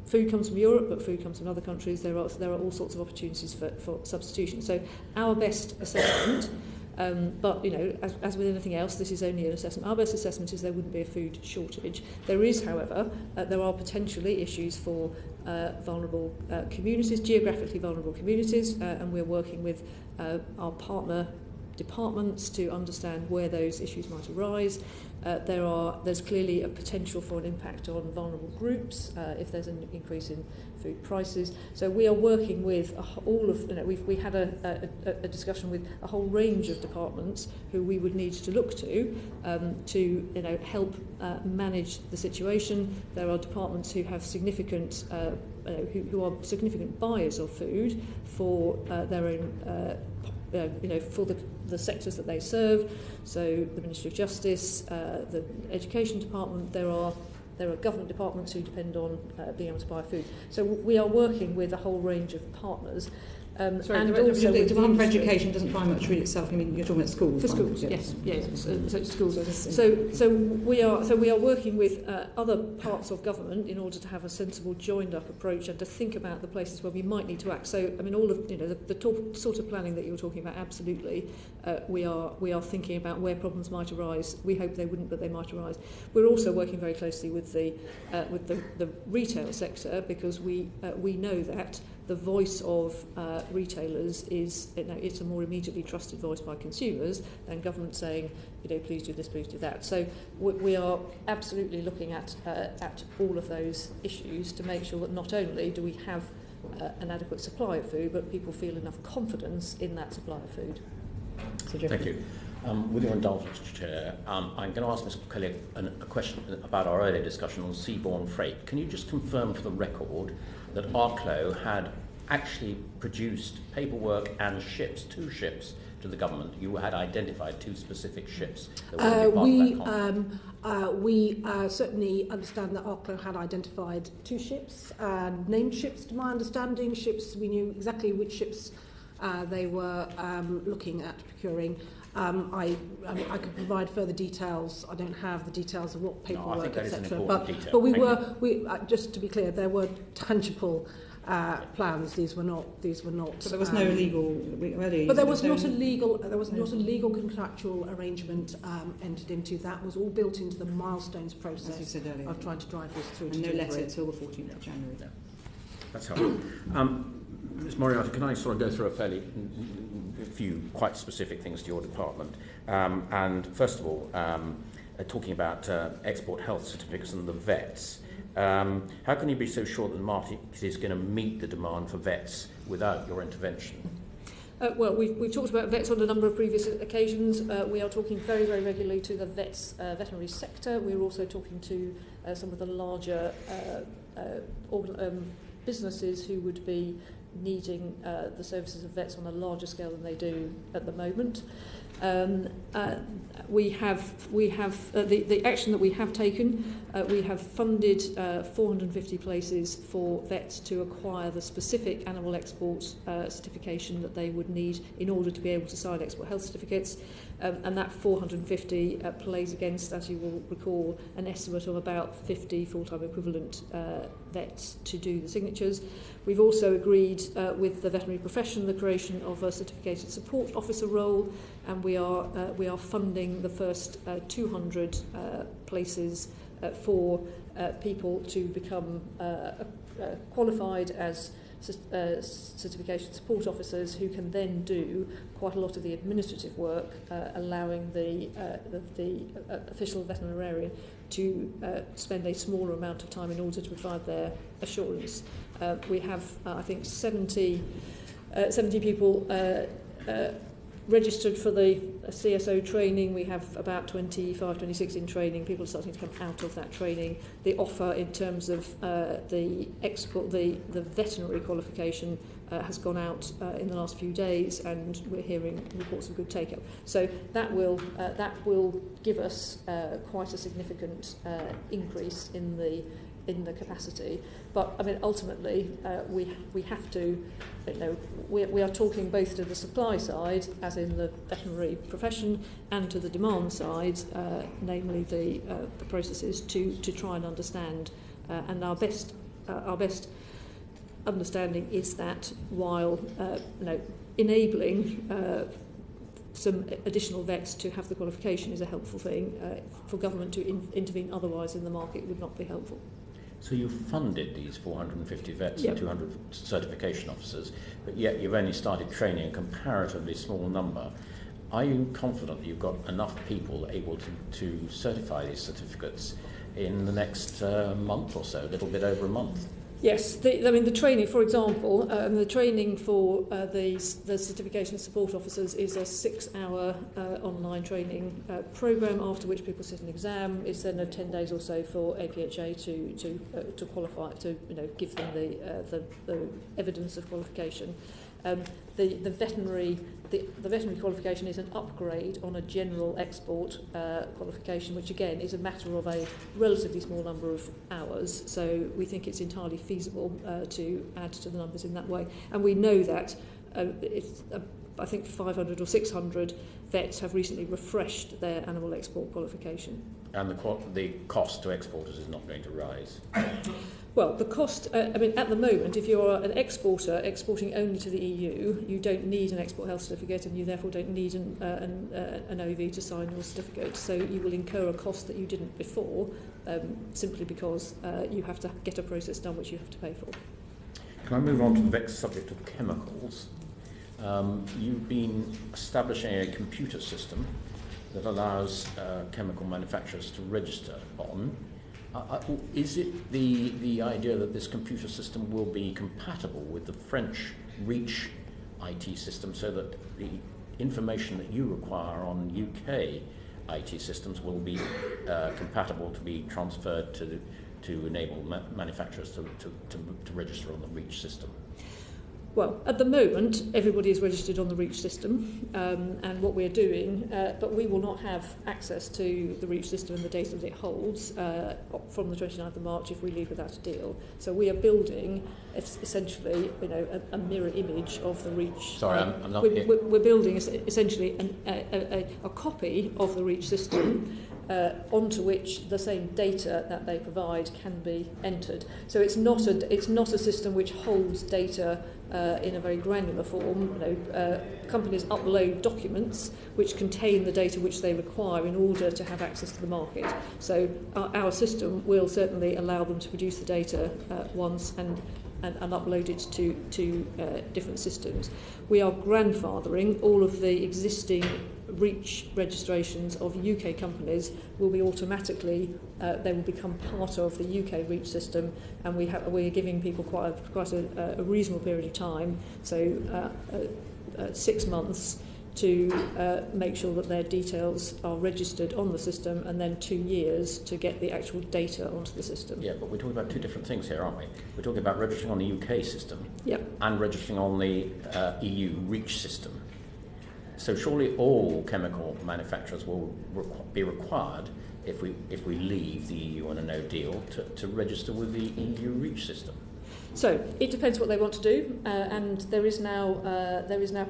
food comes from Europe, but food comes from other countries. There are all sorts of opportunities for substitution. So our best assessment But, as with anything else, this is only an assessment. Our best assessment is there wouldn't be a food shortage. There is, however, there are potentially issues for vulnerable communities, geographically vulnerable communities, and we're working with our partner departments to understand where those issues might arise. There's clearly a potential for an impact on vulnerable groups if there's an increase in food prices. So we are working with we had a discussion with a whole range of departments who we would need to look to help manage the situation. There are departments who have significant who are significant buyers of food for their own for the sectors that they serve. So the Ministry of Justice, the Education Department, there are government departments who depend on being able to buy food. So we are working with a whole range of partners. And also the Department for Education doesn't buy much food itself. I mean, you're talking about schools. For schools, yes. So schools. So we are working with other parts of government in order to have a sensible, joined-up approach and to think about the places where we might need to act. So I mean, all of the sort of planning that you were talking about, absolutely. We are thinking about where problems might arise. We hope they wouldn't, but they might arise. We're also working very closely with the retail sector, because we know that the voice of retailers is, it's a more immediately trusted voice by consumers than government saying, please do this, please do that. So we are absolutely looking at all of those issues to make sure that not only do we have an adequate supply of food, but people feel enough confidence in that supply of food. Thank you. With your indulgence, Chair, I'm going to ask Ms. Kelly a question about our earlier discussion on seaborne freight. Can you just confirm for the record that ARCLO had actually produced paperwork and two ships to the government? You had identified two specific ships that would be part of that contract. We certainly understand that ARCLO had identified two ships, named ships to my understanding. Ships, we knew exactly which ships they were looking at procuring. I could provide further details. I don't have the details of what paperwork, etc. But we just to be clear, there were tangible plans. These were not. So there was no legal. But there was not a legal. There was not a legal contractual arrangement entered into. That was all built into the milestones process. As you said earlier, of trying to drive this through. And no letter till the 14th of January. Yeah. That's helpful. Ms. Moriarty, can I sort of go through a few quite specific things to your department? And first of all, talking about export health certificates and the vets, how can you be so sure that the market is going to meet the demand for vets without your intervention? Well, we've talked about vets on a number of previous occasions. We are talking very, very regularly to the veterinary sector. We're also talking to some of the larger businesses who would be needing the services of vets on a larger scale than they do at the moment. We have the action that we have taken. We have funded 450 places for vets to acquire the specific animal export certification that they would need in order to be able to sign export health certificates. And that 450 plays against, as you will recall, an estimate of about 50 full-time equivalent vets to do the signatures. We've also agreed with the veterinary profession the creation of a certificated support officer role, and we are funding the first 200 places for people to become qualified as certification support officers, who can then do quite a lot of the administrative work, allowing the official veterinarian to spend a smaller amount of time in order to provide their assurance. We have, I think, 70 people registered for the CSO training. We have about 25, 26 in training. People are starting to come out of that training. The offer in terms of the veterinary qualification has gone out in the last few days, and we're hearing reports of good take-up. So that will give us quite a significant increase in the capacity. But I mean, ultimately, we have to, we are talking both to the supply side, as in the veterinary profession, and to the demand side, namely the processes, to try and understand. And our best understanding is that while enabling some additional vets to have the qualification is a helpful thing. For government to intervene otherwise in the market would not be helpful. So you funded these 450 vets Yep. and 200 certification officers, but yet you've only started training a comparatively small number. Are you confident that you've got enough people able to certify these certificates in the next month or so, a little bit over a month? Yes, the training, for example, the training for the certification support officers is a 6-hour online training programme, after which people sit an exam. It's then 10 days or so for APHA to qualify, to give them the evidence of qualification. The veterinary qualification is an upgrade on a general export qualification, which again is a matter of a relatively small number of hours. So we think it's entirely feasible to add to the numbers in that way. And we know that I think 500 or 600 vets have recently refreshed their animal export qualification. And the cost to exporters is not going to rise? Well, the cost, at the moment, if you're an exporter exporting only to the EU, you don't need an export health certificate, and you therefore don't need an OV to sign your certificate. So you will incur a cost that you didn't before, simply because you have to get a process done which you have to pay for. Can I move on to the vexed subject of chemicals? You've been establishing a computer system that allows chemical manufacturers to register on. Is it the idea that this computer system will be compatible with the French REACH IT system, so that the information that you require on UK IT systems will be compatible to be transferred to enable manufacturers to register on the REACH system? Well, at the moment, everybody is registered on the REACH system, and what we're doing, but we will not have access to the REACH system and the data that it holds from the 29th of March if we leave without a deal. So we are building, essentially, a mirror image of the REACH. Sorry, I'm not we're building essentially a copy of the REACH system onto which the same data that they provide can be entered. So it's not a system which holds data in a very granular form. Companies upload documents which contain the data which they require in order to have access to the market. So our system will certainly allow them to produce the data once and upload it to different systems. We are grandfathering all of the existing REACH registrations of UK companies will be automatically, they will become part of the UK REACH system, and we're giving people quite a reasonable period of time, so 6 months to make sure that their details are registered on the system, and then 2 years to get the actual data onto the system. Yeah, but we're talking about two different things here, aren't we? We're talking about registering on the UK system, yep, and registering on the EU REACH system. So surely all chemical manufacturers will be required, if we leave the EU on a no deal, to register with the EU REACH system. So it depends what they want to do, and there is now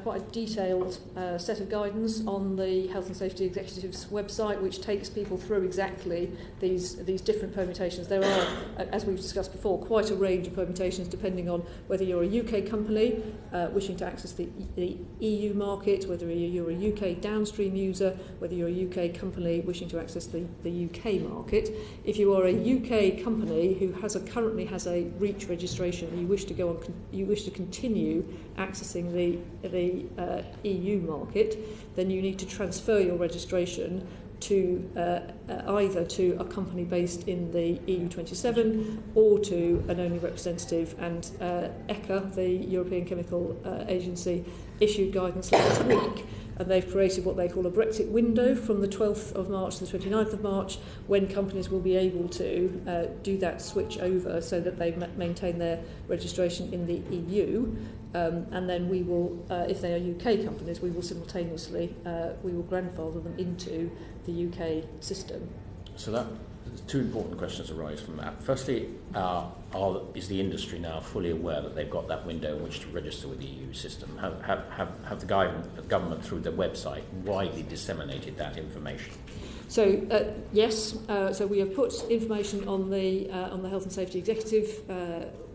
quite a detailed set of guidance on the Health and Safety Executive's website, which takes people through exactly these different permutations. There are, as we've discussed before, quite a range of permutations depending on whether you're a UK company wishing to access the EU market, whether you're a UK downstream user, whether you're a UK company wishing to access the UK market. If you are a UK company who currently has a REACH registration, and you wish to continue accessing the EU market, then you need to transfer your registration to either to a company based in the EU27 or to an only representative. And ECHA, the European Chemical Agency, issued guidance last week, and they've created what they call a BrExit window from the 12th of March to the 29th of March, when companies will be able to do that switch over so that they maintain their registration in the EU. And then we will, if they are UK companies, we will simultaneously, we will grandfather them into the UK system. So that two important questions arise from that. Firstly, is the industry now fully aware that they've got that window in which to register with the EU system? Have the government through their website widely disseminated that information? So yes, so we have put information on the Health and Safety Executive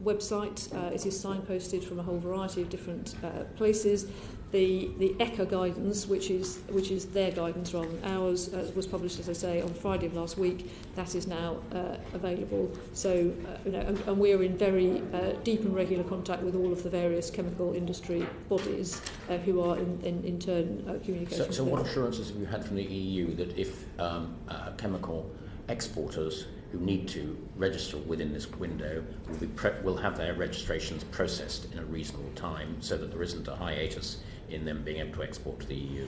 website. It is signposted from a whole variety of different places. The ECHA guidance, which is their guidance rather than ours, was published, as I say, on Friday of last week. That is now available. So, and we're in very deep and regular contact with all of the various chemical industry bodies who are in turn communicating. So what assurances have you had from the EU that if chemical exporters who need to register within this window will have their registrations processed in a reasonable time, so that there isn't a hiatus in them being able to export to the EU?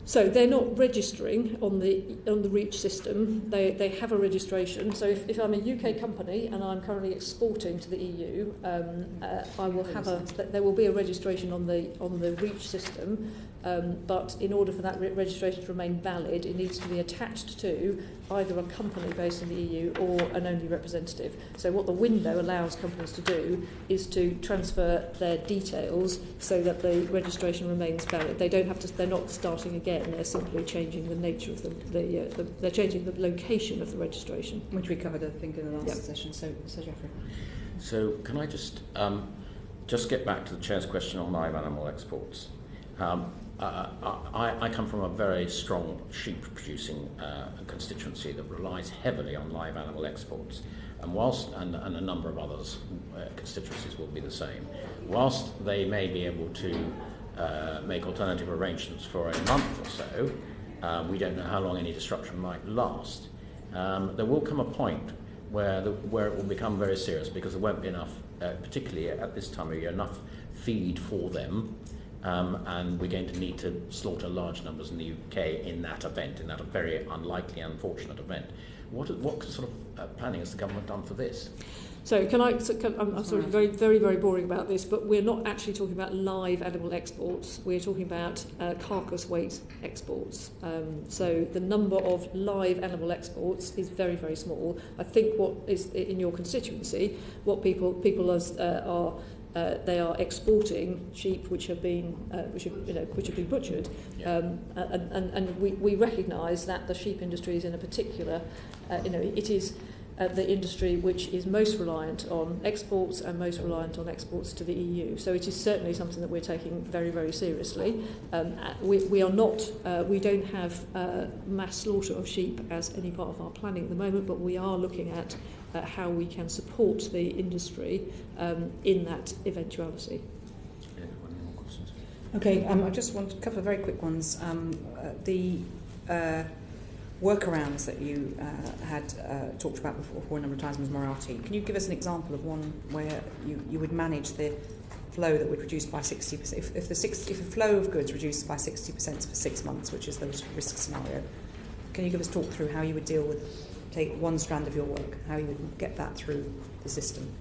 So they're not registering on the REACH system. They have a registration. So if I'm a UK company and I'm currently exporting to the EU, I will have there will be a registration on the REACH system. But in order for that registration to remain valid, it needs to be attached to either a company based in the EU or an only representative. So what the window allows companies to do is to transfer their details so that the registration remains valid. They don't have to. They're not starting again. They're simply changing the nature of they're changing the location of the registration, which we covered, I think, in the last session. So Geoffrey. So can I just get back to the Chair's question on live animal exports? I come from a very strong sheep-producing constituency that relies heavily on live animal exports, and and a number of others constituencies will be the same. Whilst they may be able to make alternative arrangements for a month or so, we don't know how long any disruption might last. There will come a point where it will become very serious, because there won't be enough, particularly at this time of year, enough feed for them. And we're going to need to slaughter large numbers in the UK in that event, in that very unlikely, unfortunate event. What sort of planning has the government done for this? So I'm sorry, very, very, very boring about this, but we're not actually talking about live animal exports. We're talking about carcass weight exports. So the number of live animal exports is very, very small. I think what is in your constituency, what people are they are exporting sheep which have been butchered, and we recognise that the sheep industry is in a particular, it is the industry which is most reliant on exports and most reliant on exports to the EU. So it is certainly something that we're taking very, very seriously. We don't have mass slaughter of sheep as any part of our planning at the moment, but we are looking at how we can support the industry in that eventuality. Okay, I just want to cover very quick ones. The workarounds that you had talked about before a number of times, Ms. Moriarty. Can you give us an example of one where you would manage the flow that would reduce by 60%? If the flow of goods reduced by 60% for 6 months, which is the risk scenario, can you give us talk through how you would deal with, take one strand of your work, how you would get that through the system?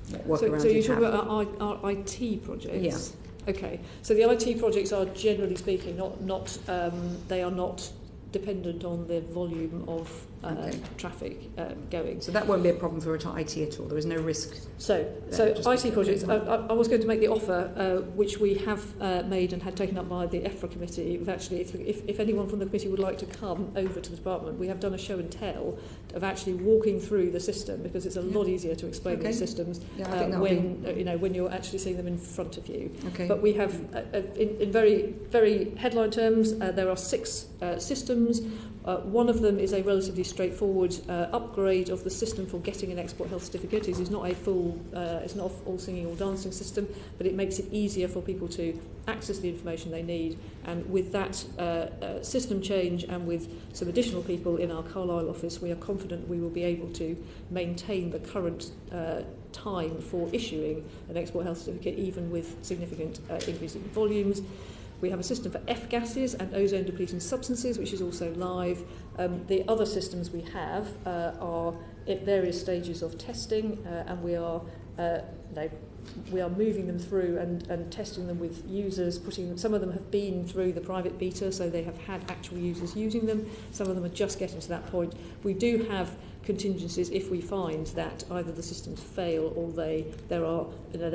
So you're talking about our IT projects? Yeah. Okay. So the IT projects are, generally speaking, they are not dependent on the volume of traffic going. So that won't be a problem for IT at all? There is no risk? So IT projects, I was going to make the offer, which we have made and had taken up by the DEFRA committee. Actually, if anyone from the committee would like to come over to the department, we have done a show and tell of actually walking through the system, because it's a lot easier to explain these systems when you're actually seeing them in front of you. Okay. But we have, in very, very headline terms, there are 6 systems. One of them is a relatively straightforward upgrade of the system for getting an export health certificate. It is not it's not all singing, all dancing system, but it makes it easier for people to access the information they need. And with that system change, and with some additional people in our Carlisle office, we are confident we will be able to maintain the current time for issuing an export health certificate, even with significant increase in volumes. We have a system for F gases and ozone depleting substances, which is also live. The other systems we have are at various stages of testing, and we are moving them through and testing them with users. Some of them have been through the private beta, so they have had actual users using them. Some of them are just getting to that point. We do have contingencies if we find that either the systems fail or there are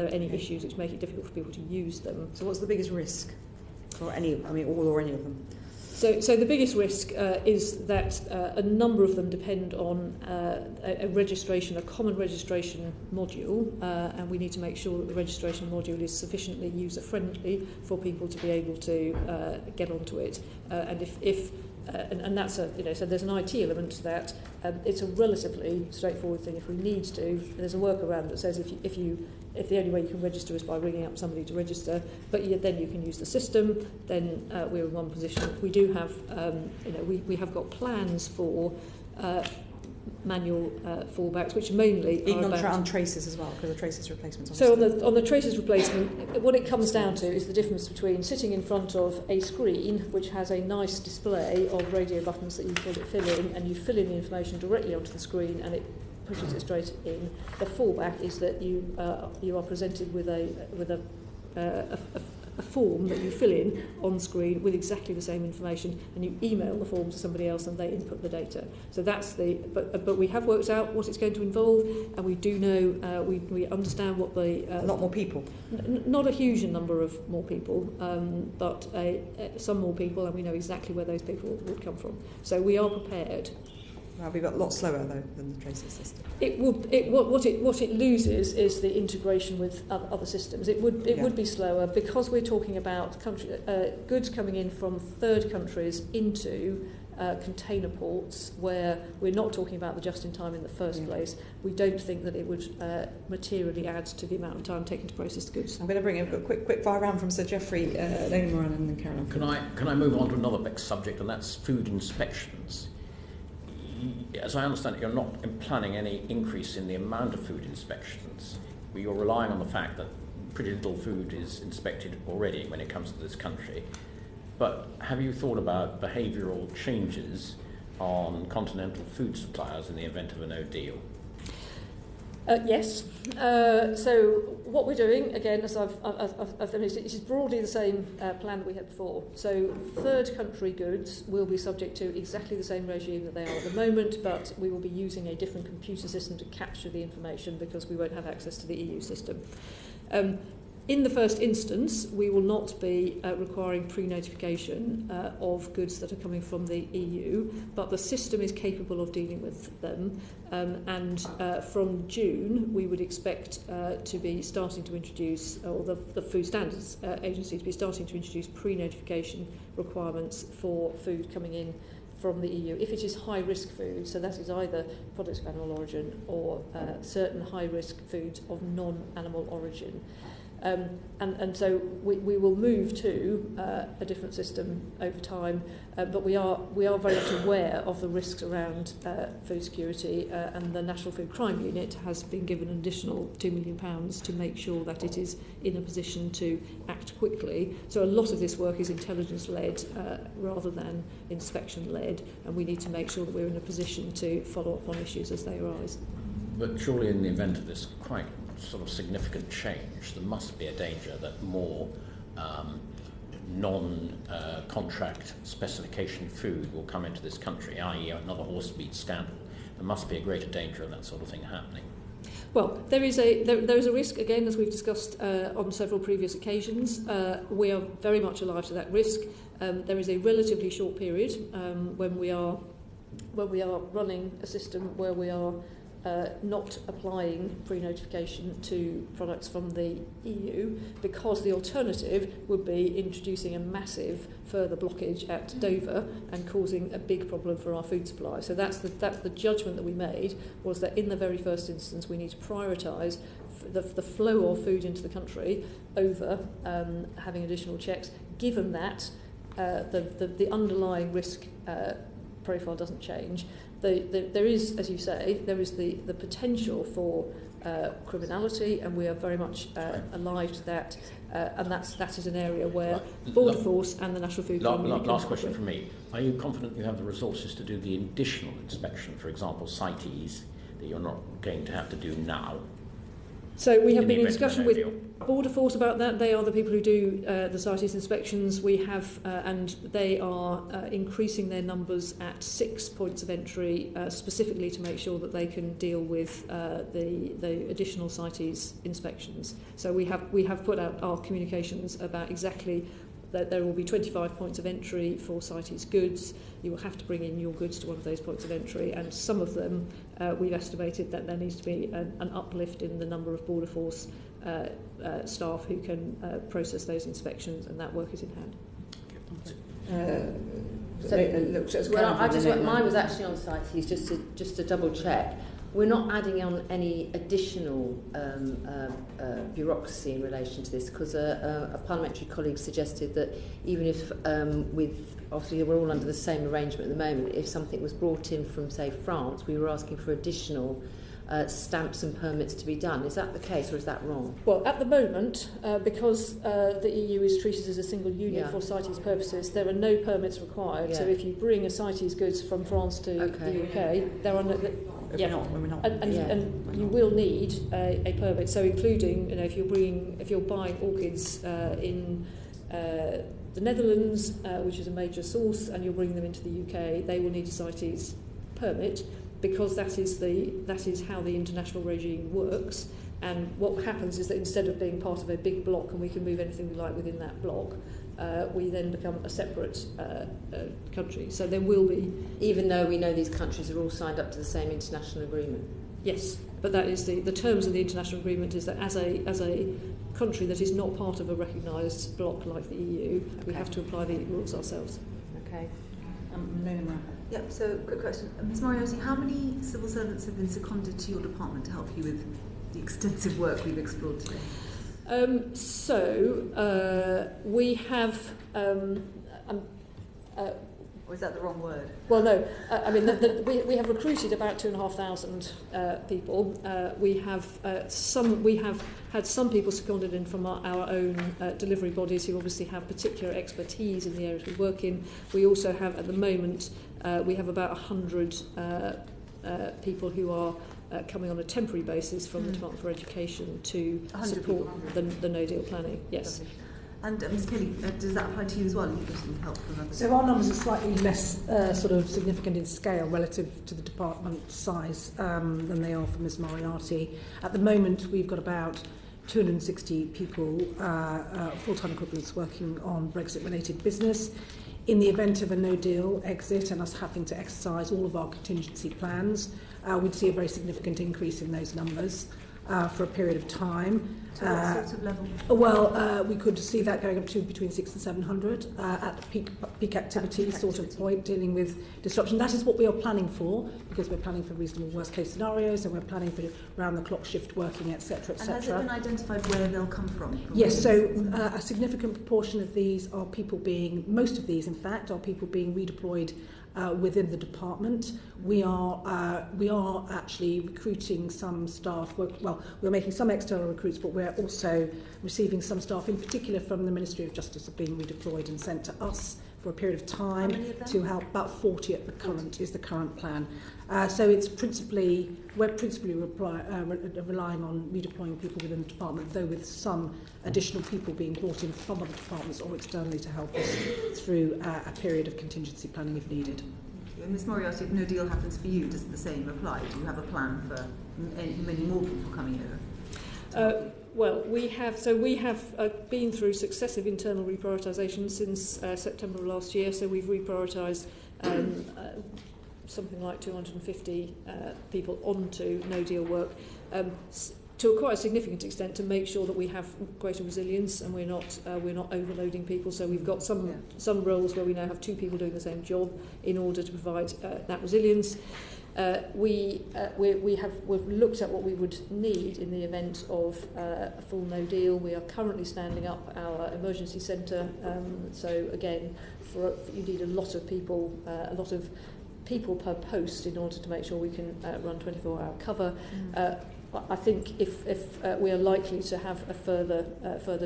any issues which make it difficult for people to use them. So what's the biggest risk for all or any of them? So the biggest risk is that a number of them depend on a registration, a common registration module, and we need to make sure that the registration module is sufficiently user-friendly for people to be able to get onto it. And and that's so there's an IT element to that. It's a relatively straightforward thing if we need to. There's a workaround that says if the only way you can register is by ringing up somebody to register, but then you can use the system, then we're in one position. We do have, we have got plans for manual fallbacks, which mainly even are on traces as well, because the traces replacements. So on the traces replacement, what it comes down to is the difference between sitting in front of a screen which has a nice display of radio buttons that you fill in, and you fill in the information directly onto the screen, and it pushes it straight in. The fallback is that you are presented with a form that you fill in on screen with exactly the same information, and you email the form to somebody else and they input the data. So that's but we have worked out what it's going to involve, and we do know, we understand what the... a lot more people. Not a huge number of more people, but some more people, and we know exactly where those people would come from. So we are prepared. Well, we've got a lot slower though than the traces system. What it loses is the integration with other systems. It would be slower because we're talking about goods coming in from third countries into container ports where we're not talking about the just-in-time in the first place. We don't think that it would materially add to the amount of time taken to process the goods. I'm going to bring a quick fire round from Sir Geoffrey, Lady Moran, and then Caroline. Can I move on to another big subject, and that's food inspections? As I understand it, you're not planning any increase in the amount of food inspections. You're relying on the fact that pretty little food is inspected already when it comes to this country. But have you thought about behavioural changes on continental food suppliers in the event of a no deal? Yes. So what we're doing, again, as I've finished, it is broadly the same plan that we had before. So third country goods will be subject to exactly the same regime that they are at the moment, but we will be using a different computer system to capture the information because we won't have access to the EU system. In the first instance, we will not be requiring pre-notification of goods that are coming from the EU, but the system is capable of dealing with them. And from June, we would expect to be starting to introduce, or the Food Standards Agency to be starting to introduce pre-notification requirements for food coming in from the EU. If it is high-risk food, so that is either products of animal origin or certain high-risk foods of non-animal origin. And so we will move to a different system over time, but we are very much aware of the risks around food security, and the National Food Crime Unit has been given an additional £2 million to make sure that it is in a position to act quickly. So a lot of this work is intelligence-led rather than inspection-led, and we need to make sure that we're in a position to follow up on issues as they arise. But surely in the event of this quite sort of significant change, there must be a danger that more non-contract specification food will come into this country, i.e. another horse meat scandal. There must be a greater danger of that sort of thing happening. Well, there is a risk, again, as we've discussed on several previous occasions. We are very much alive to that risk. There is a relatively short period when we are running a system where we are not applying pre-notification to products from the EU, because the alternative would be introducing a massive further blockage at Dover and causing a big problem for our food supply. So that's the judgment that we made, was that in the very first instance we need to prioritise the flow of food into the country over having additional checks, given that the underlying risk profile doesn't change. There is, as you say, there is the potential for criminality, and we are very much alive to that, and that is an area where Border Force and the National Food Crime. Last question from me. Are you confident you have the resources to do the additional inspection, for example, CITES, that you're not going to have to do now? So we have been in discussion with Border Force about that. They are the people who do the CITES inspections. We have, and they are increasing their numbers at 6 points of entry, specifically to make sure that they can deal with the additional CITES inspections. So we have put out our communications about exactly that there will be 25 points of entry for CITES goods. You will have to bring in your goods to one of those points of entry, and some of them we've estimated that there needs to be an uplift in the number of Border Force staff who can process those inspections, and that work is in hand. Mine was actually on CITES just to double check. We're not adding on any additional bureaucracy in relation to this, because a parliamentary colleague suggested that even if obviously we're all under the same arrangement at the moment, if something was brought in from, say, France, we were asking for additional stamps and permits to be done. Is that the case, or is that wrong? Well, at the moment, because the EU is treated as a single unit for CITES purposes, there are no permits required. Yeah. So if you bring a CITES goods from France to the UK, there are no... And you will need a permit. So including, if you're buying orchids in the Netherlands, which is a major source, and you're bringing them into the UK, they will need a CITES permit, because that is how the international regime works. And what happens is that instead of being part of a big block and we can move anything we like within that block, we then become a separate country. So there will be... Even though we know these countries are all signed up to the same international agreement? Yes, but that is the terms of the international agreement is that as a country that is not part of a recognised bloc like the EU, we have to apply the rules ourselves. Okay. Yep, so quick question. Ms Moriarty, how many civil servants have been seconded to your department to help you with the extensive work we've explored today? We have... or is that the wrong word? Well, no. We have recruited about 2,500 people. We have had some people seconded in from our own delivery bodies who obviously have particular expertise in the areas we work in. We also have, at the moment, we have about 100 people who are coming on a temporary basis from the Department for Education to support the no deal planning. Yes. Lovely. And Ms Kelly, does that apply to you as well? You've got some help from others? So our numbers are slightly less sort of significant in scale relative to the department size than they are for Ms Moriarty. At the moment, we've got about 260 people, full-time equivalents, working on Brexit-related business. In the event of a no-deal exit and us having to exercise all of our contingency plans, we'd see a very significant increase in those numbers for a period of time. So what sort of level? Well, we could see that going up to between 600 and 700 at the peak activity sort of point, dealing with disruption. That is what we are planning for, because we're planning for reasonable worst-case scenarios, and we're planning for round-the-clock shift working, etc., etc. And has it been identified where they'll come from? Yes, so a significant proportion of these are people being, most of these, in fact, are people being redeployed within the department. We are actually recruiting some staff. We're making some external recruits, but we're also receiving some staff, in particular from the Ministry of Justice, are being redeployed and sent to us for a period of time to help. About 40 at the current is the current plan. So we're principally relying on redeploying people within the department, though with some additional people being brought in from other departments or externally to help us through a period of contingency planning if needed. Ms Moriarty, if no deal happens for you, does the same apply? Do you have a plan for many more people coming over? Well, we have been through successive internal reprioritisation since September of last year. So we've reprioritised something like 250 people onto no-deal work to quite a significant extent to make sure that we have greater resilience and we're not overloading people. So we've got some roles where we now have two people doing the same job in order to provide that resilience. We've looked at what we would need in the event of a full no deal. We are currently standing up our emergency centre. So again, you need a lot of people per post in order to make sure we can run 24-hour cover. I think if we are likely to have a further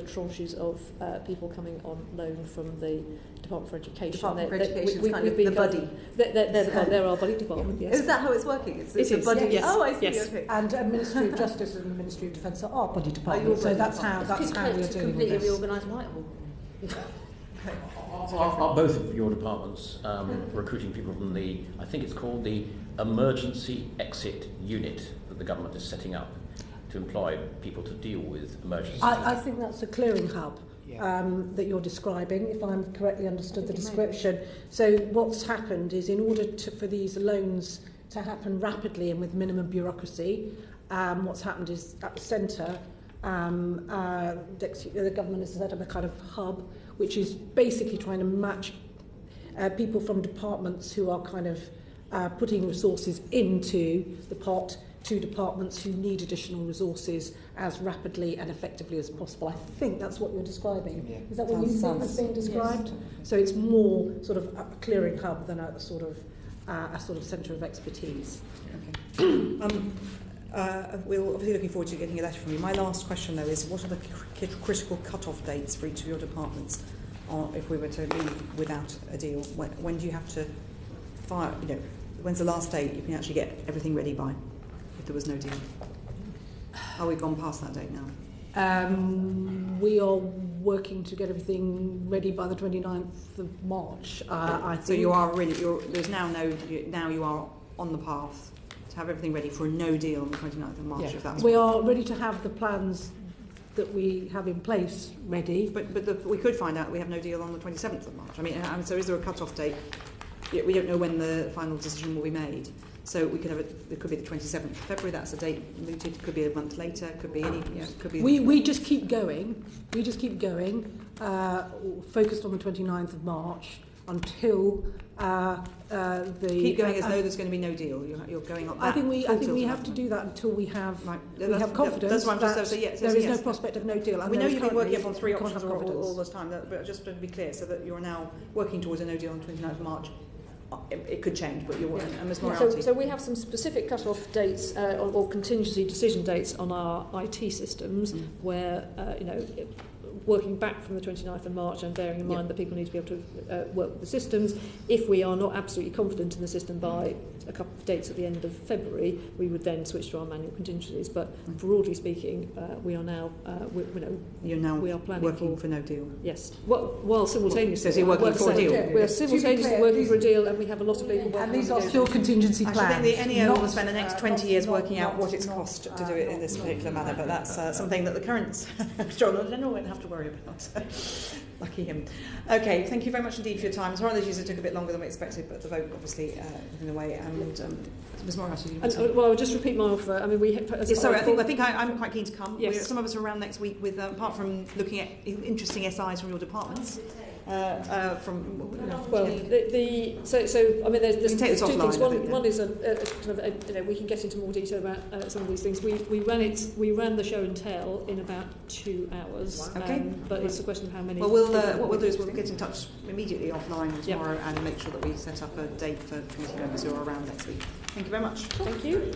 tranches of people coming on loan from the Department for Education. Department for Education is kind of the buddy. They're our buddy department, yes. Is that how it's working? It's a buddy? Yes. Oh, I see, yes. okay. And Ministry of Justice and the Ministry of Defence are our buddy department, so that's how we are dealing with completely this. reorganised Whitehall. Are both of your departments recruiting people from the, I think it's called the Emergency Exit Unit that the government is setting up to employ people to deal with emergencies? I think that's a clearing hub that you're describing, if I'm correctly understood the description. So what's happened is, in order for these loans to happen rapidly and with minimum bureaucracy, what's happened is at the centre, the government has set up a kind of hub, which is basically trying to match people from departments who are kind of putting resources into the pot to departments who need additional resources as rapidly and effectively as possible. I think that's what you're describing. Yeah. Is that what you think is being described? Yes. So it's more sort of a clearing hub than a sort of centre of expertise. Okay. We're obviously looking forward to getting a letter from you. My last question, though, is what are the critical cut-off dates for each of your departments if we were to leave without a deal? When do you have to fire, when's the last date you can actually get everything ready by if there was no deal? Are we gone past that date now? We are working to get everything ready by the 29th of March, I think. So you are really, now you are on the path to have everything ready for a no deal on the 29th of March, if that's we are ready to have the plans that we have in place ready. But we could find out we have no deal on the 27th of March. I mean, so is there a cut-off date? We don't know when the final decision will be made. So we could have it could be the 27th of February, that's a date mooted, could be a month later, could be any, could be... We just keep going. We just keep going, focused on the 29th of March until the... Keep going as though there's going to be no deal. You're going on that. I think we have to do that until we have confidence that's what I'm just saying. There is no prospect of no deal. And we know you've been working up on three options all this time, but just to be clear, so that you're now working towards a no deal on the 29th of March. It could change, but you're working. And Ms. Moriarty. So we have some specific cut-off dates or contingency decision dates on our IT systems where, working back from the 29th of March and bearing in mind that people need to be able to work with the systems. If we are not absolutely confident in the system by a couple of dates at the end of February, we would then switch to our manual contingencies. But broadly speaking, we are now, we are planning working for no deal. Yes. While simultaneously, so you're working for a deal. We are simultaneously working for a deal, and we have a lot of people working. And these are still contingency plans. I think the NEO will spend the next 20 years working out what it's cost to do it in this particular manner, but that's something that the current Controller General won't have to worry about. Lucky him. Okay, thank you very much indeed for your time. It's one of those issues that took a bit longer than we expected, but the vote obviously in a way. And Ms. Morris, well, I'll just repeat my offer. I mean, I think I'm quite keen to come. Yes. Some of us are around next week with, apart from looking at interesting SIs from your departments. There's two things. One is we can get into more detail about some of these things. We ran the show and tell in about 2 hours. Okay. But it's a question of how many. Well, what we'll do is we'll get in touch immediately offline tomorrow and make sure that we set up a date for committee members who are around next week. Thank you very much. Thank you.